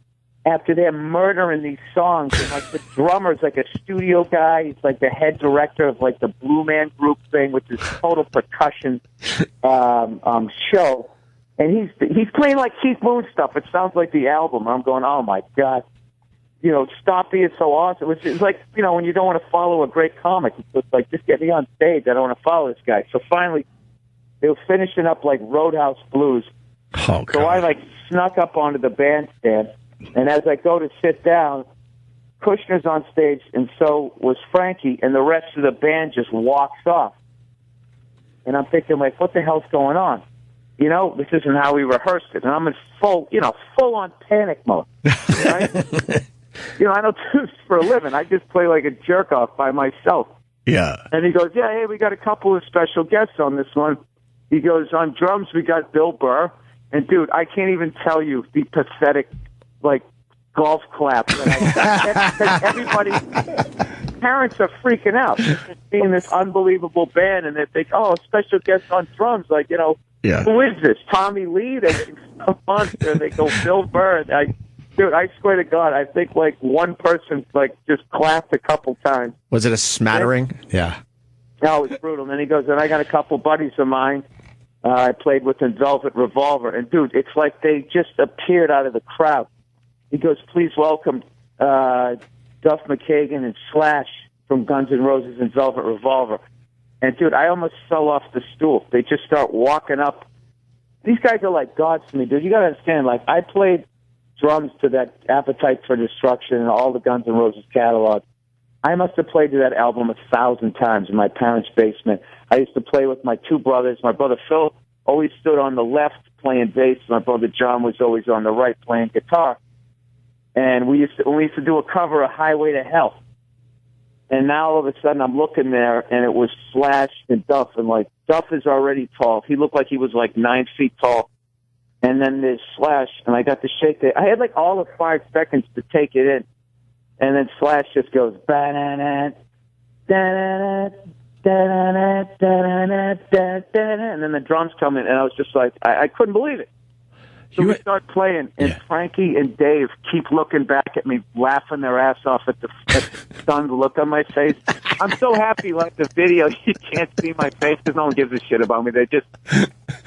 After they're murdering these songs, and like the drummer's like a studio guy, he's like the head director of like the Blue Man Group thing, which is total percussion show. And he's playing like Keith Moon stuff. It sounds like the album. I'm going, oh my God. Stompy is so awesome. It's like, when you don't want to follow a great comic, it's like, just get me on stage. I don't want to follow this guy. So finally, they were finishing up like Roadhouse Blues. Oh, God. So I like snuck up onto the bandstand, and as I go to sit down, Kushner's on stage, and so was Frankie, and the rest of the band just walks off. And I'm thinking, like, what the hell's going on? This isn't how we rehearsed it. And I'm in full on panic mode. Right? I don't do this for a living. I just play like a jerk off by myself. Yeah. And he goes, yeah, hey, we got a couple of special guests on this one. He goes, on drums, we got Bill Burr. And, dude, I can't even tell you the pathetic, like, golf clap. Because everybody, parents are freaking out. They're seeing this unbelievable band, and they think, oh, special guest on drums. Like, who is this? Tommy Lee? They think some monster. They go, Bill Burr. Dude, I swear to God, I think, like, one person, like, just clapped a couple times. Was it a smattering? Yeah. No, it was brutal. And then he goes, and I got a couple buddies of mine. I played with in Velvet Revolver. And, dude, it's like they just appeared out of the crowd. He goes, please welcome Duff McKagan and Slash from Guns N' Roses and Velvet Revolver. And, dude, I almost fell off the stool. They just start walking up. These guys are like gods to me, dude. You got to understand, like, I played drums to that Appetite for Destruction and all the Guns N' Roses catalog. I must have played to that album 1,000 times in my parents' basement. I used to play with my two brothers. My brother Phil always stood on the left playing bass. My brother John was always on the right playing guitar. And we used to do a cover of Highway to Hell. And now all of a sudden I'm looking there, and it was Slash and Duff. And like, Duff is already tall. He looked like he was like 9 feet tall. And then there's Slash, and I got to shake it. I had like all of 5 seconds to take it in. And then Slash just goes, ba-da-da, da-da-da, da-da-da, da-da-da, da-da-da, and then the drums come in, and I was just like, I couldn't believe it. So we start playing, and Frankie and Dave keep looking back at me, laughing their ass off at the stunned look on my face. I'm so happy, like the video, you can't see my face because no one gives a shit about me. They're just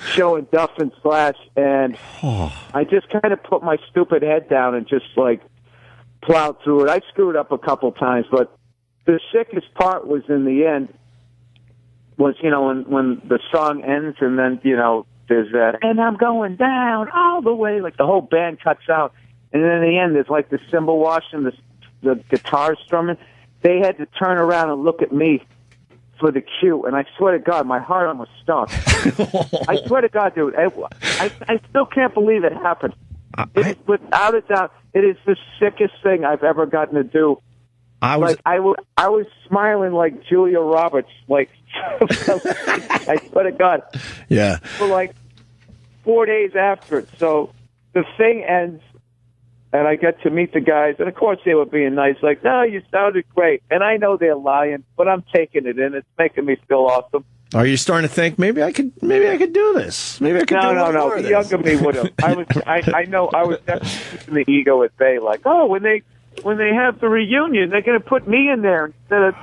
showing Duff and Slash, and I just kind of put my stupid head down and just like plowed through it. I screwed up a couple times, but the sickest part was in the end was, when the song ends and then, there's that, and I'm going down all the way, like the whole band cuts out. And then in the end, there's like the cymbal wash and the guitar strumming. They had to turn around and look at me for the cue. And I swear to God, my heart almost stopped. I swear to God, dude, I still can't believe it happened. Without a doubt, it is the sickest thing I've ever gotten to do. I was smiling like Julia Roberts, like I swear to God. Yeah. For like 4 days after it. So the thing ends, and I get to meet the guys, and of course they were being nice, like, no, you sounded great. And I know they're lying, but I'm taking it in. It's making me feel awesome. Are you starting to think maybe I could do this? Maybe I could do No. The younger me would have. I know. I was definitely in the ego at bay. Like, oh, when they have the reunion, they're going to put me in there instead of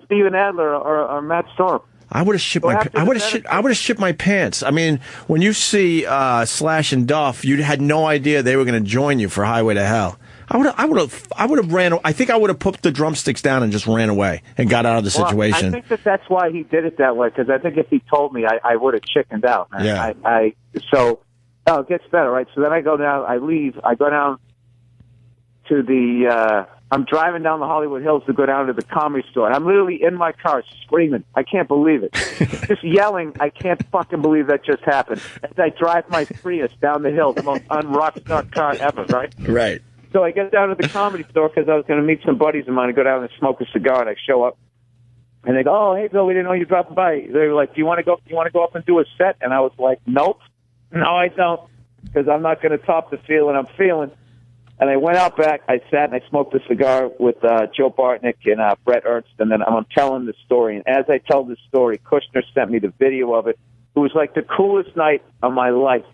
Steven Adler or Matt Storm. I would have shipped my pants. I mean, when you see Slash and Duff, you had no idea they were going to join you for Highway to Hell. I would have ran. I think I would have put the drumsticks down and just ran away and got out of the situation. I think that's why he did it that way. Because I think if he told me, I would have chickened out. Man. Yeah. It gets better, right? So then I go down. I leave. I go down to the. I'm driving down the Hollywood Hills to go down to the Comedy Store. And I'm literally in my car screaming. I can't believe it. Just yelling. I can't fucking believe that just happened. As I drive my Prius down the hill, the most unrockstar car ever, right? Right. So I get down to the Comedy Store because I was going to meet some buddies of mine and go down and smoke a cigar. And I show up, and they go, "Oh, hey Bill, we didn't know you dropping by." They were like, "Do you want to go? You want to go up and do a set?" And I was like, "Nope, no, I don't, because I'm not going to top the feeling I'm feeling." And I went out back. I sat and I smoked a cigar with Joe Bartnick and Brett Ernst, and then I'm telling the story. And as I tell this story, Kushner sent me the video of it. It was like the coolest night of my life.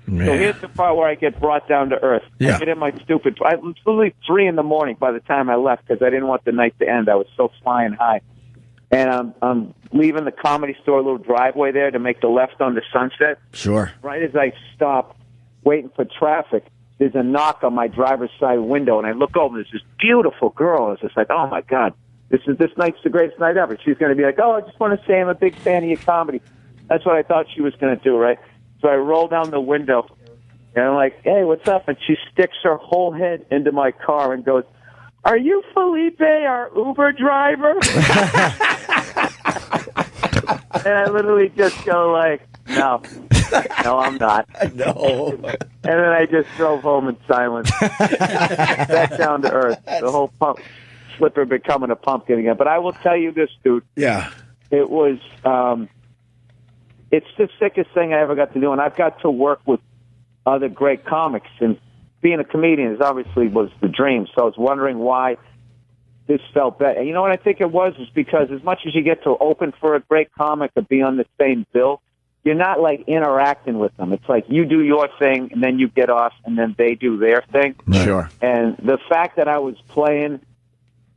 Man. So here's the part where I get brought down to earth. Yeah. I get in my stupid. It was literally 3 a.m. by the time I left because I didn't want the night to end. I was so flying high. And I'm leaving the Comedy Store, little driveway there to make the left on the Sunset. Sure. Right as I stop, waiting for traffic, there's a knock on my driver's side window, and I look over, and there's this beautiful girl. It's just like, oh, my God, this night's the greatest night ever. She's going to be like, oh, I just want to say I'm a big fan of your comedy. That's what I thought she was going to do, right? So I roll down the window, and I'm like, hey, what's up? And she sticks her whole head into my car and goes, are you Felipe, our Uber driver? And I literally just go like, no, I'm not. No. And then I just drove home in silence. Back down to earth. The whole pump slipper becoming a pumpkin again. But I will tell you this, dude. Yeah. It was, it's the sickest thing I ever got to do. And I've got to work with other great comics. And being a comedian is obviously was the dream. So I was wondering why this felt better. And you know what I think it was? Is because as much as you get to open for a great comic or be on the same bill, you're not like interacting with them. It's like you do your thing and then you get off and then they do their thing. Sure. And the fact that I was playing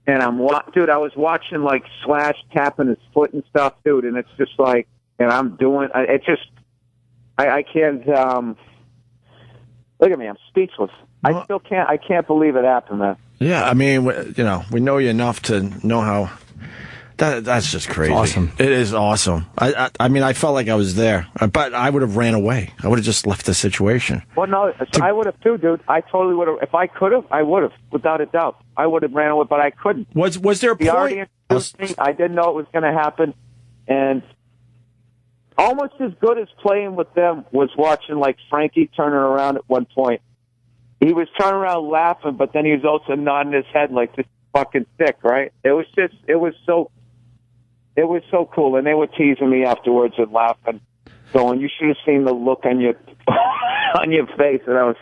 and I was watching like Slash tapping his foot and stuff, dude. And it's just like, and I'm doing, it just, I can't, look at me, I'm speechless. I can't believe it happened, man. Yeah, I mean, we know you enough to know how. That's just crazy. It's awesome. It is awesome. I mean, I felt like I was there, but I would have ran away. I would have just left the situation. Well, no, I would have too, dude. I totally would have. If I could have, I would have, without a doubt. I would have ran away, but I couldn't. Was there a point? Already introduced me. I didn't know it was going to happen, and almost as good as playing with them was watching like Frankie turning around at one point. He was turning around laughing, but then he was also nodding his head like this fucking thick, right? It was so cool, and they were teasing me afterwards and laughing, going, "You should have seen the look on your on your face." And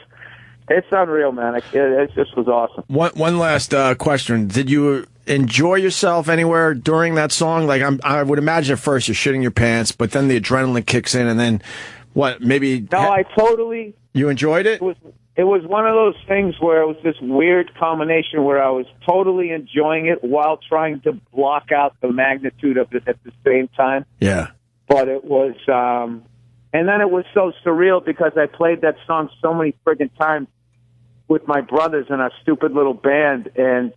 it's unreal, man. It just was awesome. One last question: did you enjoy yourself anywhere during that song? Like I would imagine at first you're shitting your pants, but then the adrenaline kicks in, and then what? Maybe I totally. You enjoyed it? It was one of those things where it was this weird combination where I was totally enjoying it while trying to block out the magnitude of it at the same time. Yeah. But it was, and then it was so surreal because I played that song so many friggin' times with my brothers in our stupid little band. And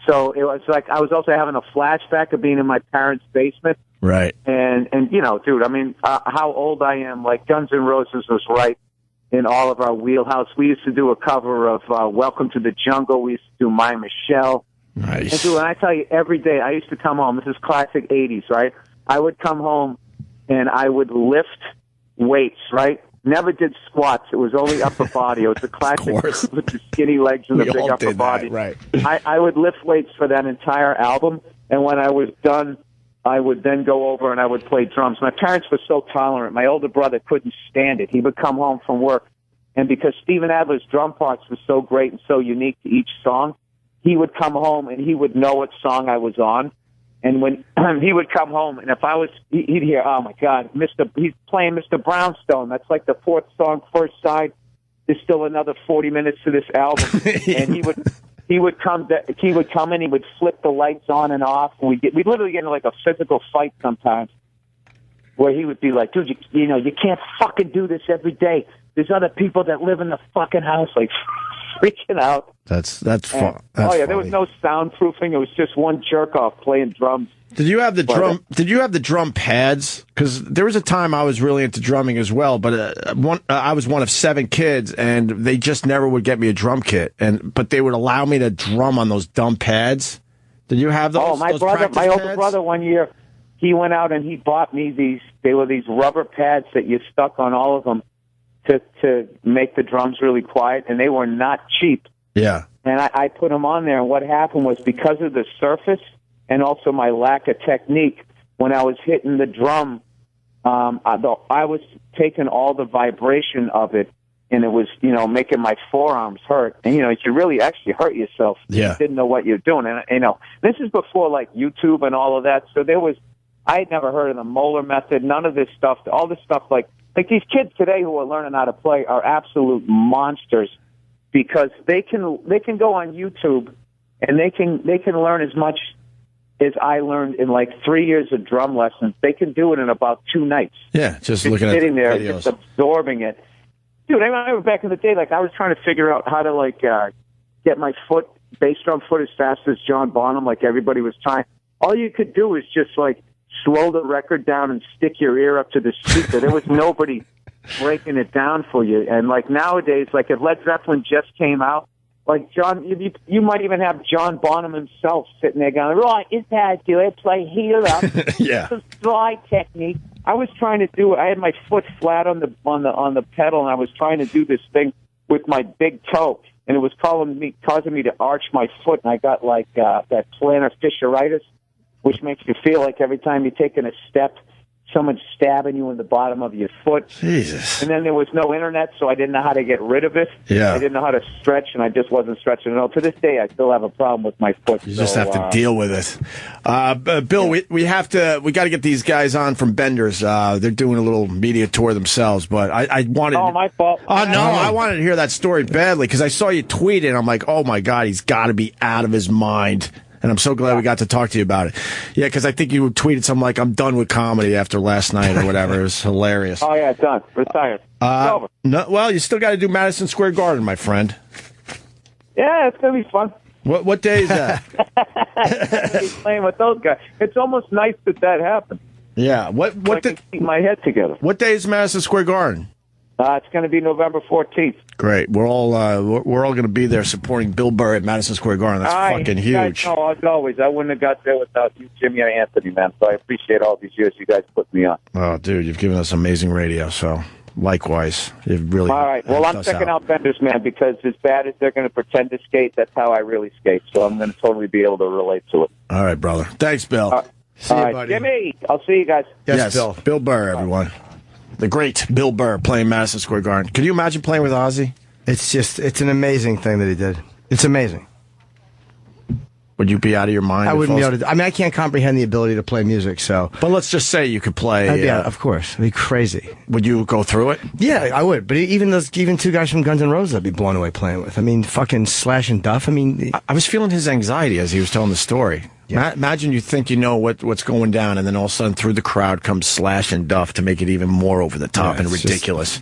so it was like I was also having a flashback of being in my parents' basement. Right. And dude, I mean, how old I am, like Guns N' Roses was right in all of our wheelhouse. We used to do a cover of Welcome to the Jungle. We used to do My Michelle. Nice. And dude, and I tell you, every day I used to come home. This is classic 80s, right? I would come home and I would lift weights, right? Never did squats. It was only upper body. It was the classic with the skinny legs and the big upper body. Right. I would lift weights for that entire album, and when I was done, I would then go over and I would play drums. My parents were so tolerant. My older brother couldn't stand it. He would come home from work, and because Steven Adler's drum parts were so great and so unique to each song, he would come home and he would know what song I was on. And when he would come home, and if he'd hear, oh my God, he's playing Mr. Brownstone. That's like the fourth song, first side. There's still another 40 minutes to this album. And he would come and he would flip the lights on and off. And we'd literally get into like a physical fight sometimes, where he would be like, dude, you can't fucking do this every day. There's other people that live in the fucking house, like freaking out. That's fun. There was no soundproofing. It was just one jerk off playing drums. Did you have the drum? Did you have the drum pads? Because there was a time I was really into drumming as well. But I was one of 7 kids, and they just never would get me a drum kit. But they would allow me to drum on those dumb pads. Did you have those? Oh, my older brother, one year, he went out and he bought me these. They were these rubber pads that you stuck on all of them to make the drums really quiet, and they were not cheap. Yeah. And I put them on there, and what happened was, because of the surface and also my lack of technique, when I was hitting the drum, I was taking all the vibration of it, and it was, making my forearms hurt. And, you really actually hurt yourself. Yeah. You didn't know what you're doing. And, this is before, like, YouTube and all of that. So I had never heard of the Moeller method, none of this stuff, all this stuff, like these kids today who are learning how to play are absolute monsters, because they can go on YouTube and they can learn as much as I learned in like 3 years of drum lessons. They can do it in about 2 nights. Yeah, just looking at sitting there, videos. just absorbing it. Dude, I remember back in the day, like I was trying to figure out how to get my bass drum foot as fast as John Bonham, like everybody was trying. All you could do is just like slow the record down and stick your ear up to the speaker. There was nobody breaking it down for you. And like nowadays, like if Led Zeppelin just came out, like John, you might even have John Bonham himself sitting there going, right, it's how to do it, play here up. Yeah. It's a slide technique. I was trying to do it. I had my foot flat on the pedal, and I was trying to do this thing with my big toe, and it was causing me to arch my foot, and I got like that plantar fasciitis, which makes you feel like every time you're taking a step, someone's stabbing you in the bottom of your foot. Jesus. And then there was no internet, so I didn't know how to get rid of it. Yeah. I didn't know how to stretch, and I just wasn't stretching at all. To this day, I still have a problem with my foot. You just have to deal with it. Bill, we got to get these guys on from Benders. They're doing a little media tour themselves, but I wanted. Oh, my fault. Oh no, I wanted to hear that story badly because I saw you tweet it. And I'm like, oh my God, he's got to be out of his mind. And I'm so glad we got to talk to you about it. Yeah, because I think you tweeted something like, I'm done with comedy after last night or whatever. It was hilarious. Oh, yeah, done. Retired. It's over. No, well, you still got to do Madison Square Garden, my friend. Yeah, it's going to be fun. What day is that? Playing with those guys. It's almost nice that happened. Yeah. I can keep my head together. What day is Madison Square Garden? It's going to be November 14th. Great. We're all going to be there supporting Bill Burr at Madison Square Garden. That's fucking huge. No, as always, I wouldn't have got there without you, Jimmy, and Anthony, man. So I appreciate all these years you guys put me on. Oh, dude, you've given us amazing radio. So likewise, you've really. All right. Well, I'm checking out Benders, man, because as bad as they're going to pretend to skate, that's how I really skate. So I'm going to totally be able to relate to it. All right, brother. Thanks, Bill. See you, buddy. Jimmy, I'll see you guys. Yes, Bill. Bill Burr, everyone. The great Bill Burr playing Madison Square Garden. Could you imagine playing with Ozzy? It's an amazing thing that he did. It's amazing. Would you be out of your mind? I wouldn't be able to. I mean, I can't comprehend the ability to play music. So, but let's just say you could play. Yeah, of course. It'd be crazy. Would you go through it? Yeah, I would. But even 2 guys from Guns N' Roses, I'd be blown away playing with. I mean, fucking Slash and Duff. I mean, I was feeling his anxiety as he was telling the story. Yeah. Imagine you think you know what's going down, and then all of a sudden through the crowd comes Slash and Duff to make it even more over the top and ridiculous.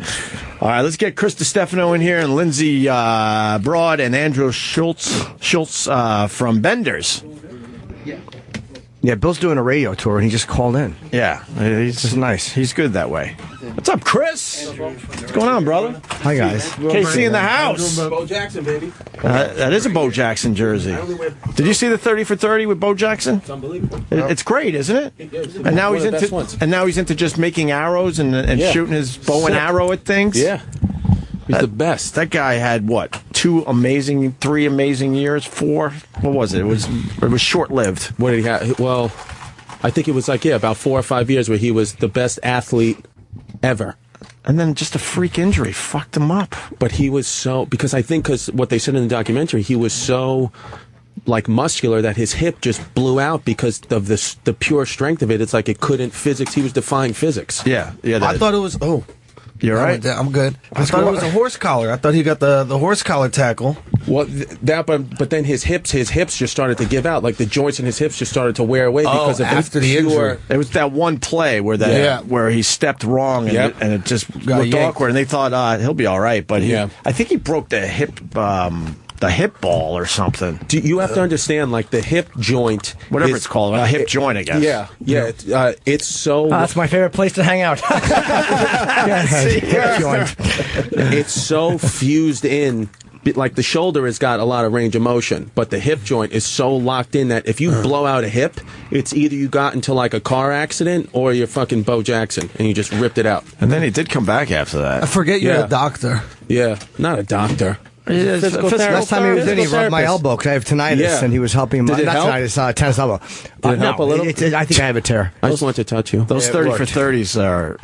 All right, let's get Chris DiStefano in here and Lindsey Broad and Andrew Schultz from Benders. Yeah, Bill's doing a radio tour, and he just called in. Yeah, it's nice. He's good that way. What's up, Chris? What's going on, brother? Hi, guys. KC in the house. Bo Jackson, baby. That is a Bo Jackson jersey. Did you see the 30 for 30 with Bo Jackson? It's unbelievable. It's great, isn't it? And now he's into just making arrows and shooting his bow and arrow at things. Yeah. He's the best. That guy had what? 3 amazing years, 4. What was it? It was short lived. What did he have? Well, I think it was about 4 or 5 years where he was the best athlete ever. And then just a freak injury fucked him up. But he was because what they said in the documentary, he was so like muscular that his hip just blew out because of the pure strength of it. It's like it couldn't physics. He was defying physics. Yeah. I thought it was. Oh, you're right. I'm good. I thought it was a horse collar. I thought he got the horse collar tackle. Well, but then his hips just started to give out. Like the joints in his hips just started to wear away because of after the injury. It was that one play where he stepped wrong and it just looked awkward, and they thought he'll be all right. But I think he broke the hip. The hip ball or something. You have to understand, like the hip joint, whatever it's called, a hip joint, I guess. Yeah. It's so. That's my favorite place to hang out. Hip joint. It's so fused in. Like the shoulder has got a lot of range of motion, but the hip joint is so locked in that if you blow out a hip, it's either you got into like a car accident or you're fucking Bo Jackson and you just ripped it out. And then he did come back after that. I forget you're a doctor. Yeah, not a doctor. Last time he was in, he rubbed my elbow because I have tinnitus, and he was helping my tinnitus, tennis elbow. Did it help a little? I think I have a tear. I just want to touch you. Those 30 for 30s they're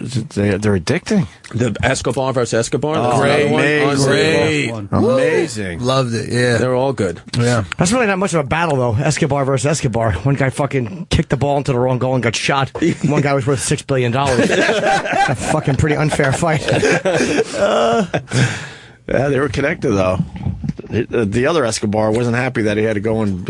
addicting. The Escobar versus Escobar. Great. Amazing. Loved it. Yeah, they're all good. Yeah, that's really not much of a battle though. Escobar versus Escobar. One guy fucking kicked the ball into the wrong goal and got shot. One guy was worth $6 billion. A fucking pretty unfair fight. Yeah, they were connected, though. The other Escobar wasn't happy that he had to go and,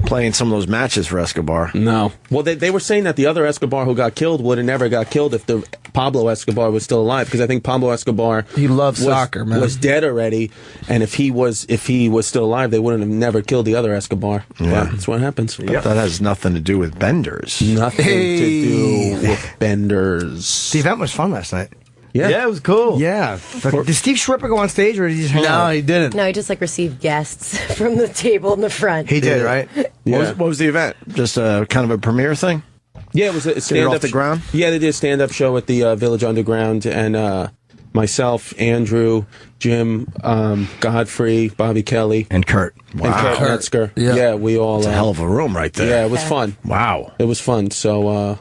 play in some of those matches for Escobar. No. Well, they were saying that the other Escobar who got killed would have never got killed if the Pablo Escobar was still alive, because I think Pablo Escobar soccer, man. Was dead already, and if he was still alive, they wouldn't have never killed the other Escobar. Yeah. But that's what happens. Yep. That has nothing to do with benders. Nothing to do with benders. The event was fun last night. Yeah, it was cool. Yeah. Did Steve Schreiber go on stage, or did he just hang out? No, he didn't. No, he just received guests from the table in the front. He did, right? Yeah. What was the event? Just kind of a premiere thing? Yeah, it was a stand-up. Off the ground? Yeah, they did a stand-up show at the Village Underground, and myself, Andrew, Jim, Godfrey, Bobby Kelly, and Kurt. Wow. And Kurt Metzger. Yeah, we all. It's a hell of a room right there. Yeah, it was fun. Wow. It was fun. So,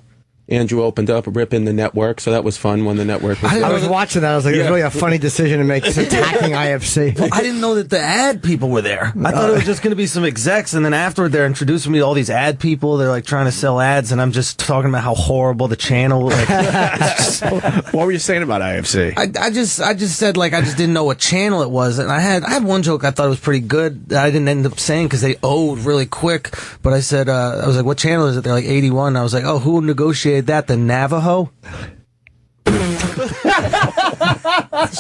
Andrew opened up ripping the network, so that was fun when the network was I was watching that. I was like, it was really a funny decision to make, just attacking IFC. Well, I didn't know that the ad people were there. I thought it was just going to be some execs, and then afterward they're introducing me to all these ad people. They're like trying to sell ads, and I'm just talking about how horrible the channel. What were you saying about IFC? I just said, like, I just didn't know what channel it was, and I had one joke I thought was pretty good that I didn't end up saying because they owed really quick. But I said, I was like, what channel is it? They're like 81. I was like, oh, who negotiated that? The Navajo?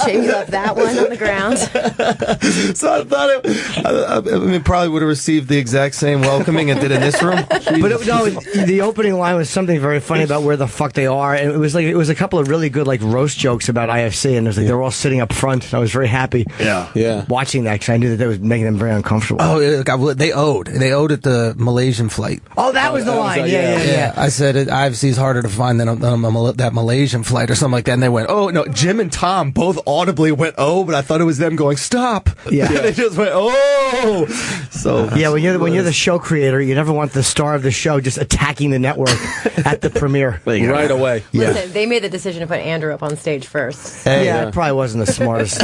Shame you left that one on the ground. So I thought I mean, probably would have received the exact same welcoming it did in this room. But the opening line was something very funny about where the fuck they are, and it was a couple of really good like roast jokes about IFC, and it was like they were all sitting up front. And I was very happy. Yeah. Watching that because I knew that was making them very uncomfortable. Oh, God, they owed at the Malaysian flight. Oh, that was the line. Yeah. I said IFC is harder to find than that Malaysian flight or something like that. And they went, oh no. Jim and Tom both audibly went, oh, but I thought it was them going, stop. Yeah. They just went, oh. So yeah, when you're the show creator, you never want the star of the show just attacking the network at the premiere right away. Listen, they made the decision to put Andrew up on stage first. It probably wasn't the smartest.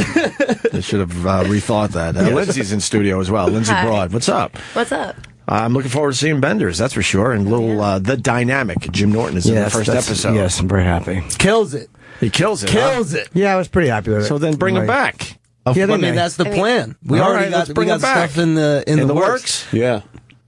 They should have rethought that. Lindsay's in studio as well. Lindsay Hi. Broad, what's up? What's up? I'm looking forward to seeing Benders, that's for sure. And the dynamic Jim Norton is in the first episode. Yes, I'm very happy. Kills it. He kills it. It. Yeah, I was pretty happy with it. So then bring him back. I mean, that's the plan. We already got stuff in the works. Yeah.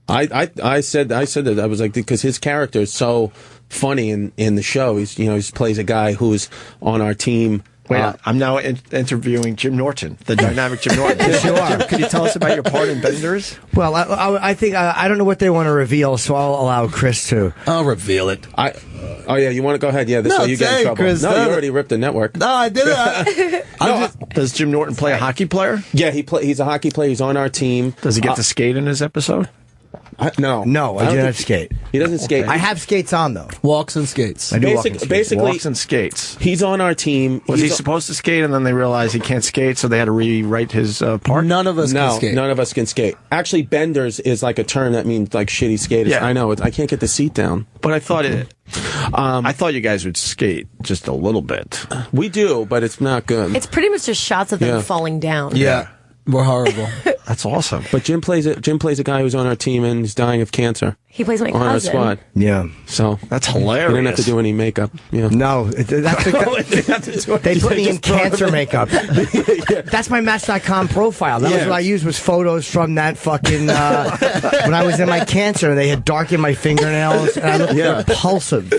I said that. I was like, because his character is so funny in the show. He plays a guy who's on our team. Wait, I'm now interviewing Jim Norton, the dynamic Jim Norton. Yes, you are. Could you tell us about your part in Benders? Well, I think I don't know what they want to reveal, so I'll allow Chris to. I'll reveal it. Oh yeah, you want to go ahead? Yeah, this way you get in trouble. Chris, you already ripped the network. No, I didn't. Does Jim Norton play a hockey player? Yeah, he's a hockey player. He's on our team. Does he get to skate in his episode? No, I do not skate. He doesn't skate. I have skates on though. Walks and skates. I do basically, walks and skates. He's on our team. Was he supposed to skate, and then they realized he can't skate, so they had to rewrite his part? None of us can skate. None of us can skate. Actually, benders is like a term that means like shitty skaters. Yeah. I know. I can't get the seat down. But I thought I thought you guys would skate just a little bit. We do, but it's not good. It's pretty much just shots of them falling down. Yeah. We're horrible. That's awesome. But Jim plays a guy who's on our team and he's dying of cancer. He plays my on our cousin. squad. Yeah. So that's hilarious. You don't have to do any makeup. Yeah. No, they put me in cancer makeup. That's my Match.com profile. That was what I used, was photos from that fucking when I was in my cancer. They had darkened my fingernails and I looked repulsive.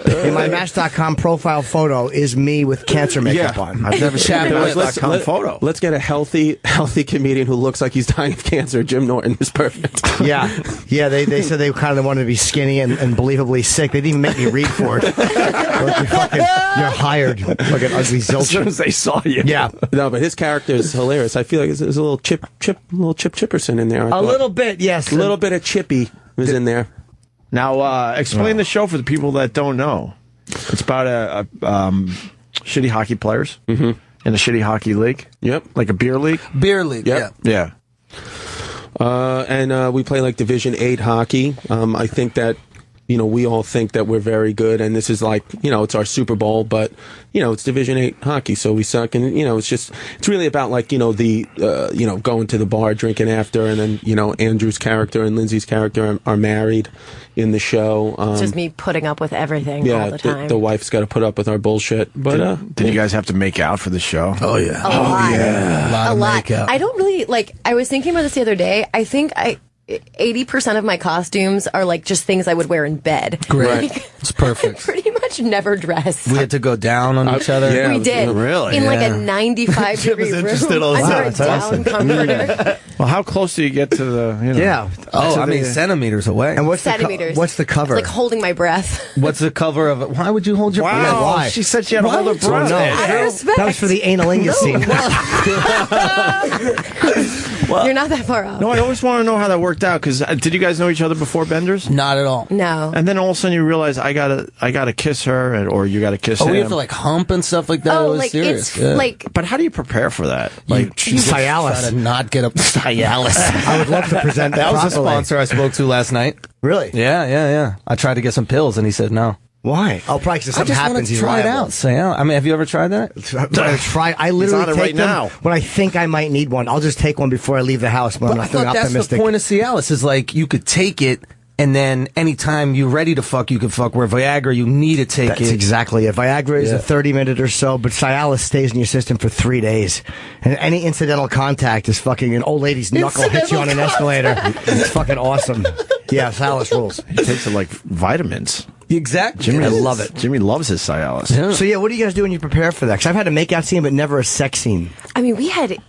And my Match.com profile photo is me with cancer makeup on. I've never seen a Match.com photo. Let's get a healthy comedian who looks like he's dying of cancer. Jim Norton is perfect. Yeah. They said they kind of wanted to be skinny and believably sick. They didn't even make me read for it. You're hired. Fucking ugly zilch. As soon as they saw you. Yeah. No, but his character is hilarious. I feel like there's a little Chipperson in there. A little bit, yes. A little bit of Chippy was in there. Now, explain the show for the people that don't know. It's about a shitty hockey players in a shitty hockey league. Yep. Like a beer league? Beer league, Yep. Yeah. And we play like Division 8 hockey. I think that, we all think that we're very good, and this is like, it's our Super Bowl, but, it's Division 8 hockey, so we suck, and, it's really about like, going to the bar, drinking after, and then, Andrew's character and Lindsay's character are married in the show. It's just me putting up with everything all the time. The wife's got to put up with our bullshit. But did you guys have to make out for the show? Oh, yeah. A lot. I don't really, I was thinking about this the other day. I think 80% of my costumes are like just things I would wear in bed. Great. It's perfect. Pretty much never dress. We had to go down on each other. We did. Really? In like a 95-degree room. Under a down comforter. Well, how close do you get to the, Yeah. Oh, centimeters away. And what's Centimeters. what's the cover? It's like holding my breath. What's the cover of it? Why would you hold your breath? Yeah, why? She said she had to hold her breath. That was for the analingus scene. You're not that far off. No, I always want to know how that worked out, because did you guys know each other before Benders? Not at all. No. And then all of a sudden you realize I gotta kiss her, or you gotta kiss him. Oh, we have to like hump and stuff like that. Oh, it was like serious. it's like. But how do you prepare for that? Like Cialis. Try to not get up Cialis. I would love to present that. That was a sponsor I spoke to last night. Really? Yeah. I tried to get some pills and he said no. Why? Oh, probably because I something just happens. wanted to He's try it liable. out. Say, I mean, have you ever tried that? I literally on it take right them now. when I think I might need one. I'll just take one before I leave the house. When But I'm I not feeling thought that's optimistic. the point of Cialis is like you could take it and then anytime you're ready to fuck, you can fuck. Where Viagra, you need to take That's it. exactly it. Viagra is a 30-minute or so, but Cialis stays in your system for 3 days. And any incidental contact is fucking an old lady's knuckle hits you on an escalator. It's fucking awesome. Yeah, Cialis rules. he takes it like vitamins. Exactly. Jimmy, I love it. Jimmy loves his Cialis. Yeah. So yeah, what do you guys do when you prepare for that? Because I've had a makeout scene, but never a sex scene. I mean, we had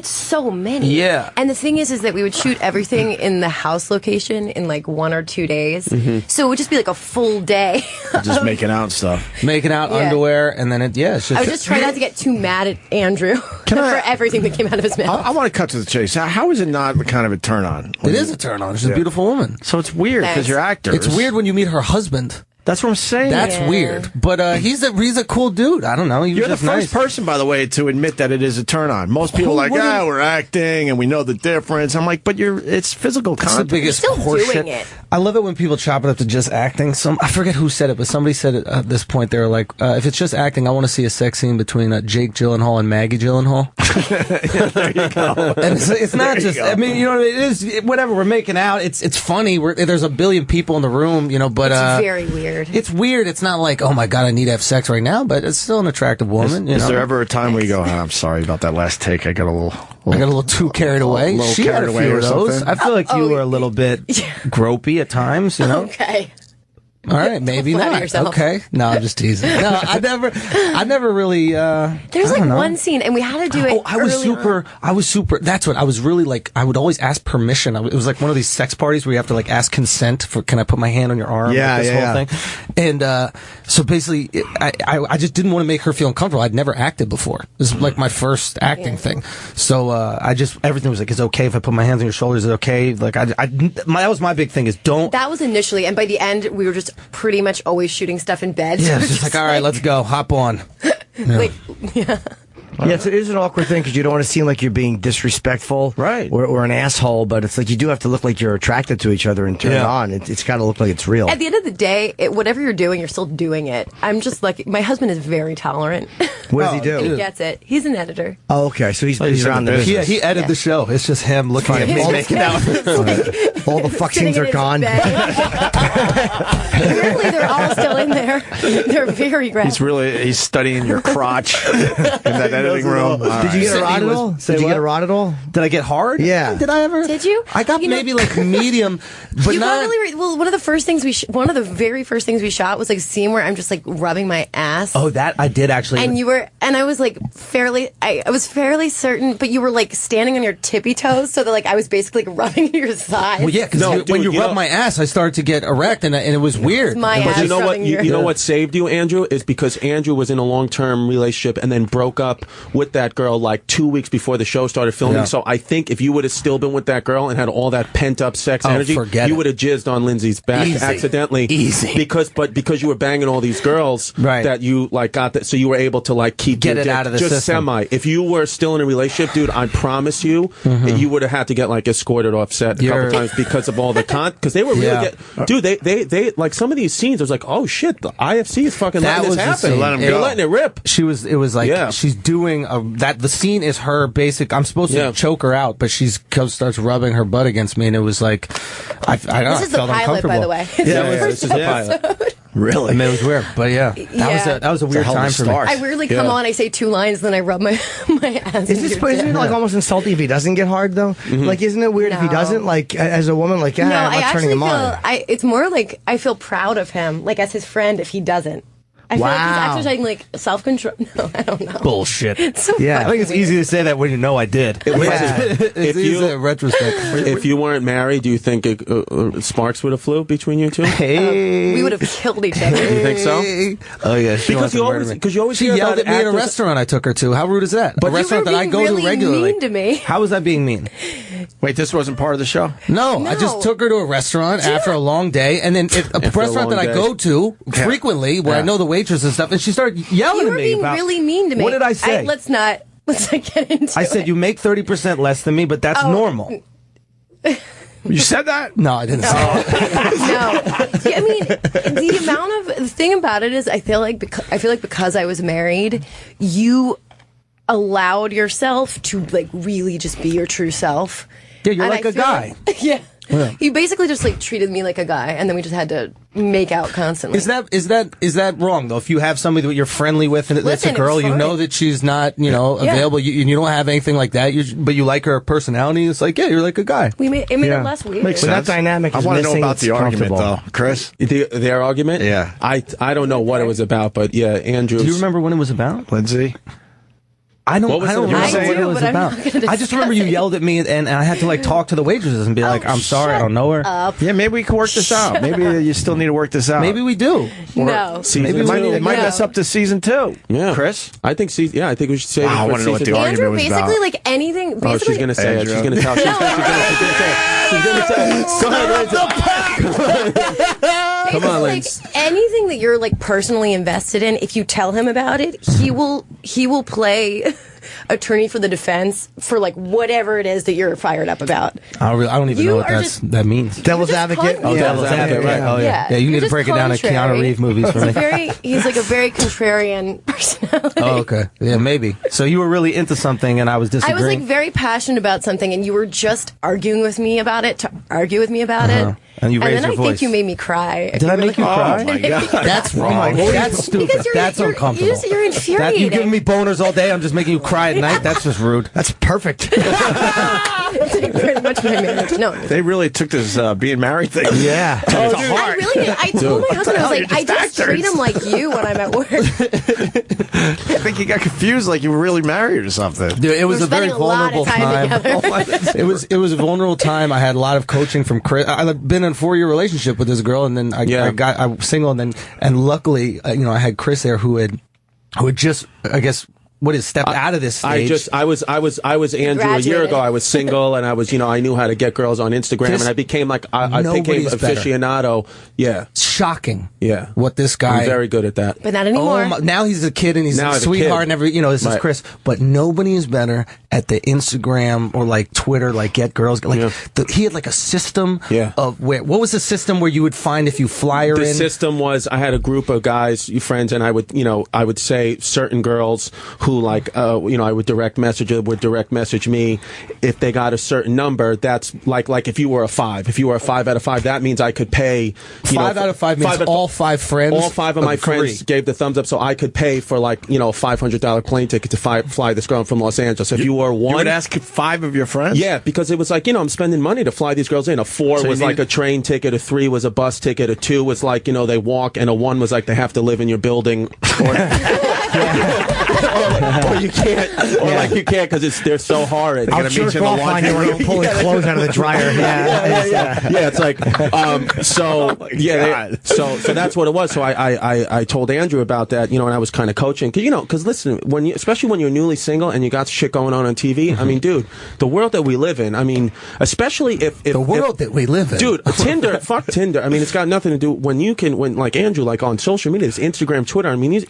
so many. Yeah. And the thing is that we would shoot everything in the house location in like 1 or 2 days. So it would just be like a full day. Just making out and stuff. Making out underwear, and then it's just. I was just trying not to get too mad at Andrew for everything that came out of his mouth. I want to cut to the chase. How is it not kind of a turn on? It is a turn on. She's a beautiful woman. So it's weird because you're actors. It's weird when you meet her husband. That's what I'm saying. That's weird. But he's a cool dude. I don't know. He was You're the just first nice. person, by the way, to admit that it is a turn on. Most people are like, we're acting and we know the difference. I'm like, but it's physical It's contact. the biggest You're still horseshit. doing it. I love it when people chop it up to just acting. I forget who said it, but somebody said it at this point. They were like, if it's just acting, I want to see a sex scene between Jake Gyllenhaal and Maggie Gyllenhaal. There you go. And it's not just, I mean, you know what I mean? It is, whatever, we're making out. It's funny. There's a billion people in the room, but. It's very weird. It's weird. It's not like, oh my God, I need to have sex right now, but it's still an attractive woman. Is there ever a time where you go, I'm sorry about that last take. I got a little too carried away. She had a few of those. something. I feel like you were a little bit gropey at times, Okay. All right, maybe flatter not. yourself. Okay, no, I'm just teasing. No, I never really. There's I like don't know. one scene, and we had to do it. I was super. That's what I was really like. I would always ask permission. It was like one of these sex parties where you have to like ask consent for. Can I put my hand on your arm? Yeah, like this yeah, whole thing. And so basically, I just didn't want to make her feel uncomfortable. I'd never acted before. This is like my first acting thing. So everything was like, it's okay if I put my hands on your shoulders. Is it okay? Like that was my big thing is don't. That was initially, and by the end, we were just pretty much always shooting stuff in bed. Yeah, it's just like, all right, let's go, hop on. Yeah. Like, yeah. Yeah, it is an awkward thing because you don't want to seem like you're being disrespectful, right, or an asshole. But it's like you do have to look like you're attracted to each other and turn on. It's got to look like it's real. At the end of the day, whatever you're doing, you're still doing it. I'm just like, my husband is very tolerant. What does he do? And he gets it. He's an editor. Oh, okay, so he's around the business. He edited the show. It's just him looking at me making out. All the fuck scenes are gone. Apparently, they're all still in there. They're very graphic. He's studying your crotch in that editing room. Did you get a rod at all? Did you get a rod at all? Did I get hard? Yeah. Did I ever? Did you? I got maybe like medium, but you not. got really well. One of the first things one of the very first things we shot was like a scene where I'm just like rubbing my ass. Oh, that I did actually. And I was like I was fairly certain, but you were like standing on your tippy toes, so that like I was basically like rubbing your thighs. Well, yeah, because when you rub my ass, I started to get erect, and it was weird. But you know what? You know what saved you, Andrew, is because Andrew was in a long-term relationship and then broke up with that girl like 2 weeks before the show started filming. Yeah. So I think if you would have still been with that girl and had all that pent-up sex energy, you would have jizzed on Lindsay's back accidentally. Easy. Because you were banging all these girls that you like got that, so you were able to like get it out of the just system. If you were still in a relationship, dude, I promise you, you would have had to get like escorted off set a couple times because of all the because they were really dude. They like some of these scenes. I was like, oh shit, the IFC is fucking letting this happen. They're letting it rip. It was like she's doing the scene is her basic. I'm supposed to choke her out, but starts rubbing her butt against me, and it was like I don't know. This is the pilot, by the way. This is the pilot. Really? I mean, it was weird, but that was a weird time for me. I weirdly come on, I say 2 lines, then I rub my ass. Isn't it like almost insulting if he doesn't get hard though? Like, isn't it weird if he doesn't? Like, as a woman, like, I'm not turning him on. It's more like I feel proud of him, like as his friend, if he doesn't. I feel like he's exercising like self-control. No, I don't know. Bullshit. It's so I think it's easy to say that when you know I did. It's easy in retrospect. If you weren't married, do you think sparks would have flew between you two? We would have killed each other. You think so? Oh yeah, because you always she yelled at me at a restaurant I took her to. How rude is that? But a restaurant that I go to regularly. Mean to me. How was that being mean? Wait, this wasn't part of the show? No, I just took her to a restaurant after a long day, and then a restaurant that I go to frequently, where I know the waitress and stuff, and she started yelling at me. You were being really mean to me. What did I say? Let's not get into it. I said you make 30% less than me, but that's normal. You said that? No, I didn't say that. No. I mean, the thing about it is, I feel like because I was married, you allowed yourself to like really just be your true self. Yeah, you're like a guy. Yeah. He basically just like treated me like a guy, and then we just had to make out constantly. Is that wrong though? If you have somebody that you're friendly with and it's a girl, you know that she's not available, you don't have anything like that, but you like her personality. It's like you're like a guy. It made it less weird. When that dynamic is I want to know missing, about the argument though, Chris. Their argument? Yeah. I don't know what it was about, but Andrew. Do you remember when it was about, Lindsay? I don't remember what it was about. I just remember you yelled at me, and I had to like talk to the waitresses and be like, "I'm sorry, I don't know her." Yeah, maybe we can work this out. Maybe you still need to work this out. Maybe we do. No, it might mess up to season 2. Yeah, Chris. I think we should say. Wow, I want to know what the argument was about. Basically, like anything. Oh, she's gonna say it. She's gonna tell. She's gonna say it. Go ahead, Come on, Lindsay. Like anything that you're like personally invested in, if you tell him about it, he will play attorney for the defense for like whatever it is that you're fired up about. I don't even know what that means. Devil's advocate. Oh, devil's advocate, right? Oh yeah. Yeah, you need to break it down to Keanu Reeves movies for me. He's like a very contrarian personality. Oh, okay. Yeah, maybe. So you were really into something, and I was disagreeing. I was like very passionate about something, and you were just arguing with me about it to argue with me about it. And you raised your voice. I think you made me cry. Did I make you cry? Oh my god, that's wrong. That's stupid. That's uncomfortable. You're infuriating. You giving me boners all day. I'm just making you cry at night. That's just rude. That's perfect. It's like pretty much my marriage. No, they really took this being married thing. Yeah. Dude, I really did. I told my husband, I was like, I just treat him like you when I'm at work. I think you got confused, like you were really married or something. Dude, it was a very vulnerable time. It was a vulnerable time. I had a lot of coaching from Chris. I've been in a 4-year relationship with this girl, and then I was single, and luckily, I had Chris there who had just, I guess, stepped out of this stage. I was Andrew a year ago. I was single, and I was, I knew how to get girls on Instagram, and I became I became aficionado. Yeah, shocking. Yeah, what this guy. I'm very good at that. But not anymore. Now he's a kid and he's a sweetheart and this is Chris. But nobody is better at the Instagram or like Twitter, like get girls. He had like a system of what was the system where you would find if you flyer in? The system was I had a group of guys, friends, and I would say certain girls who I would direct message me if they got a certain number. That's like if you were a 5. If you were a 5 out of 5, that means I could pay 5 out of 5 means all 5 friends. All 5 of my friends gave the thumbs up, so I could pay for a $500 plane ticket to fly this girl from Los Angeles. If you were 1, you would ask 5 of your friends. Yeah, because it was I'm spending money to fly these girls in. A 4 was like a train ticket. A 3 was a bus ticket. A 2 was they walk, and a 1 was they have to live in your building. Or you can't, you can't because they're so horrid. I'll jerk off on you when you're pulling clothes out of the dryer. Yeah, it's like so that's what it was. So I told Andrew about that, and I was kind of coaching because listen, especially when you're newly single and you got shit going on TV. I mean, dude, the world that we live in. I mean, especially if the world that we live in, dude, Tinder, fuck Tinder. I mean, it's got nothing to do when like Andrew, like on social media, it's Instagram, Twitter. I mean,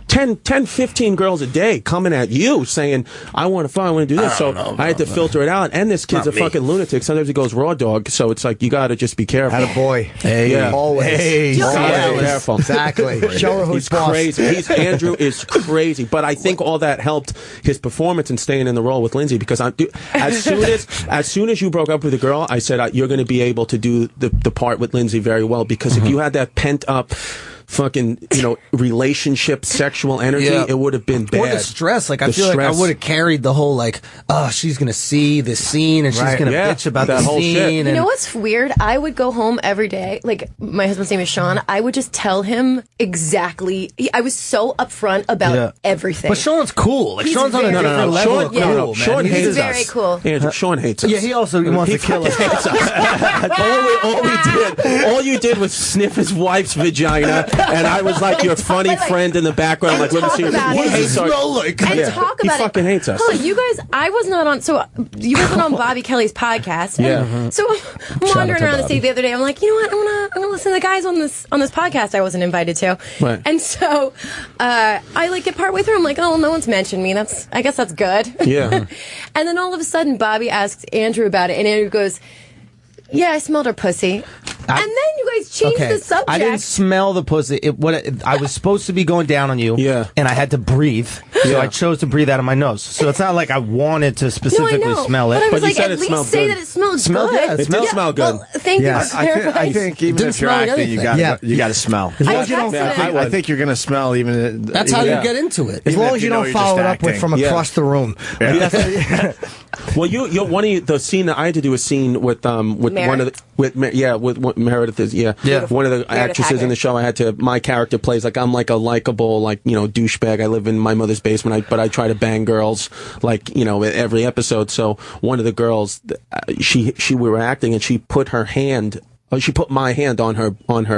10, 15 girls a day coming at you saying, I want to do this. I had to filter it out. And this kid's a fucking lunatic. Sometimes he goes raw dog. So it's you got to just be careful. Attaboy. Hey. Yeah. Always. Hey. You gotta be careful. Exactly. Show her who's boss. Crazy. Andrew is crazy. But I think all that helped his performance in staying in the role with Lindsay because as soon as you broke up with the girl, I said, you're going to be able to do the part with Lindsay very well because if you had that pent up fucking relationship sexual energy, it would have been bad. Or the stress, I feel like I would have carried the whole she's gonna see the scene and she's gonna bitch about the whole scene. You know what's weird? I would go home every day. Like my husband's name is Sean. I would just tell him exactly. I was so upfront about everything. But Sean's cool. Like Sean's on a different level of cool. Sean hates us. Very cool. Andrew, Sean hates us. Yeah, he also wants to kill us. All you did was sniff his wife's vagina. And I was like your funny friend in the background. Like, let me see what does it smell like? And talk about it. He fucking hates us. Hold on, you guys, I was not on, so you guys went on Bobby Kelly's podcast. And so I'm wandering around the state the other day. I'm like, you know what? I'm gonna listen to the guys on this podcast I wasn't invited to. Right. And so I get partway through. I'm like, oh, no one's mentioned me. I guess that's good. Yeah. And then all of a sudden, Bobby asks Andrew about it, and Andrew goes, yeah, I smelled her pussy. And then you guys changed the subject. I didn't smell the pussy. I was supposed to be going down on you, and I had to breathe. So I chose to breathe out of my nose. So it's not like I wanted to specifically smell it. But I was you like, said at it smelled least say good. that it smelled Smelled good. good. It did smell good. Well, thank you for clarifying. I think even if you're acting, you got to smell. I think you're going to smell even. That's how you get into it. As long as you don't follow it up with from across the room. Well, one of the scene that I had to do a scene with one of with Meredith is one of the actresses in the show. My character plays I'm like a likable douchebag. I live in my mother's basement, but I try to bang girls every episode. So one of the girls, we were acting and she put her hand. She put my hand on her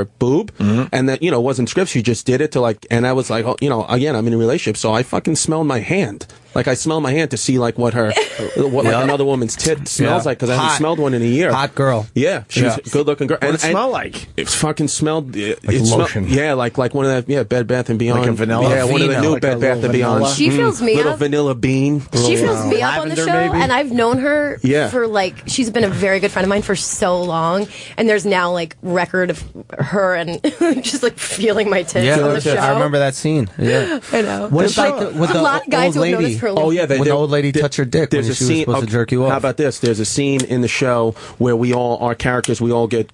boob, and that it wasn't script. She just did it to and I was like, again, I'm in a relationship, so I fucking smelled my hand. Like I smell my hand to see what another woman's tit smells like because I haven't smelled one in a year. Hot girl. Yeah, she's a good looking girl. What did it smell like? It fucking smelled like lotion. Like one of that Bed Bath and Beyond. Like a vanilla. Yeah, one of the new Bed Bath and Beyond. She fills me little up. vanilla bean. She fills me up on the show, and I've known her for she's been a very good friend of mine for so long. And there's now record of her and just feeling my tits on the show. I remember that scene. Yeah, I know. What about with the a lot of guys old who have lady? noticed for a long Oh yeah, when the old lady touched her dick when she was supposed to jerk you off. How about this? There's a scene in the show where our characters, we all get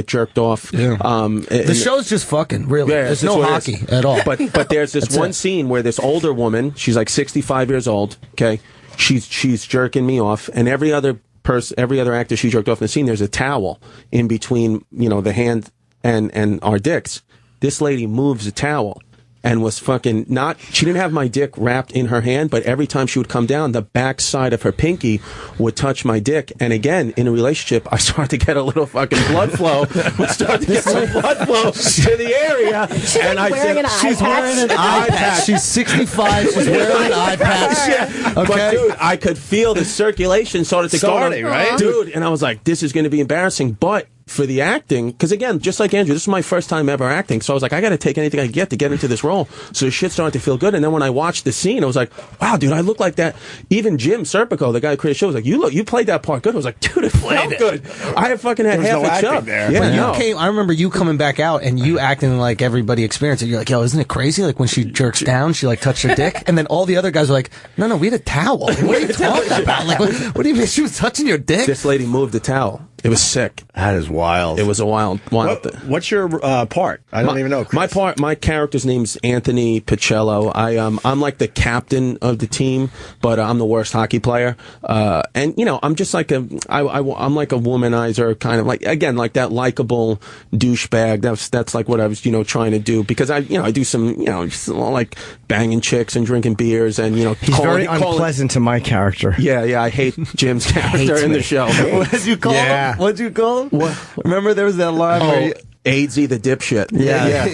jerked off. Yeah. The show's just fucking, really. Yeah, there's no hockey at all. But there's this one scene where this older woman, she's 65 years old, okay? She's jerking me off, and every other actor she jerked off in the scene, there's a towel in between, the hand and our dicks. This lady moves a towel. and was fucking not. She didn't have my dick wrapped in her hand, but every time she would come down, the back side of her pinky would touch my dick. And again, in a relationship, I started to get a little fucking blood flow. Would start to get some blood flow to the area. And I said, she's wearing an eye patch. She's 65. She's wearing an eye patch. Yeah. Okay. But dude, I could feel the circulation started to go, right? Dude, and I was like, this is going to be embarrassing, but for the acting, because again, just like Andrew, this is my first time ever acting, so I was like, I got to take anything I can get to get into this role. So the shit started to feel good, and then when I watched the scene, I was like, wow, dude, I look like that. Even Jim Serpico, the guy who created the show, was like, you played that part good. I was like, dude, it felt good. I had fucking had half a chub there. Yeah, When no. you came, I remember you coming back out and you acting like everybody experienced it. You're like, yo, isn't it crazy? Like when she jerks down, she like touched her dick, and then all the other guys were like, no, we had a towel. What are you talking about? Like, what do you mean she was touching your dick? This lady moved the towel. It was sick. That is wild. It was a wild thing. What's your part? I don't even know, Chris. My character's name's Anthony Pacello. I'm like the captain of the team, but I'm the worst hockey player. And I'm just like I'm like a womanizer, kind of like, again, like that likable douchebag. That's like what I was trying to do, because I do some just like banging chicks and drinking beers, and he's very unpleasant to my character. Yeah, I hate Jim's character in the show. What did you call him? What'd you call him? What? Remember there was that line where AIDSy the dipshit. Yeah.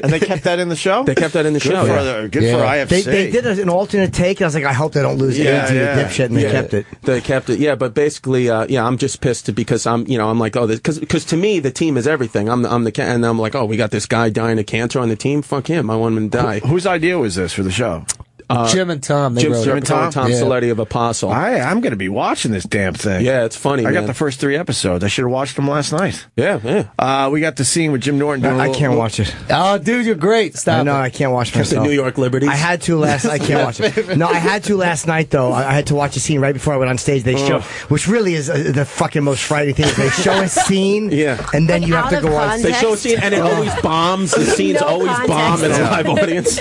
And they kept that in the show? They kept that in the show. Good for IFC. They did an alternate take, and I was like, I hope they don't lose AIDSy the dipshit, and they kept it. They kept it, yeah, but basically, I'm just pissed because I'm like, oh, because to me, the team is everything. I'm the and I'm like, oh, we got this guy dying of cancer on the team? Fuck him. I want him to die. Whose idea was this for the show? Jim and Tom. Jim and Tom Saletti of Apostle. I'm going to be watching this damn thing. Yeah, it's funny. I got the first 3 episodes. I should have watched them last night. Yeah. We got the scene with Jim Norton. I can't watch it. Oh, dude, you're great. Stop. No, I can't watch myself. The New York Liberties. I had to last. I can't watch it. No, I had to last night though. I had to watch a scene right before I went on stage. They show, which really is the fucking most frightening thing. Is they show a scene, and then you have to go on. They show a scene, and it always bombs. The scenes always bomb in a live audience.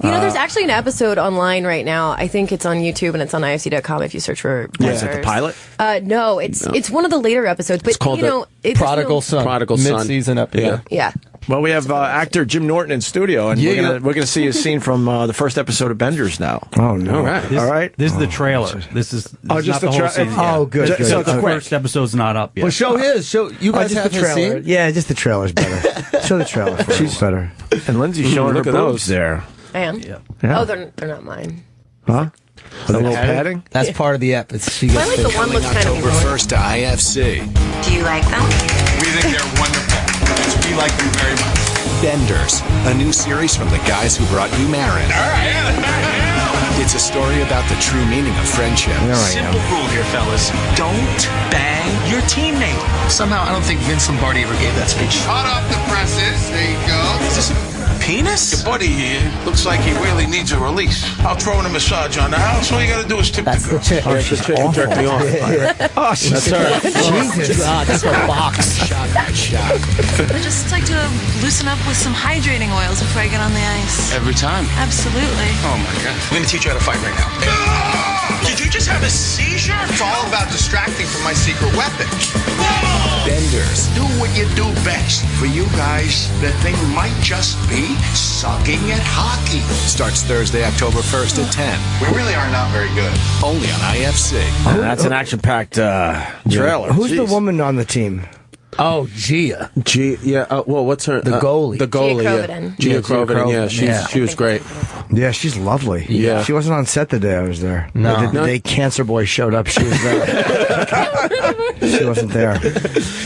There's actually an episode online right now. I think it's on YouTube and it's on IFC.com if you search for. Is it the pilot? No, it's one of the later episodes. But it's called it's Prodigal Son. Mid-season episode. Yeah. Well, we have actor Jim Norton in studio, and we're gonna see a scene from the first episode of Benders now. Oh no! All right. This is the trailer. This is just not the whole season. Oh, good. So it's the quick. first episode's not up yet. Well, show his. Show you guys just have the his trailer. scene. Yeah, just the trailer's better. Show the trailer. She's better. And Lindsay's showing her boobs there. I am. Yeah. Oh, they're not mine. Huh? A little padding? That's part of the ep. I like the one looks kind of. October 1st to IFC. Do you like them? We think they're wonderful. We like them very much. Benders, a new series from the guys who brought you Marin. It's a story about the true meaning of friendship. Simple rule here, fellas. Don't bang your teammate. Somehow, I don't think Vince Lombardi ever gave that speech. Hot off the presses. There you go. Is this a penis? Your buddy here looks like he really needs a release. I'll throw in a massage on the house. All you got to do is tip the girl. The chick. That's the chick who jerked me off. Oh, That's her. Jesus. That's her box. Shot by shot. I just like to loosen up with some hydrating oils before I get on the ice. Every time. Absolutely. Oh, my God. I'm going to teach you how to fight right now. Did you just have a seizure? It's all about distracting from my secret weapon. Benders, do what you do best. For you guys, the thing might just be sucking at hockey. Starts Thursday, October 1st at 10. We really are not very good. Only on IFC. That's an action-packed trailer. Who's the woman on the team? Oh, Gia. Well, what's her? The goalie. The goalie. Gia Crovidan. Yeah, she was great. Yeah, she's lovely. Yeah. She wasn't on set the day I was there. No. The day Cancer Boy showed up, she was there. She wasn't there.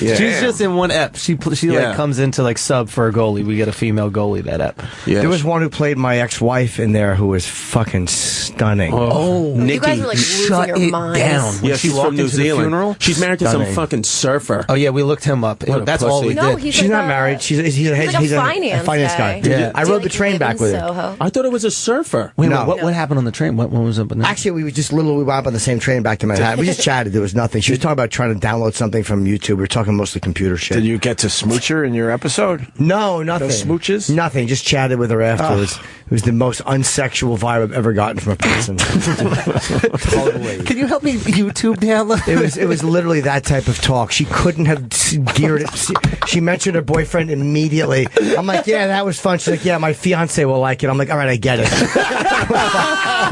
Yeah. She's just in one ep. She like comes into like sub for a goalie. We get a female goalie that ep. Yeah. There was one who played my ex-wife in there who was fucking stunning. Oh, Nikki. You guys were like shut losing your it minds. down. Yeah, she's from New Zealand. Funeral? She's married to some fucking surfer. Oh yeah, we looked him up. That's all we did. No, he's She's like not married. He's a finance finance guy. Yeah. I rode the train back with her. I thought it was a surfer. Wait, No. what happened on the train? What was up? Actually, we wound up on the same train back to Manhattan. We just chatted. There was nothing. She was talking about trying to download something from YouTube. We were talking mostly computer shit. Did you get to smooch her in your episode? No, nothing. No smooches? Nothing. Just chatted with her afterwards. It was the most unsexual vibe I've ever gotten from a person. Totally. Can you help me YouTube download? It was literally that type of talk. She couldn't have geared it. She mentioned her boyfriend immediately. I'm like, yeah, that was fun. She's like, yeah, my fiance will like it. I'm like, all right, I get it.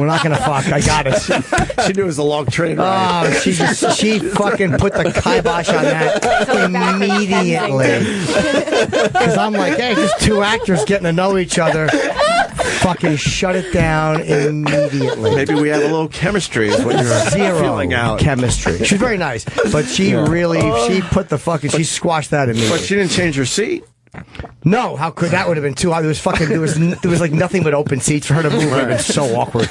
We're not gonna fuck. I got it. She knew it was a long train ride. Oh, she fucking put the kibosh on that immediately. Because I'm like, hey, just two actors getting to know each other. Fucking shut it down immediately. Maybe we have a little chemistry is what you're feeling out. Chemistry. She's very nice, but she really, she put the fucking, she squashed that immediately. But she didn't change her seat. No, how could that would have been too hard? There was like nothing but open seats for her to move. It would have been so awkward.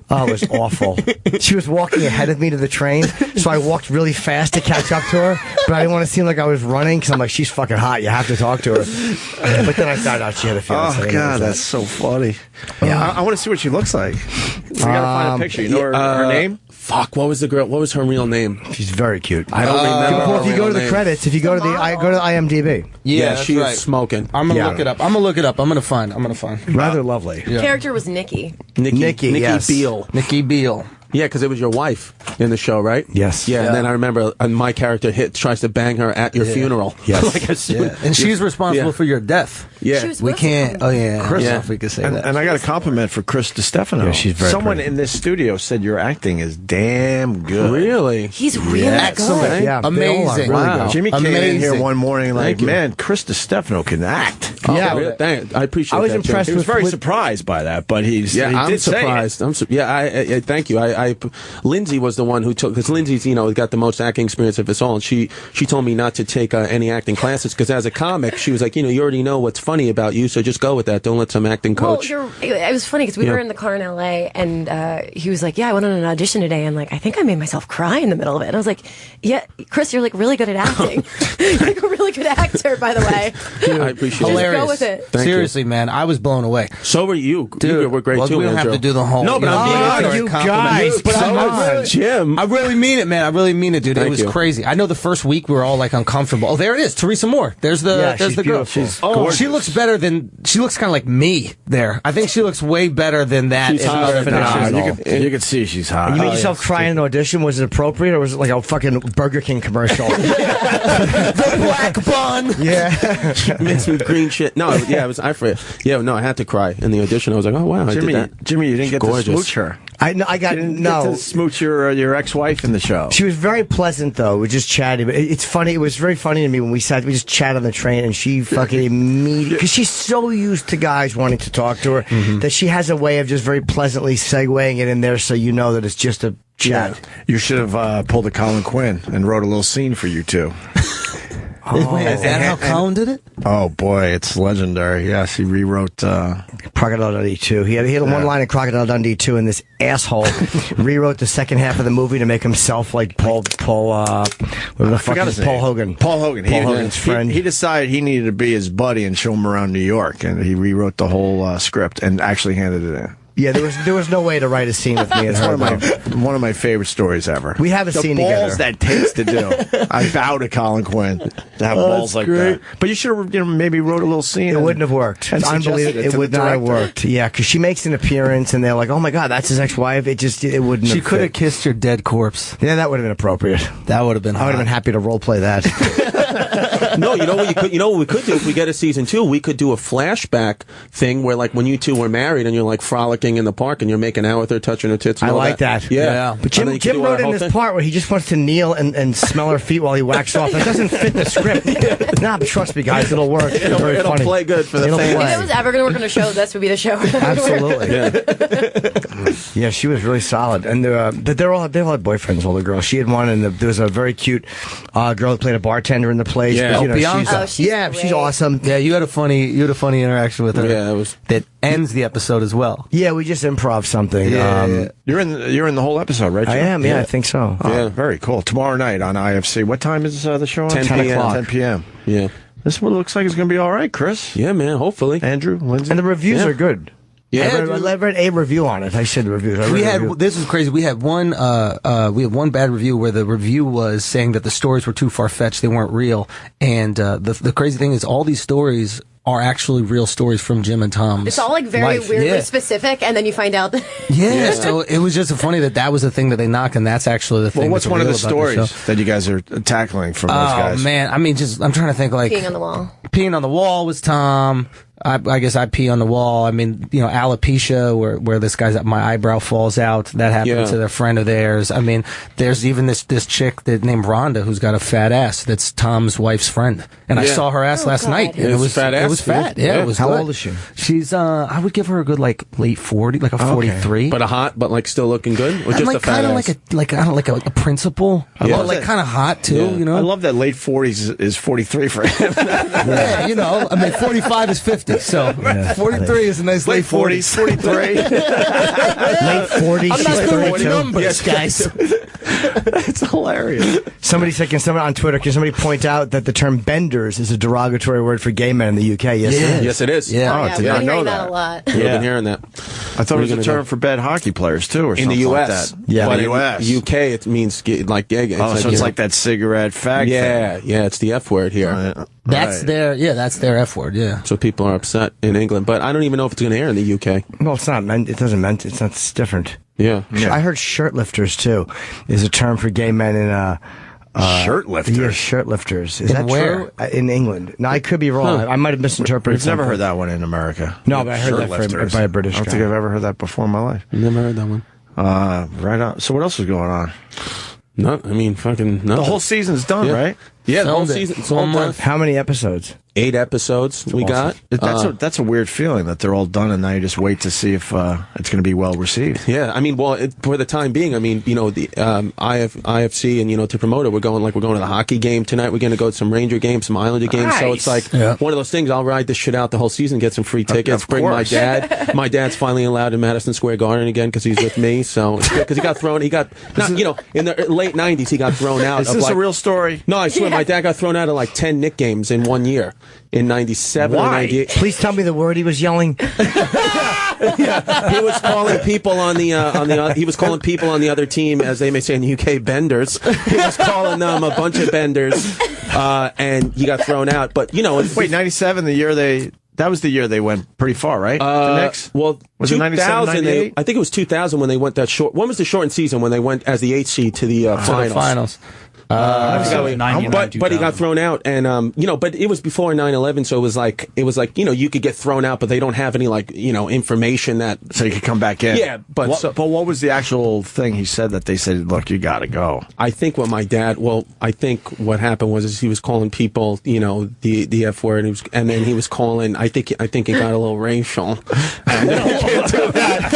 Oh, it was awful. She was walking ahead of me to the train, so I walked really fast to catch up to her, but I didn't want to seem like I was running because I'm like, she's fucking hot. You have to talk to her. But then I found out she had a fiance. Oh God, that's so funny. Yeah, I want to see what she looks like. We gotta find a picture. You know her name? Fuck, what was the girl? What was her real name? She's very cute. I don't remember. Well, if you go to the name. credits, if you go to the IMDb. Yeah, she is smoking. I'm gonna look it up. I'm gonna find. Rather lovely. Character was Nikki. Nikki yes. Beale. Nikki Beale. Yeah, because it was your wife in the show, right? Yes. Yeah, and then I remember my character tries to bang her at your funeral. Yes. Like And she's responsible for your death. Yeah. We can't. Oh yeah. Chris, If we could say that. And I got a compliment for Chris DiStefano. Yeah, she's very Someone pretty. in this studio said your acting is damn good. Really? He's really Excellent. good. Yeah, Amazing. Really Wow. good. Jimmy came in here Amazing. one morning like, Thank you. man, Chris DiStefano can act. Yeah. Really? I appreciate I was that. impressed He was with- very surprised by that, but he I'm did say it. surprised. I thank you. Lindsay was the one who took, because Lindsay's got the most acting experience of us all, and she told me not to take any acting classes because as a comic, she was like, you already know what's funny about you, so just go with that. Don't let some acting coach. Well, it was funny because we were in the car in LA, and he was like, "Yeah, I went on an audition today, and like I think I made myself cry in the middle of it." And I was like, "Yeah, Chris, you're like really good at acting. You're like a really good actor, by the way." I appreciate it. Hilarious. Go with it. Thank you. Seriously, man, I was blown away. So were you. Dude, You were great well, too. we don't Andrew. have to do the whole. No, but I'm being honest. you guys, But come I on. really, Jim. I really mean it, man. I really mean it, dude. Thank It was you. crazy. I know the first week we were all like uncomfortable. Oh, there it is, Teresa Moore. There's the she's girl. beautiful. She's Oh, gorgeous. she looks better than she looks kind of like me there. I think she looks way better than that. She's in hot. other Nah, definitions. You could see she's hot. You made yourself cry in an audition? Was it appropriate, or was it like a fucking Burger King commercial? The black bun. Yeah. Mixed with green shit. No, yeah, it was. I had to cry in the audition. I was like, oh wow, I did that. Jimmy, you didn't get Gorgeous. to smooch her. I got You didn't no. get to smooch your ex-wife in the show. She was very pleasant, though. We just chatted. But it's funny. It was very funny to me when we just chatted on the train, and she fucking immediately, because she's so used to guys wanting to talk to her, that she has a way of just very pleasantly segueing it in there, so you know that it's just a chat. You should have pulled a Colin Quinn and wrote a little scene for you two. Wait, is that how Colin did it? Oh boy, it's legendary. Yes, he rewrote Crocodile Dundee 2. He had one line in Crocodile Dundee 2, and this asshole rewrote the second half of the movie to make himself like Paul whatever the fuck is Paul Hogan. Paul Hogan. Paul Hogan's friend. He decided he needed to be his buddy and show him around New York, and he rewrote the whole script and actually handed it in. Yeah, there was no way to write a scene with me and It's her. one of my favorite stories ever. We have a scene the together. balls that takes to do. I vow to Colin Quinn to have balls like great. that. But you should have maybe wrote a little scene. It wouldn't have worked. and It's suggested unbelievable. It to would the not have director. worked. Yeah, because she makes an appearance, and they're like, "Oh my god, that's his ex-wife." It wouldn't. She have could have fit. kissed your dead corpse. Yeah, that would have been appropriate. That would have been. I would have been happy to role play that. No, you know what you could. You know what we could do if we get a season 2. We could do a flashback thing where, like, when you two were married and you're like frolicking in the park and you're making out with her, touching her tits. And I all like that. Yeah. But And then you could Jim do wrote our in whole this thing. part where he just wants to kneel and smell her feet while he whacks off. That doesn't fit the script. Nah, but trust me, guys, it'll work. It's very It'll funny. play good for the It'll fans. If play. it was ever going to work on a show, this would be the show. Absolutely. Yeah, she was really solid, and they all had boyfriends. All the girls. She had one, and there was a very cute girl who played a bartender in the place. Yeah. But, Bianca. she's awesome. Yeah, you had a funny interaction with her. Yeah, it was. That ends the episode as well. Yeah, we just improv something. Yeah. You're in the whole episode, right? I Jim? am. Yeah, I think so. Oh, very cool. Tomorrow night on IFC. What time is the show on? 10 p.m. 10 p.m. Yeah. This one looks like it's going to be all right, Chris. Yeah, man. Hopefully. Andrew, Lindsay. And the reviews are good. I read a review on it. I should review it. This is crazy. We had one bad review where the review was saying that the stories were too far-fetched, they weren't real. And the crazy thing is all these stories are actually real stories from Jim and Tom's It's all like very life. weirdly specific, and then you find out that So it was just funny that was the thing that they knocked, and that's actually the thing. Well, what's that's one of real the about stories show. that you guys are tackling from those guys? Oh man, I mean, I'm trying to think like peeing on the wall. Peeing on the wall was Tom. I guess I pee on the wall. I mean, alopecia, where this guy's my eyebrow falls out. That happened to a friend of theirs. I mean, there's even this chick named Rhonda who's got a fat ass. That's Tom's wife's friend, and I saw her ass last night. And it was fat ass. It was fat. Yeah, it was. How good. old is she? She's I would give her a good late 40, like a 43. But a hot, but like still looking good, or just like a fat ass? like a principal, but like kind of hot too. I love that late 40s is 43 for him. I mean 45 is 50, so 43 is a nice late 40s. 43. Late 40s. I'm not good with numbers, Yes, guys. It's hilarious. Somebody said, on Twitter, can somebody point out that the term benders is a derogatory word for gay men in the UK? Yes, it is. Yes, it is. Yeah. Did not know that a lot. We've been hearing that. I thought it was a term for bad hockey players too, or in the something U.S. like that. Yeah, but in the U.S. UK it means like gay. So it's like that cigarette fag thing. Yeah, it's the F word here. That's their F word. Yeah. So people are upset in England, but I don't even know if it's going to air in the UK. No, it's not meant. It doesn't meant. It's not. It's different. Yeah. I heard shirt lifters too is a term for gay men in shirt lifters. Yeah, shirt lifters. Is In that where? true? In England. No, I could be wrong. I might have misinterpreted. We've never something. heard that one in America. No, but I heard Shirt that lifters. by a British I don't guy. think I've ever heard that before in my life. Never heard that one. Right on. So what else is going on? No, I mean fucking nothing. The whole season's done, right? Yeah, the whole Filmed it. season. It's all done. How many episodes? 8 episodes we got. That's a weird feeling that they're all done and now you just wait to see if it's going to be well received. Yeah, I mean, for the time being, I mean, the IFC and to promote it, we're going to the hockey game tonight. We're going to go to some Ranger games, some Islander games. So it's like one of those things. I'll ride this shit out the whole season, get some free tickets, bring my dad. My dad's finally allowed in Madison Square Garden again because he's with me. So because he got thrown, in the late '90s, he got thrown out. Is this a real story? No, I swear, my dad got thrown out of like 10 Knick games in 1 year. In 97 or 98. Please tell me the word he was yelling. He was calling people on the other team, as they may say in the UK, benders. He was calling them a bunch of benders, and he got thrown out. But wait, 97, that was the year they went pretty far, right? The Knicks? Well, was it 97, 98? I think it was 2000 when they went that short. When was the shortened season when they went as the 8 seed to the finals? But he got thrown out, and but it was before 9/11, so it was like you could get thrown out, but they don't have any information that so you could come back in. Yeah, but what was the actual thing he said that they said, look, you got to go? I think what happened was he was calling people the F word, and then he was calling. I think it got a little racial. And you can't do that.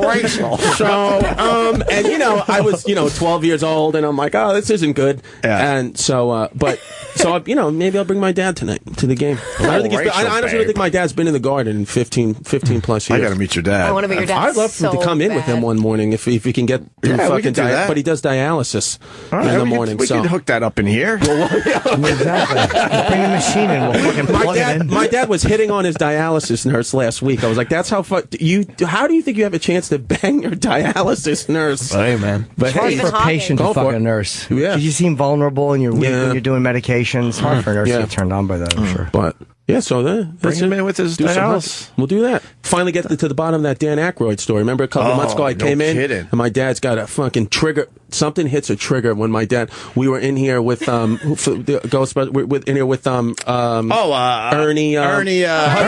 Racial. So, and I was 12 years old, and I'm like, oh, this isn't good. Yeah. And so, maybe I'll bring my dad tonight to the game. I honestly don't think my dad's been in the Garden in 15 plus years. I got to meet your dad. I want to meet your dad. I'd love him to come in with him one morning if we can get through fucking dialysis. But he does dialysis in the morning. We can hook that up in here. Exactly. Bring the machine in. We'll fucking plug it in. My dad was hitting on his dialysis nurse last week. I was like, that's how how do you think you have a chance to bang your dialysis nurse? Hey, man. But it's hard for a patient to fuck a nurse. Yeah. You seem vulnerable and you're weak when you're doing medications. It's hard for a nurse to get turned on by that, I'm sure. But yeah, so bring him in with his dialysis. We'll do that. Finally get to the bottom of that Dan Aykroyd story. Remember a couple of months ago I came in and my dad's got a fucking trigger. Something hits a trigger when my dad. We were in here with Ernie Hudson.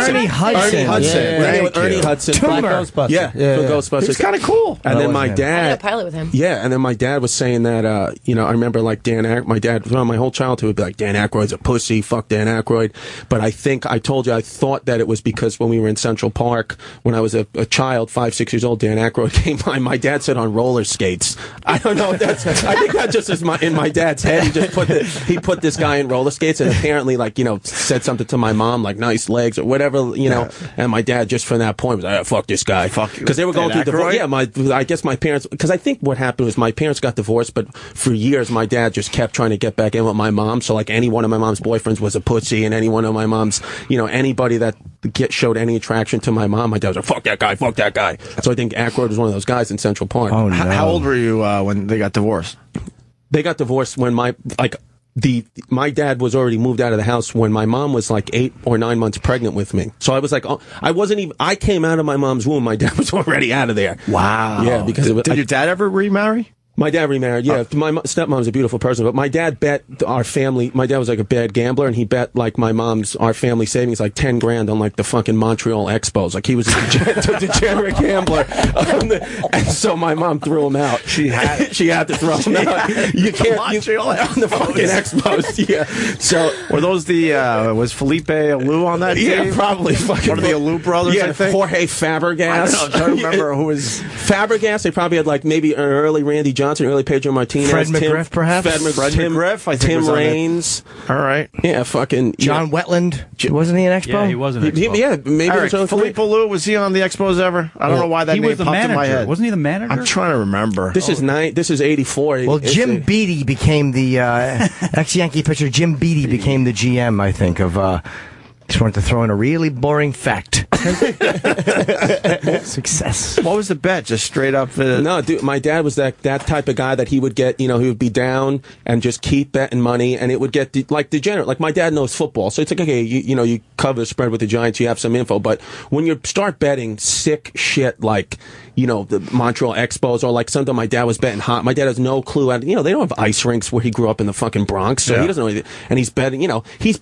Ernie Hudson. We're in here with Ernie Hudson. Ghostbusters. Yeah, for Ghostbusters. It's kind of cool. And then my I dad. did a pilot with him. Yeah, and then my dad was saying that I remember like my dad throughout my whole childhood would be like, Dan Aykroyd's a pussy, fuck Dan Aykroyd. But I think I told you I thought that it was because when we were in Central Park when I was a child, 5, 6 years old, Dan Aykroyd came by. My dad said on roller skates. I don't know. if that's. I think that just is in my dad's head. He just put this guy in roller skates, and apparently, like, you know, said something to my mom, like nice legs or whatever, you know. And my dad, just from that point, was like, fuck this guy, because they were going through divorce. Yeah, I guess my parents, because I think what happened was my parents got divorced, but for years my dad just kept trying to get back in with my mom. So like any one of my mom's boyfriends was a pussy, and any one of my mom's, you know, anybody that showed any attraction to my mom, my dad was like, fuck that guy, fuck that guy. So I think Aykroyd was one of those guys in Central Park. Oh, no. How old were you when they got divorced? They got divorced when my dad was already moved out of the house when my mom was like 8 or 9 months pregnant with me. So I was like, I came out of my mom's womb. My dad was already out of there. Wow. Yeah, because did your dad ever remarry? My dad remarried, yeah. My stepmom's a beautiful person, but my dad bet our family, my dad was like a bad gambler, and he bet like our family savings like 10 grand on like the fucking Montreal Expos. Like he was a degenerate gambler. And so my mom threw him out. She had to throw him out. You can't, on the fucking Expos, yeah. So, were those was Felipe Alou on that team? Yeah, probably. Fucking one of the Alou brothers, I think? Jorge Fabregas. I don't remember who was. Fabregas, they probably had like maybe an early Randy Johnson, early Pedro Martinez. Fred McGriff, perhaps? Fred McGriff, I think. Tim Raines. All right. Yeah, fucking. John Wetland. Wasn't he an Expo? Yeah, he was an Expo. Yeah, maybe. Eric, Philippe Alou, was he on the Expos ever? I don't know why that name was the popped manager. in my head. Wasn't he the manager? I'm trying to remember. This is 84. Well, Jim Beattie became the ex-Yankee pitcher. Jim Beattie became the GM, I think, of. Just wanted to throw in a really boring fact. Success. What was the bet? Just straight up? No, dude, my dad was that type of guy that he would get, you know, he would be down and just keep betting money, and it would get degenerate. Like my dad knows football, so it's like, okay, you cover the spread with the Giants, you have some info, but when you start betting sick shit like, you know, the Montreal Expos, or like something my dad was betting hot. My dad has no clue. You know, they don't have ice rinks where he grew up in the fucking Bronx, so he doesn't know anything. And he's betting, you know, he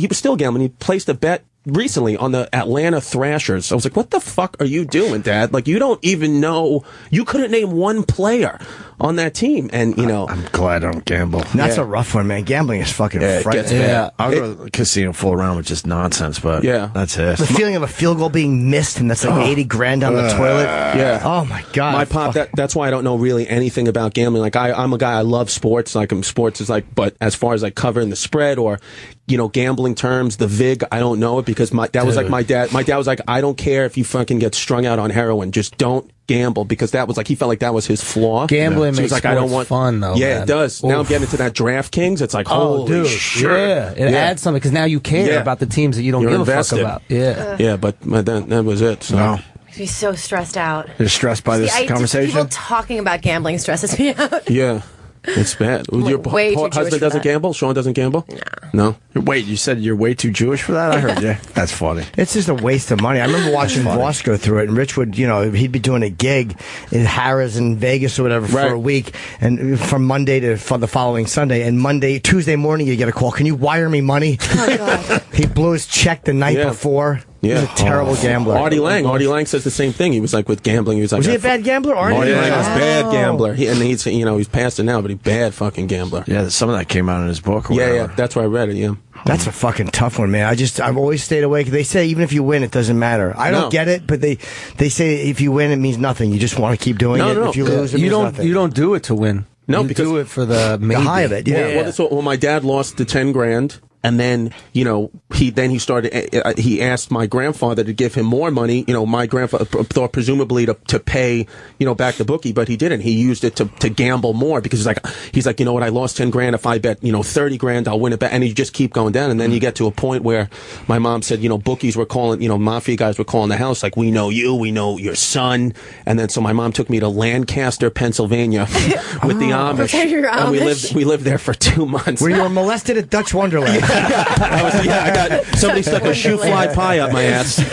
was still gambling. He placed a bet recently on the Atlanta Thrashers. I was like, what the fuck are you doing, Dad? Like, you don't even know. You couldn't name one player on that team. And, you know. I'm glad I don't gamble. That's a rough one, man. Gambling is fucking frightening. Yeah. I'll go to the casino, fool around with just nonsense, but that's it. The feeling of a field goal being missed, and that's like 80 grand down the toilet. Yeah. Oh, my God. My pop, that's why I don't know really anything about gambling. Like, I'm a guy, I love sports. Like, sports is like, but as far as like covering the spread or, you know, gambling terms, the VIG, I don't know it, because that was like my dad. My dad was like, I don't care if you fucking get strung out on heroin, just don't gamble, because that was like, he felt like that was his flaw. Gambling makes like, I don't want fun though. Yeah, man. it does. Oof. Now I'm getting into that DraftKings. It's like, holy shit. Yeah, it adds something, because now you care about the teams that you don't give a fuck about. Yeah, but that was it. So. No. Makes me so stressed out. You're stressed by this conversation? People talking about gambling stresses me out. Yeah. It's bad. Your husband doesn't gamble? Sean doesn't gamble? No. Wait, you said you're way too Jewish for that? I heard you. That's funny. It's just a waste of money. I remember watching Voss go through it, and Rich would, you know, he'd be doing a gig in Harrah's in Vegas or whatever for a week, and from Monday to the following Sunday, and Tuesday morning you get a call, can you wire me money? Oh, God. He blew his check the night before. Yeah. He was a terrible gambler. Artie Lang says the same thing. He was like, with gambling, he was like, was he a bad gambler? Artie Lang was a bad gambler. He's, you know, he's past it now, but he's bad fucking gambler. Yeah, some of that came out in his book. Yeah, that's where I read it. Yeah. That's a fucking tough one, man. I've always stayed away. They say even if you win, it doesn't matter. I don't get it, but they say if you win, it means nothing. You just want to keep doing it. No. If you lose, it means nothing. You don't do it to win. No, you because do it for the high of it. Yeah. Well, my dad lost the 10 grand. And then, you know, he started, he asked my grandfather to give him more money. You know, my grandfather thought presumably to pay, you know, back the bookie, but he didn't. He used it to gamble more, because he's like, you know what, I lost 10 grand. If I bet, you know, 30 grand, I'll win it back. And you just keep going down. And then you get to a point where my mom said, you know, bookies were calling, you know, mafia guys were calling the house, like, we know you, we know your son. And then so my mom took me to Lancaster, Pennsylvania with the Amish. And we lived there for 2 months. Where you were molested at Dutch Wonderland. I got somebody stuck a shoe fly pie up my ass, so,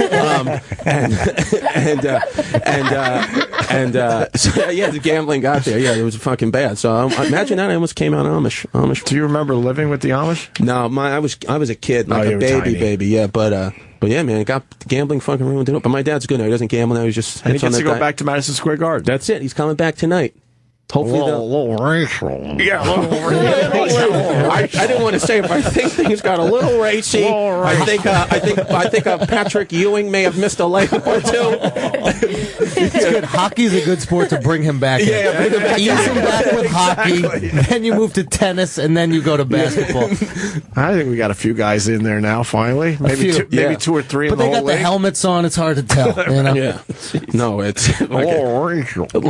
yeah, the gambling got there. Yeah, it was fucking bad. So imagine that I almost came out Amish. Do you remember living with the Amish? No, I was a kid, like a baby. Yeah, but yeah, man, it got gambling fucking ruined it up. But my dad's good now. He doesn't gamble now. He just and he gets to go back to Madison Square Garden. That's it. He's coming back tonight. Hopefully, a little racial. Yeah, a little racial. I didn't want to say it, but I think things got a little racy. I think Patrick Ewing may have missed a layup or two. It's good. Hockey's a good sport to bring him back. Yeah, bring him back. Ease him back with hockey. Then you move to tennis, and then you go to basketball. I think we got a few guys in there now. Finally, maybe two or three. But in the they got whole the league. helmets on. It's hard to tell. You know? Yeah. No, it's racial. Make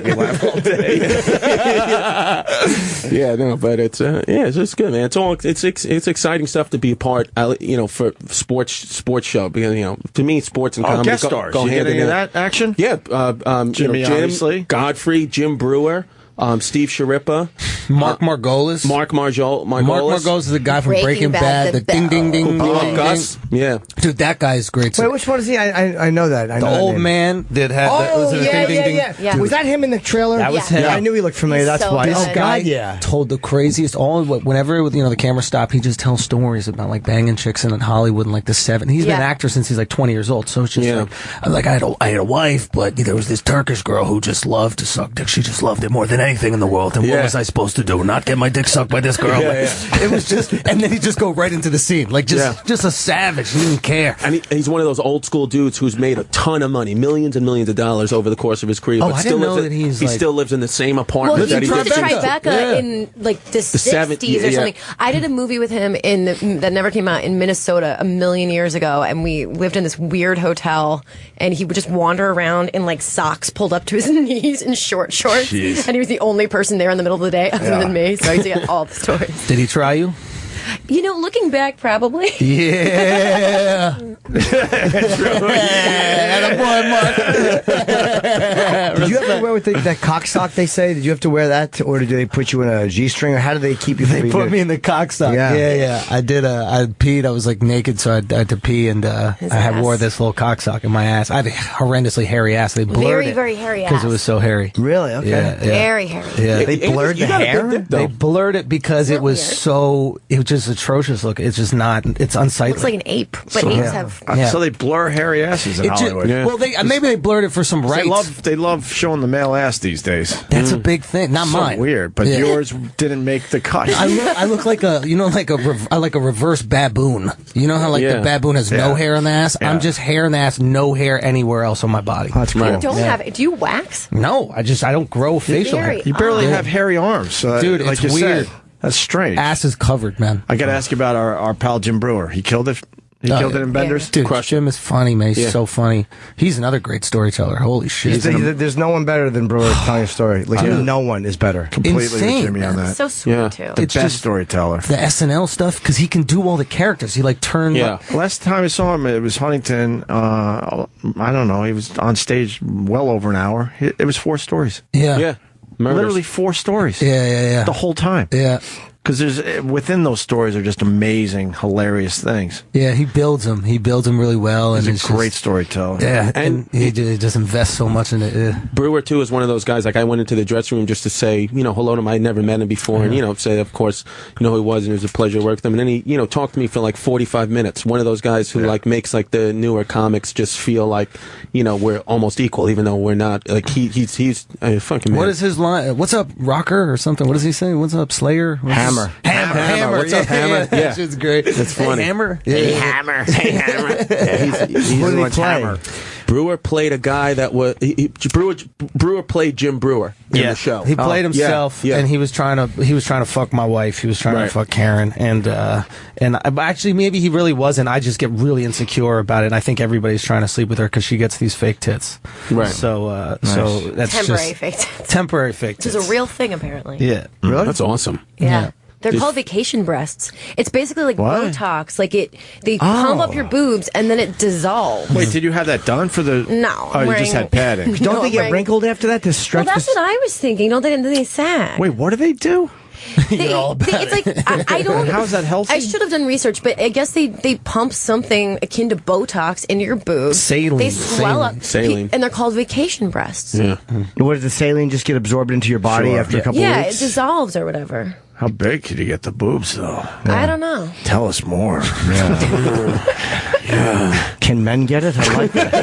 me laugh all day. Yeah, no, but it's just good, man. It's exciting stuff to be a part. For sports show, because to me, sports and comedy guest stars. go You hand get any in of hand. that action? Yeah, Jimmy, Jim, obviously. Godfrey, Jim Brewer. Steve Sharippa, Mark Margolis. Mark Margolis. Mark Margolis is the guy from Breaking Bad. The ding, ding, ding, Who blew ding, up Gus. ding. Yeah. Dude, that guy is great. Wait, which one is he? I know that. I know The that old name. man that had. Oh, was it a yeah, ding, ding, yeah, ding? yeah. Was that him in the trailer? That was him. Yeah, I knew he looked familiar. That's so why. good. Oh, This guy God, yeah. told the craziest. Whenever the camera stopped, he just tells stories about like banging chicks in Hollywood in like the '70s. He's been an actor since he's like 20 years old. So it's just I had a wife, but there was this Turkish girl who just loved to suck dick. She just loved it more than anything in the world. And what was I supposed to do? Not get my dick sucked by this girl? It was just, and then he just go right into the scene, like just a savage. He didn't care. And he's one of those old school dudes who's made a ton of money, millions and millions of dollars over the course of his career. Oh, but I still didn't know lives that he's he like- still lives in the same apartment Well, that he he did did. Tribeca in like the 60s or something. I did a movie with him that never came out in Minnesota a million years ago, and we lived in this weird hotel, and he would just wander around in like socks pulled up to his knees and short shorts, Jeez. and he was the only person there in the middle of the day other than me, so I used to get all the stories. Did he try you? Looking back, probably. Yeah. Did you have to wear with that cock sock? They say. Did you have to wear that, or did they put you in a G-string, or how did they keep you? They put me in the cock sock. Yeah. I did. I peed. I was like naked, so I had to pee, and I wore this little cock sock in my ass. I had a horrendously hairy ass. They blurred Very, it very hairy because ass. it was so hairy. Really? Okay. Yeah. Very hairy. Yeah. They blurred the hair. They blurred it because it was so. It was just atrocious look. It's just not. It's unsightly. Looks like an ape, but apes have. So they blur hairy asses in Hollywood. Well, maybe they blurred it for some rights. They love showing the male ass these days. That's a big thing. Not So mine. weird, but yours didn't make the cut. I look like a reverse baboon. You know how the baboon has no hair on the ass? Yeah. I'm just hair in the ass, no hair anywhere else on my body. That's cool. You don't have. Do you wax? No, I don't grow facial hair. Very You barely have hairy arms, Dude, like it's you weird. said. That's strange. Ass is covered, man. I got to ask you about our pal Jim Brewer. He killed it. He killed it in Benders. Dude, Jim is funny, man. He's so funny. He's another great storyteller. Holy shit. There's no one better than Brewer telling a story. Like no one is better. Completely Insane, with Jimmy on that. So sweet too. The best storyteller. The SNL stuff, because he can do all the characters. He turned. Yeah. Last time I saw him, it was Huntington. I don't know. He was on stage well over an hour. It was 4 stories. Yeah. Literally 4 stories. Yeah. The whole time. Yeah. Because within those stories are just amazing, hilarious things. Yeah, he builds them. He builds them really well. He's and a great storyteller. Yeah, and he just invests so much in it. Yeah. Brewer too is one of those guys. Like I went into the dressing room just to say, hello to him. I'd never met him before, and say, of course, who he was, and it was a pleasure to work with him. And then he, talked to me for like 45 minutes. One of those guys who makes like the newer comics just feel like, we're almost equal, even though we're not. Like he's a fucking man. What is his line? What's up, rocker or something? What does he say? What's up, Slayer? Hammer. Hammer. What's up, Hammer? Yeah, that shit's great. That's funny. Hey, Hammer. Hey, Hammer. Hey, Hammer. He's What did he play? Hammer. Brewer played a guy that was Brewer played Jim Brewer in the show. He played himself, yeah. and he was trying to fuck my wife. He was trying to fuck Karen, and actually maybe he really wasn't. I just get really insecure about it. And I think everybody's trying to sleep with her because she gets these fake tits. Right. So that's Temporary just fake tits. temporary fake Which tits. is a real thing, apparently. Yeah. Really? That's awesome. Yeah. They're called vacation breasts. It's basically like Botox. Like they pump up your boobs and then it dissolves. Wait, did you have that done for the? No. Oh, you just had padding. Don't they get wrinkled after that to stretch? Well, that's what I was thinking. Don't they sag? Wait, what do they do? It's like I don't. How is that healthy? I should have done research, but I guess they pump something akin to Botox into your boobs. Saline. They swell up. Saline. And they're called vacation breasts. Yeah. What does the saline just get absorbed into your body after a couple Yeah, weeks? it dissolves or whatever. How big could you get the boobs, though? I don't know. Tell us more. Can men get it? I like that.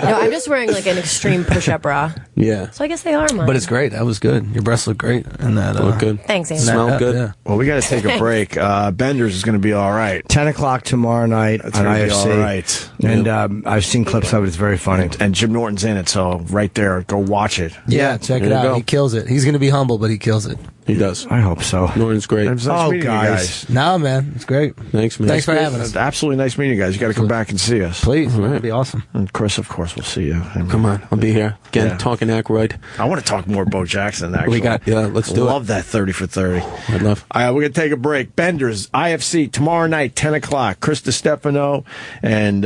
No, I'm just wearing like an extreme push-up bra. Yeah. So I guess they are mine. But it's great. That was good. Your breasts look great. And that look good. Thanks, Andy. Smell good. Yeah. Well, we got to take a break. Bender's is going to be all right. 10 o'clock tomorrow night That's on going to be IFC. all right. And I've seen clips of it. It's very funny. And Jim Norton's in it, so right there, go watch it. Yeah, check it out. He kills it. He's going to be humble, but he kills it. He does. I hope so. Norton's great. It was nice meeting you guys. No, man. It's great. Thanks, man. Thanks for having us. Absolutely nice meeting you guys. You got to come back and see us. Please. That'd be awesome. And Chris, of course, we'll see you. Come on. I'll be here. Again, talking Aykroyd. I want to talk more Bo Jackson, actually. Let's do it. Love that 30 for 30. I'd love. All right, we're going to take a break. Bender's, IFC, tomorrow night, 10 o'clock. Chris DiStefano and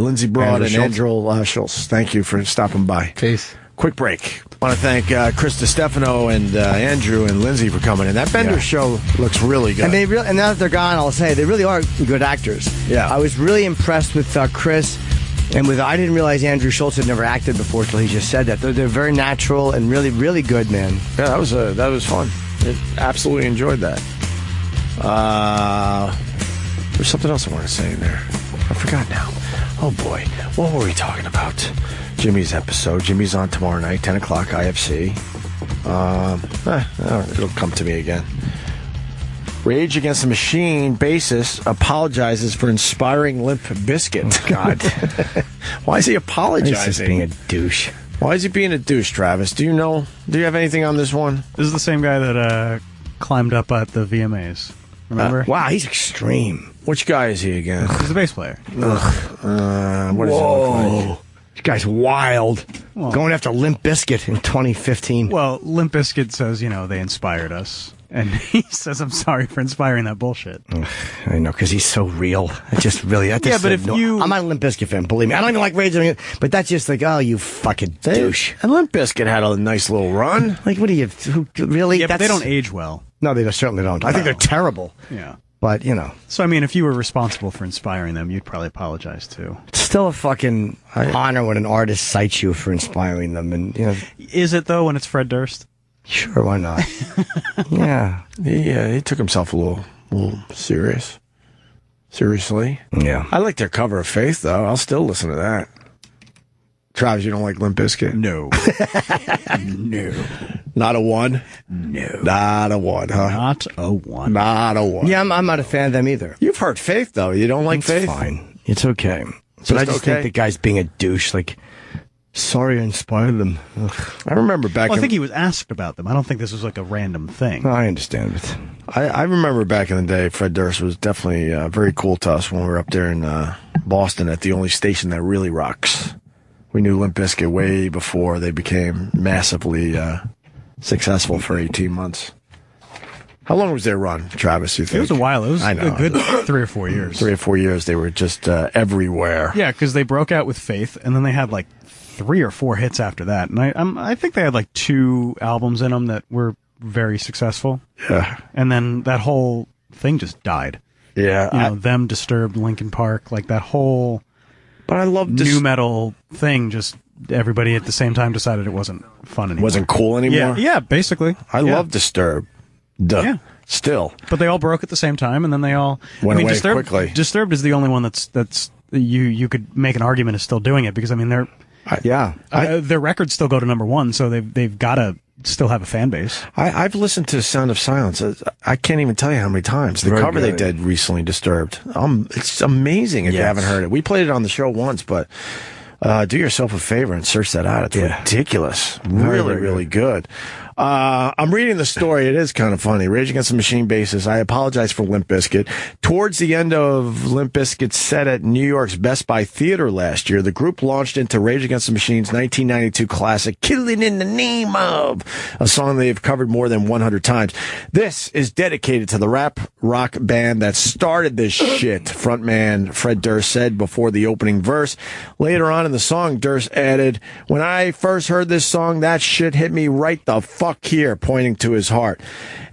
Lindsey Broad and Andrew Schultz. Thank you for stopping by. Peace. Quick break. I want to thank Chris DiStefano and Andrew and Lindsay for coming in. That Bender show looks really good. And now that they're gone, I'll say they really are good actors. Yeah. I was really impressed with Chris, and I didn't realize Andrew Schultz had never acted before until he just said that. They're very natural and really, really good, man. Yeah, that was fun. Absolutely enjoyed that. There's something else I want to say in there. I forgot now. Oh boy, what were we talking about? Jimmy's episode. Jimmy's on tomorrow night, 10 o'clock, IFC. It'll come to me again. Rage Against the Machine bassist apologizes for inspiring Limp Bizkit. Oh, God. Why is he apologizing? He's just being a douche. Why is he being a douche, Travis? Do you have anything on this one? This is the same guy that climbed up at the VMAs. Remember? Wow, he's extreme. Which guy is he again? He's the bass player. What does he look like? This guy's wild. Going after Limp Bizkit in 2015. Well, Limp Bizkit says, they inspired us. And he says, I'm sorry for inspiring that bullshit. I know, because he's so real. It just really... But if you... I'm not a Limp Bizkit fan, believe me. I don't even like Rage Against, but that's just like, oh, you fucking douche. And Limp Bizkit had a nice little run. Like, what are you... Really? Yeah, but they don't age well. No, they certainly don't. I think they're terrible. Yeah. But, So, I mean, if you were responsible for inspiring them, you'd probably apologize, too. It's still a fucking honor when an artist cites you for inspiring them. And Is it, though, when it's Fred Durst? Sure, why not? Yeah. He took himself a little serious. Seriously. Yeah. I like their cover of Faith, though. I'll still listen to that. Travis, you don't like Limp Bizkit? No. No. Not a one? No. Not a one, huh? Not a one. Not a one. Yeah, I'm not a fan of them either. You've heard Faith, though. You don't like Faith? It's fine. It's okay. But I just think the guy's being a douche. Like, sorry I inspired them. Ugh. I remember back I think he was asked about them. I don't think this was like a random thing. I understand it. I remember back in the day, Fred Durst was definitely very cool to us when we were up there in Boston at the only station that really rocks. We knew Limp Bizkit way before they became massively successful for 18 months. How long was their run, Travis, you think? It was a while. It was I know. a good 3 or 4 years. 3 or 4 years, they were just everywhere. Yeah, because they broke out with Faith, and then they had like 3 or 4 hits after that. And I think they had like 2 albums in them that were very successful. Yeah. And then that whole thing just died. Yeah. Them, Disturbed, Linkin Park, like that whole... But I love new metal thing. Just everybody at the same time decided it wasn't fun anymore. Wasn't cool anymore? Yeah, basically. I love Disturbed. Yeah. Still. But they all broke at the same time, and then they all went away Disturbed, quickly. Disturbed is the only one that's you could make an argument is still doing it, because I mean their records still go to #1, so they've got to still have a fan base. I've listened to Sound of Silence. I can't even tell you how many times. The cover they did recently, Disturbed. It's amazing if you haven't heard it. We played it on the show once, but do yourself a favor and search that out. It's ridiculous. Really, really good. I'm reading the story. It is kind of funny. Rage Against the Machine bassist. I apologize for Limp Bizkit. Towards the end of Limp Bizkit's set at New York's Best Buy Theater last year, the group launched into Rage Against the Machine's 1992 classic, Killing in the Name of, a song they've covered more than 100 times. This is dedicated to the rap rock band that started this shit, frontman Fred Durst said before the opening verse. Later on in the song, Durst added, "When I first heard this song, that shit hit me right the fuck here," pointing to his heart.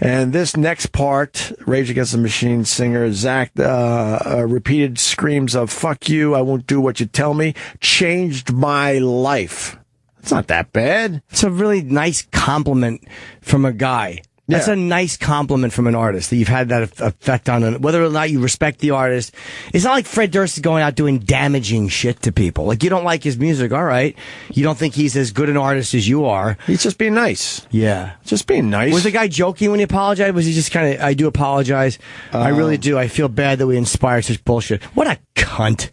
And this next part, Rage Against the Machine singer Zach repeated screams of "fuck you, I won't do what you tell me," changed my life. It's not that bad. It's a really nice compliment from a guy. That's a nice compliment from an artist that you've had that effect on them. Whether or not you respect the artist, it's not like Fred Durst is going out doing damaging shit to people. Like, you don't like his music, all right. You don't think he's as good an artist as you are. He's just being nice. Yeah. Just being nice. Was the guy joking when he apologized? Was he just kind of, I do apologize. I really do. I feel bad that we inspired such bullshit. What a cunt.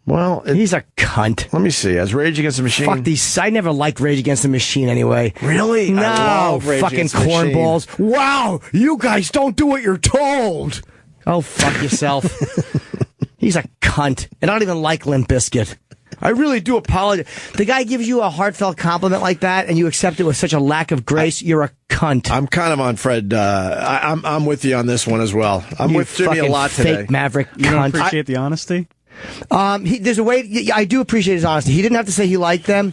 Well, he's a cunt. Let me see. As Rage Against the Machine. Fuck these. I never liked Rage Against the Machine anyway. Really? No. I love Rage Fucking Against the Machine. cornballs. Wow. You guys don't do what you're told. Oh, fuck yourself. He's a cunt. And I don't even like Limp Bizkit. I really do apologize. The guy gives you a heartfelt compliment like that, and you accept it with such a lack of grace. You're a cunt. I'm kind of on Fred. I'm with you on this one as well. I'm You with Jimmy a lot fucking today. fake maverick You don't cunt. appreciate the honesty? There's a way. I do appreciate his honesty. He didn't have to say he liked them,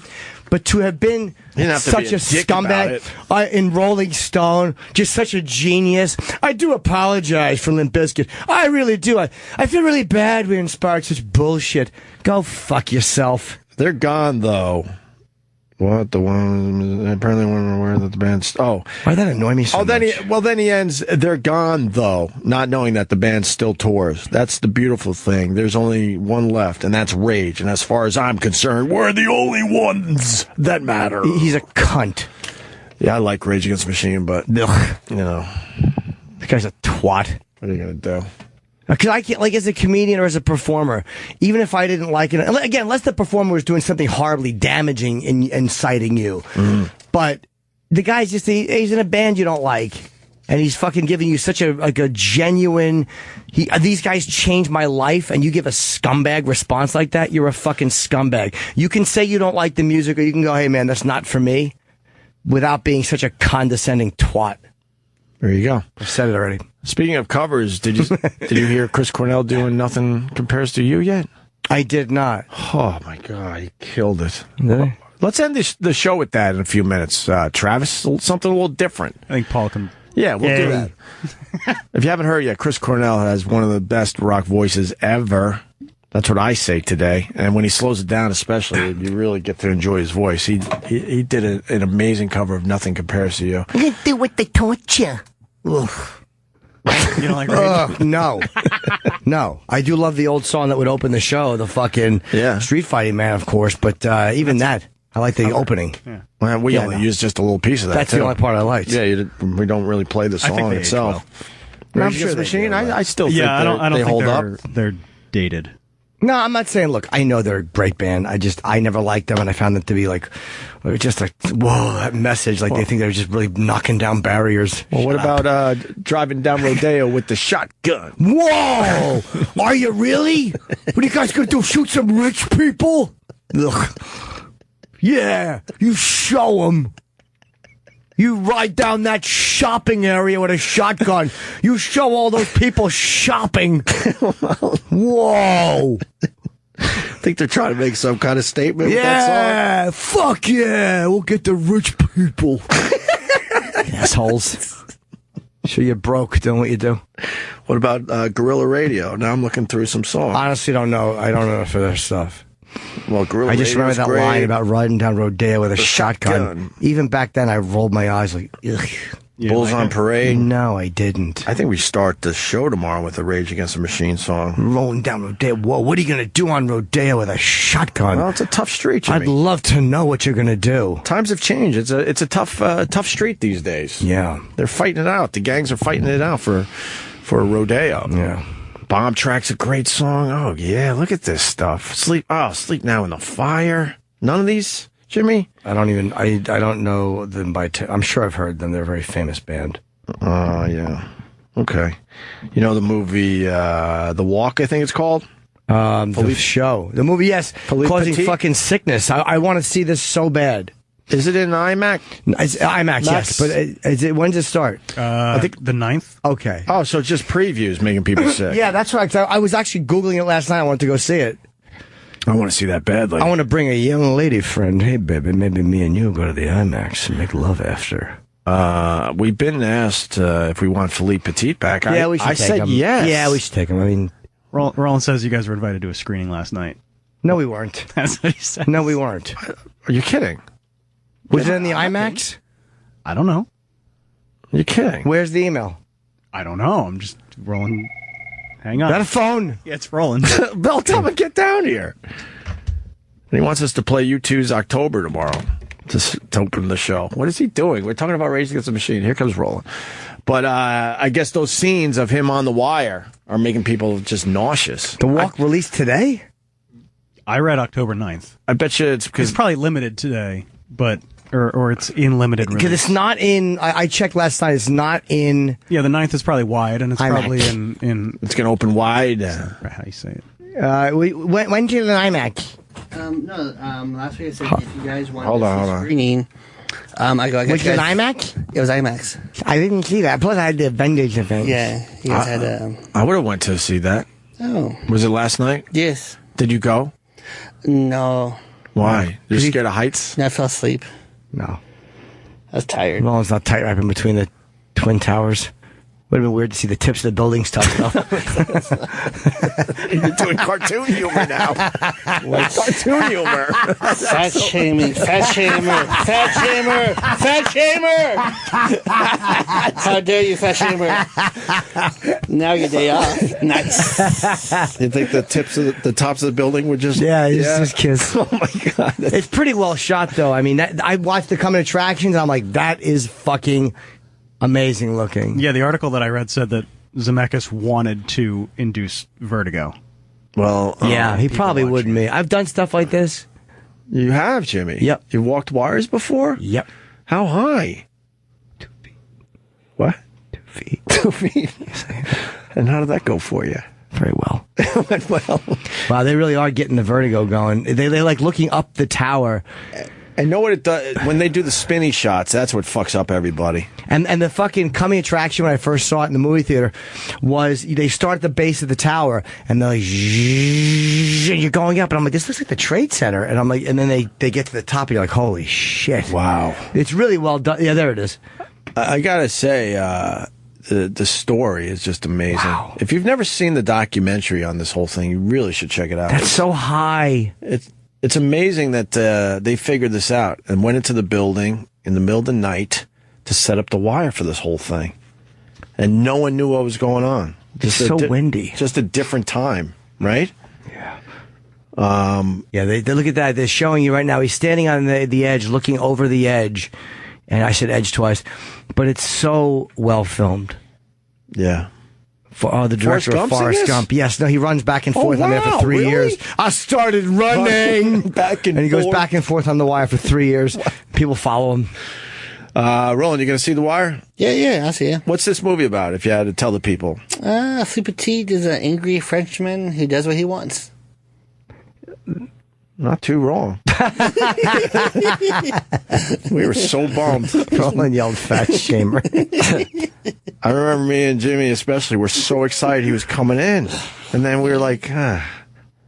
but to have been didn't have to such be a a dick about scumbag in Rolling Stone, just such a genius. I do apologize for Limp Bizkit. I really do. I feel really bad we inspired such bullshit. Go fuck yourself. They're gone though. What the one? Apparently, weren't aware that the band's. Oh, why that annoy me so much? Then he ends. They're gone though, not knowing that the band still tours. That's the beautiful thing. There's only one left, and that's Rage. And as far as I'm concerned, we're the only ones that matter. He's a cunt. Yeah, I like Rage Against the Machine, but you know, the guy's a twat. What are you gonna do? Because I can't, like, as a comedian or as a performer, even if I didn't like it, again, unless the performer was doing something horribly damaging and inciting you. But the guy's just, he's in a band you don't like. And he's fucking giving you such a genuine, these guys changed my life, and you give a scumbag response like that, you're a fucking scumbag. You can say you don't like the music, or you can go, hey man, that's not for me, without being such a condescending twat. There you go. I've said it already. Speaking of covers, did you hear Chris Cornell doing Nothing Compares to You yet? I did not. Oh my God, he killed it. Did he? Let's end the show with that in a few minutes. Travis, something a little different. I think Paul can. Yeah, we'll do that. If you haven't heard yet, Chris Cornell has one of the best rock voices ever. That's what I say today. And when he slows it down, especially, you really get to enjoy his voice. He did an amazing cover of Nothing Compares to You. I'm going to do what they taught you. You don't like Rage? No. No. I do love the old song that would open the show, the fucking Street Fighting Man, of course, but even that, I like the opening. Yeah. Well, we only used just a little piece of that. That's the only part I liked. Yeah, we don't really play the song itself. I'm sure the machine. I still think I don't they think hold up. They're dated. No, I'm not saying, look, I know they're a great band. I never liked them, and I found them to be like, just like, whoa, that message. Like, they think they're just really knocking down barriers. Well, what about driving down Rodeo with the shotgun? Whoa! Are you really? What are you guys going to do, shoot some rich people? Ugh. Yeah, you show them. You ride down that shopping area with a shotgun. You show all those people shopping. Whoa. I think they're trying to make some kind of statement with that song. Fuck yeah. We'll get the rich people. Assholes. Sure you're broke doing what you do. What about Guerrilla Radio? Now I'm looking through some songs. Honestly, don't know. I don't know for their stuff. Well, Guerrilla I just remember that great. line about riding down Rodeo with a shotgun. Even back then, I rolled my eyes like, ugh. Bulls on Parade? No, I didn't. I think we start the show tomorrow with a Rage Against the Machine song. Rolling down Rodeo. Whoa, what are you going to do on Rodeo with a shotgun? Well, it's a tough street, Jimmy. I'd love to know what you're going to do. Times have changed. It's a tough street these days. Yeah. They're fighting it out. The gangs are fighting it out for a rodeo. Yeah. Bomb Track's a great song. Oh, yeah, look at this stuff. Sleep Now in the Fire. None of these, Jimmy? I don't know them I'm sure I've heard them. They're a very famous band. Yeah. Okay. You know the movie, The Walk, I think it's called? The show. The movie, yes. Philippe Causing Petit? fucking sickness. I want to see this so bad. Is it in IMAX? It's IMAX, yes. But when's it start? I think the 9th. Okay. Oh, so it's just previews making people sick. Yeah, that's right. I was actually Googling it last night. I wanted to go see it. I want to see that badly. I want to bring a young lady friend. Hey, baby, maybe me and you go to the IMAX and make love after. We've been asked if we want Philippe Petit back. Yeah, we should I take said him. yes. Yeah, we should take him. I mean, Roland says you guys were invited to a screening last night. No, we weren't. That's what he said. No, we weren't. Are you kidding? Was it in the IMAX? I don't know. You're kidding. Where's the email? I don't know. I'm just rolling. Hang on. Got a phone? Yeah, it's rolling. Bill, tell him get down here. And he wants us to play U2's October tomorrow to open the show. What is he doing? We're talking about Rage Against the Machine. Here comes Roland. But I guess those scenes of him on the wire are making people just nauseous. The Walk released today? I read October 9th. I bet you it's because it's probably limited today, but or it's in limited release. Because it's not in. I checked last night. It's not in. Yeah, the 9th is probably wide, and it's IMAX. probably in. It's going to open wide. How you say it? We went to the IMAX. Last week I said if you guys want Hold to on. see screening, I go. Was it an IMAX? It was IMAX. I didn't see that. Plus, I had the Avengers event. Yeah, you guys had. I would have went to see that. Oh, was it last night? Yes. Did you go? No. Why? You're scared of heights? No, I fell asleep. No. I was tired. Well, it's not tight wrapping between the Twin Towers. Would have been weird to see the tips of the buildings touch though. You're doing cartoon humor now. Like cartoon humor. Fat shaming. Fat shamer. Fat shamer. Fat shamer. How dare you, fat shamer? Now your day off. Nice. You think the tops of the building would just... Yeah, just kiss. Oh, my God. It's pretty well shot, though. I mean, I watched the coming attractions, and I'm like, that is fucking amazing looking. Yeah, the article that I read said that Zemeckis wanted to induce vertigo. Well, yeah, he probably wouldn't be. I've done stuff like this. You have, Jimmy? Yep. You walked wires before? Yep. How high? 2 feet. What? 2 feet. 2 feet. And how did that go for you? Very well. Went well. Wow, they really are getting the vertigo going. They like looking up the tower. I know what it does. When they do the spinny shots, that's what fucks up everybody. And the fucking coming attraction when I first saw it in the movie theater was they start at the base of the tower and they're like, and you're going up, and I'm like, this looks like the Trade Center, and I'm like, and then they get to the top, and you're like, holy shit! Wow, it's really well done. Yeah, there it is. I gotta say, the story is just amazing. Wow. If you've never seen the documentary on this whole thing, you really should check it out. That's so high. It's amazing that they figured this out and went into the building in the middle of the night to set up the wire for this whole thing. And no one knew what was going on. It's so windy. Just a different time, right? Yeah. Yeah, they look at that. They're showing you right now. He's standing on the edge, looking over the edge. And I said edge twice. But it's so well filmed. Yeah. The director of Forrest Gump. Yes, no, he runs back and forth on there for 3 years. I started running back and he goes back and forth on the wire for 3 years. People follow him. Roland, you going to see The Wire? Yeah, I see it. What's this movie about, if you had to tell the people? Philippe Petit is an angry Frenchman who does what he wants. Not too wrong. We were so bummed. Roland yelled fat shamer. I remember me and Jimmy especially were so excited he was coming in. And then we were like,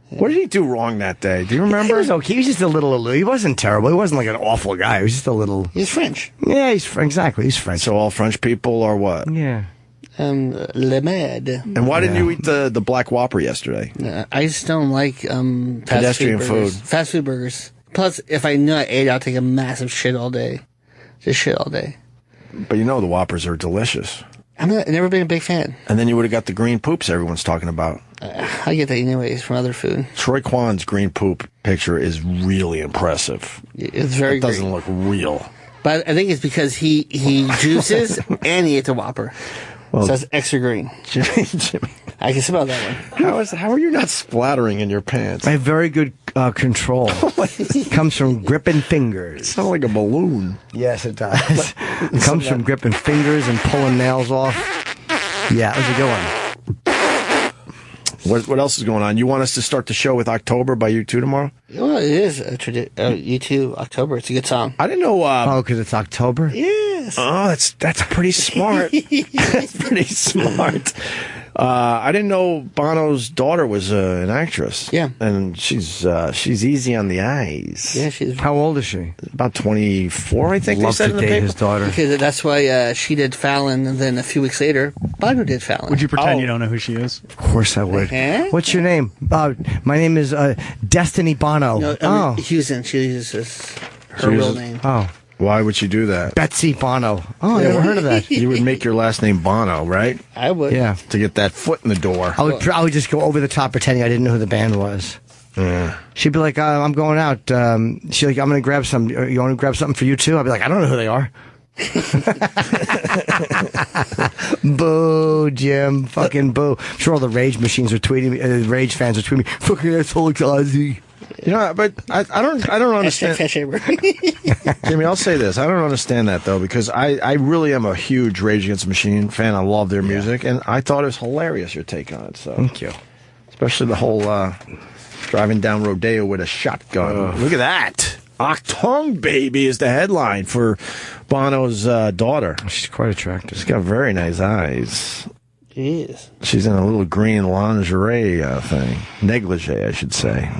what did he do wrong that day? Do you remember? He was okay. He was just a little... He wasn't terrible. He wasn't like an awful guy. He was just a little... He's French. Yeah, exactly. He's French. So all French people are what? Yeah. Le Med. And why didn't you eat the Black Whopper yesterday? I just don't like pedestrian food. Fast food burgers. Plus, if I knew I ate, I'd take a massive shit all day. Just shit all day. But you know the Whoppers are delicious. I've never been a big fan. And then you would have got the green poops everyone's talking about. I get that anyways from other food. Troy Kwan's green poop picture is really impressive. It's very It doesn't look real. But I think it's because he juices and he ate the Whopper. Well, so that's extra green. Jimmy. I can smell that one. How are you not splattering in your pants? I have very good control. It comes from gripping fingers. It sounds like a balloon. Yes, it does. It comes from gripping fingers and pulling nails off. Yeah, that was a good one. What else is going on? You want us to start the show with October by U2 tomorrow? Well, it is U2 October. It's a good song. I didn't know. Because it's October? Yes. Oh, that's pretty smart. That's pretty smart. I didn't know Bono's daughter was an actress. Yeah. And she's easy on the eyes. Yeah, she's... How old is she? About 24, I think. Love they said to in the date paper. his daughter. Because that's why she did Fallon, and then a few weeks later, Bono did Fallon. Would you pretend you don't know who she is? Of course I would. Eh? What's your name? My name is Destiny Bono. No, Houston. She uses her real name. Oh. Why would you do that? Betsy Bono. Oh, I never heard of that. You would make your last name Bono, right? I would. Yeah. To get that foot in the door. I would just go over the top pretending I didn't know who the band was. Yeah. She'd be like, I'm going out. She's like, I'm going to grab some. You want to grab something for you too? I'd be like, I don't know who they are. Boo, Jim. Fucking boo. I'm sure all the Rage machines are tweeting me. Rage fans are tweeting me. Fucking asshole, Ozzy. You know, but I don't understand. Jimmy, I'll say this. I don't understand that, though, because I really am a huge Rage Against the Machine fan. I love their music, and I thought it was hilarious, your take on it. So thank you. Especially the whole driving down Rodeo with a shotgun. Look at that. Octung Baby is the headline for Bono's daughter. She's quite attractive. She's got very nice eyes. Jeez. She's in a little green lingerie thing. Negligee, I should say.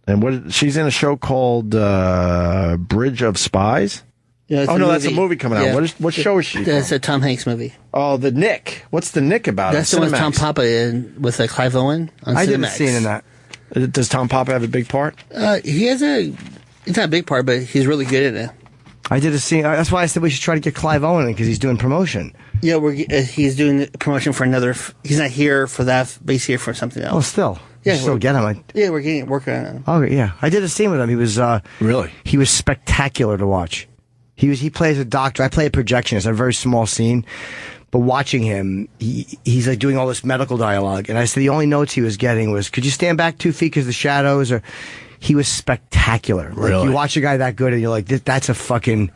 And she's in a show called Bridge of Spies? Yeah, oh, no, that's a movie coming out. Yeah. What show is she That's from? a Tom Hanks movie. Oh, The Nick. What's The Nick about? That's the one with Tom Papa in, with Clive Owen on I Cinemax. didn't see in that. Does Tom Papa have a big part? He has it's not a big part, but he's really good in it. I did a scene. That's why I said we should try to get Clive Owen in because he's doing promotion. Yeah, he's doing promotion for another. He's not here for that, but he's here for something else. Oh, still. Yeah, still get him. we're working on it. Oh, yeah. I did a scene with him. He was really. He was spectacular to watch. He plays a doctor. I play a projectionist. A very small scene, but watching him, he's like doing all this medical dialogue. And I said the only notes he was getting was, "Could you stand back 2 feet because the shadows?" Or he was spectacular. Really? Like, you watch a guy that good, and you're like, "That's a fucking."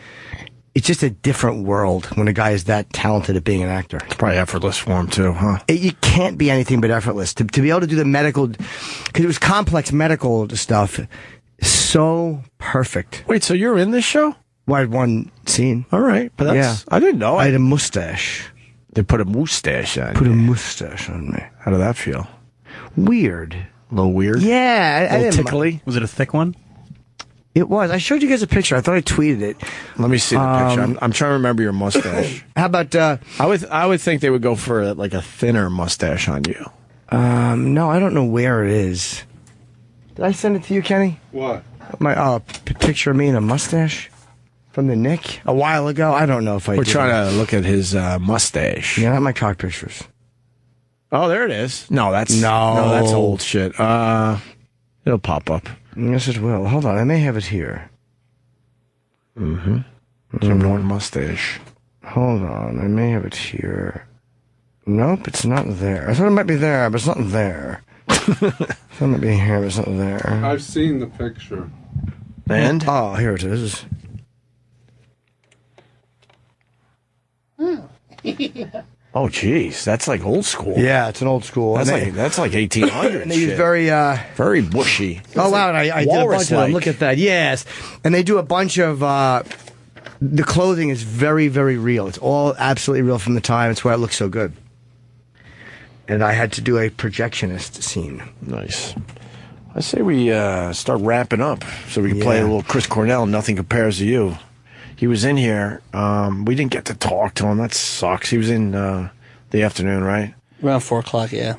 It's just a different world when a guy is that talented at being an actor. It's probably effortless for him, too, huh? You can't be anything but effortless. To be able to do the medical, because it was complex medical stuff, so perfect. Wait, so you're in this show? Well, I had one scene. All right, but that's, I didn't know. I had a mustache. They put a mustache on Put a mustache on me. How did that feel? Weird. A little weird? Yeah. A little tickly? Was it a thick one? It was. I showed you guys a picture. I thought I tweeted it. Let me see the picture. I'm trying to remember your mustache. How about? I would think they would go for like a thinner mustache on you. No, I don't know where it is. Did I send it to you, Kenny? What? My picture of me in a mustache from the Nick a while ago. I don't know if I. We're did. trying to look at his mustache. Yeah, not my cock pictures. Oh, there it is. No, that's old shit. It'll pop up. Yes, it will. Hold on, I may have it here. Mm-hmm. Jim Norton mustache. Hold on, I may have it here. Nope, it's not there. I thought it might be there, but it's not there. I thought it might be here, but it's not there. I've seen the picture. And? Oh, here it is. Oh, jeez, that's like old school. Yeah, it's an old school. That's And like 1800s. and they use shit. very bushy. Oh wow! And I did a bunch of them. walrus-like. Look at that. Yes, and they do a bunch of. The clothing is very, very real. It's all absolutely real from the time. It's why it looks so good. And I had to do a projectionist scene. Nice. I say we start wrapping up so we can play a little Chris Cornell. Nothing compares to you. He was in here. We didn't get to talk to him. That sucks. He was in the afternoon, right? Around 4 o'clock, yeah.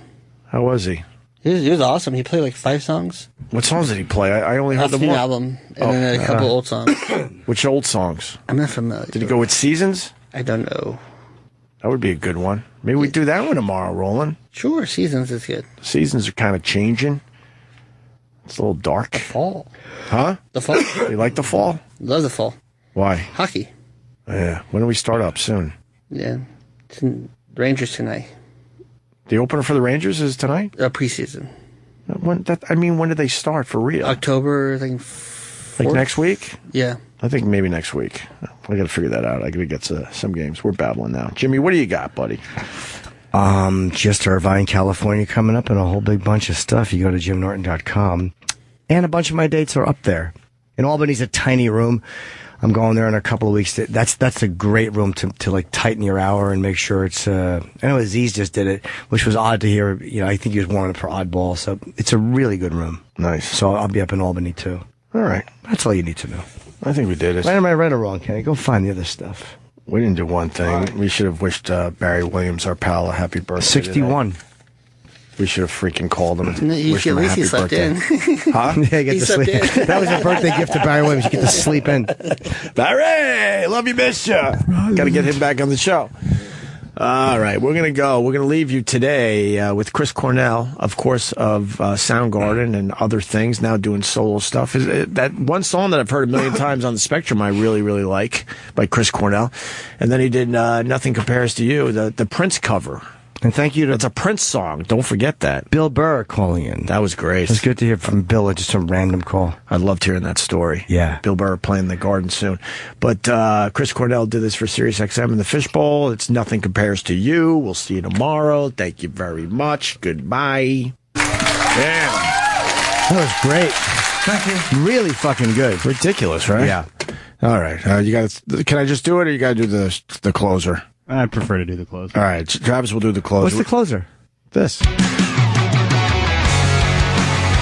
How was he? He was awesome. He played like 5 songs. What songs did he play? I only heard Off the the one album, and then a couple old songs. Which old songs? I'm not familiar. Did he go with Seasons? I don't know. That would be a good one. Maybe we do that one tomorrow, Roland. Sure, Seasons is good. Seasons are kind of changing. It's a little dark. Fall. Huh? The fall. You like the fall? Love the fall. Why? Hockey. Yeah. When do we start up? Soon. Yeah. It's in Rangers tonight. The opener for the Rangers is tonight? Preseason. When did they start for real? October, I think. Like next week? Yeah. I think maybe next week. I got to figure that out. I got to get to some games. We're battling now. Jimmy, what do you got, buddy? Just Irvine, California coming up and a whole big bunch of stuff. You go to jimnorton.com. And a bunch of my dates are up there. And Albany's a tiny room. I'm going there in a couple of weeks. That's a great room to like tighten your hour and make sure it's. I know Aziz just did it, which was odd to hear. You know, I think he was warming up for Oddball, so it's a really good room. Nice. So I'll be up in Albany too. All right, that's all you need to know. I think we did it. Am I right or wrong, Kenny? Go find the other stuff. We didn't do one thing. We should have wished Barry Williams, our pal, a happy birthday. 61. Today. We should have freaking called him. And At wished him a least happy he slept birthday. in. Huh? Yeah, get He to slept sleep. in. That was a birthday gift to Barry Williams. You get to sleep in. Barry, love you, miss you. Got to get him back on the show. All right, we're gonna go. We're gonna leave you today with Chris Cornell, of course, of Soundgarden and other things. Now doing solo stuff. That one song that I've heard a million times on the Spectrum, I really, really like, by Chris Cornell. And then he did "Nothing Compares to You," the Prince cover. And thank you to It's a Prince song. Don't forget that. Bill Burr calling in. That was great. It was good to hear from Bill. Just a random call. I loved hearing that story. Yeah. Bill Burr playing the Garden soon. But Chris Cornell did this for Sirius XM in the Fishbowl. It's Nothing Compares to You. We'll see you tomorrow. Thank you very much. Goodbye. Yeah. That was great. Thank you. Really fucking good. Ridiculous, right? Yeah. All right. You got. Can I just do it, or you got to do the closer? I prefer to do the closer. All right. Travis will do the closer. What's the closer? This.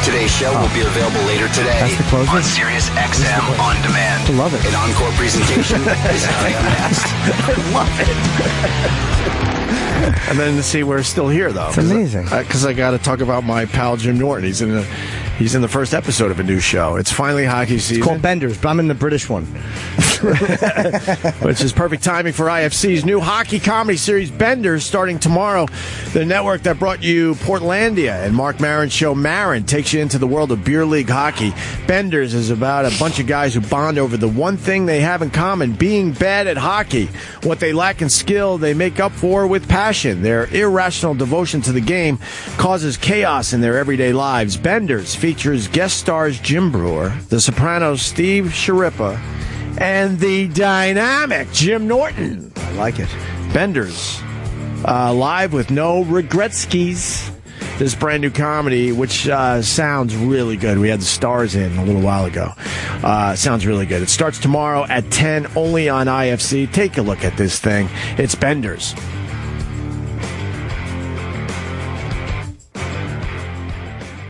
Today's show will be available later today That's the closer? on Sirius XM On Demand. I love it. An encore presentation is coming up next. I love it. And then to see we're still here, though. It's amazing. Because I got to talk about my pal Jim Norton. He's in the first episode of a new show. It's finally hockey season. It's called Benders, but I'm in the British one. Which is perfect timing for IFC's new hockey comedy series, Benders, starting tomorrow. The network that brought you Portlandia and Mark Maron's show Maron takes you into the world of beer league hockey. Benders is about a bunch of guys who bond over the one thing they have in common, being bad at hockey. What they lack in skill, they make up for with passion. Their irrational devotion to the game causes chaos in their everyday lives. Benders features guest stars Jim Brewer, The Sopranos' Steve Sharippa, and the dynamic Jim Norton. I like it. Benders, live with no regretskis. This brand new comedy, which sounds really good. We had the stars in a little while ago. Sounds really good. It starts tomorrow at 10, only on IFC. Take a look at this thing. It's Benders.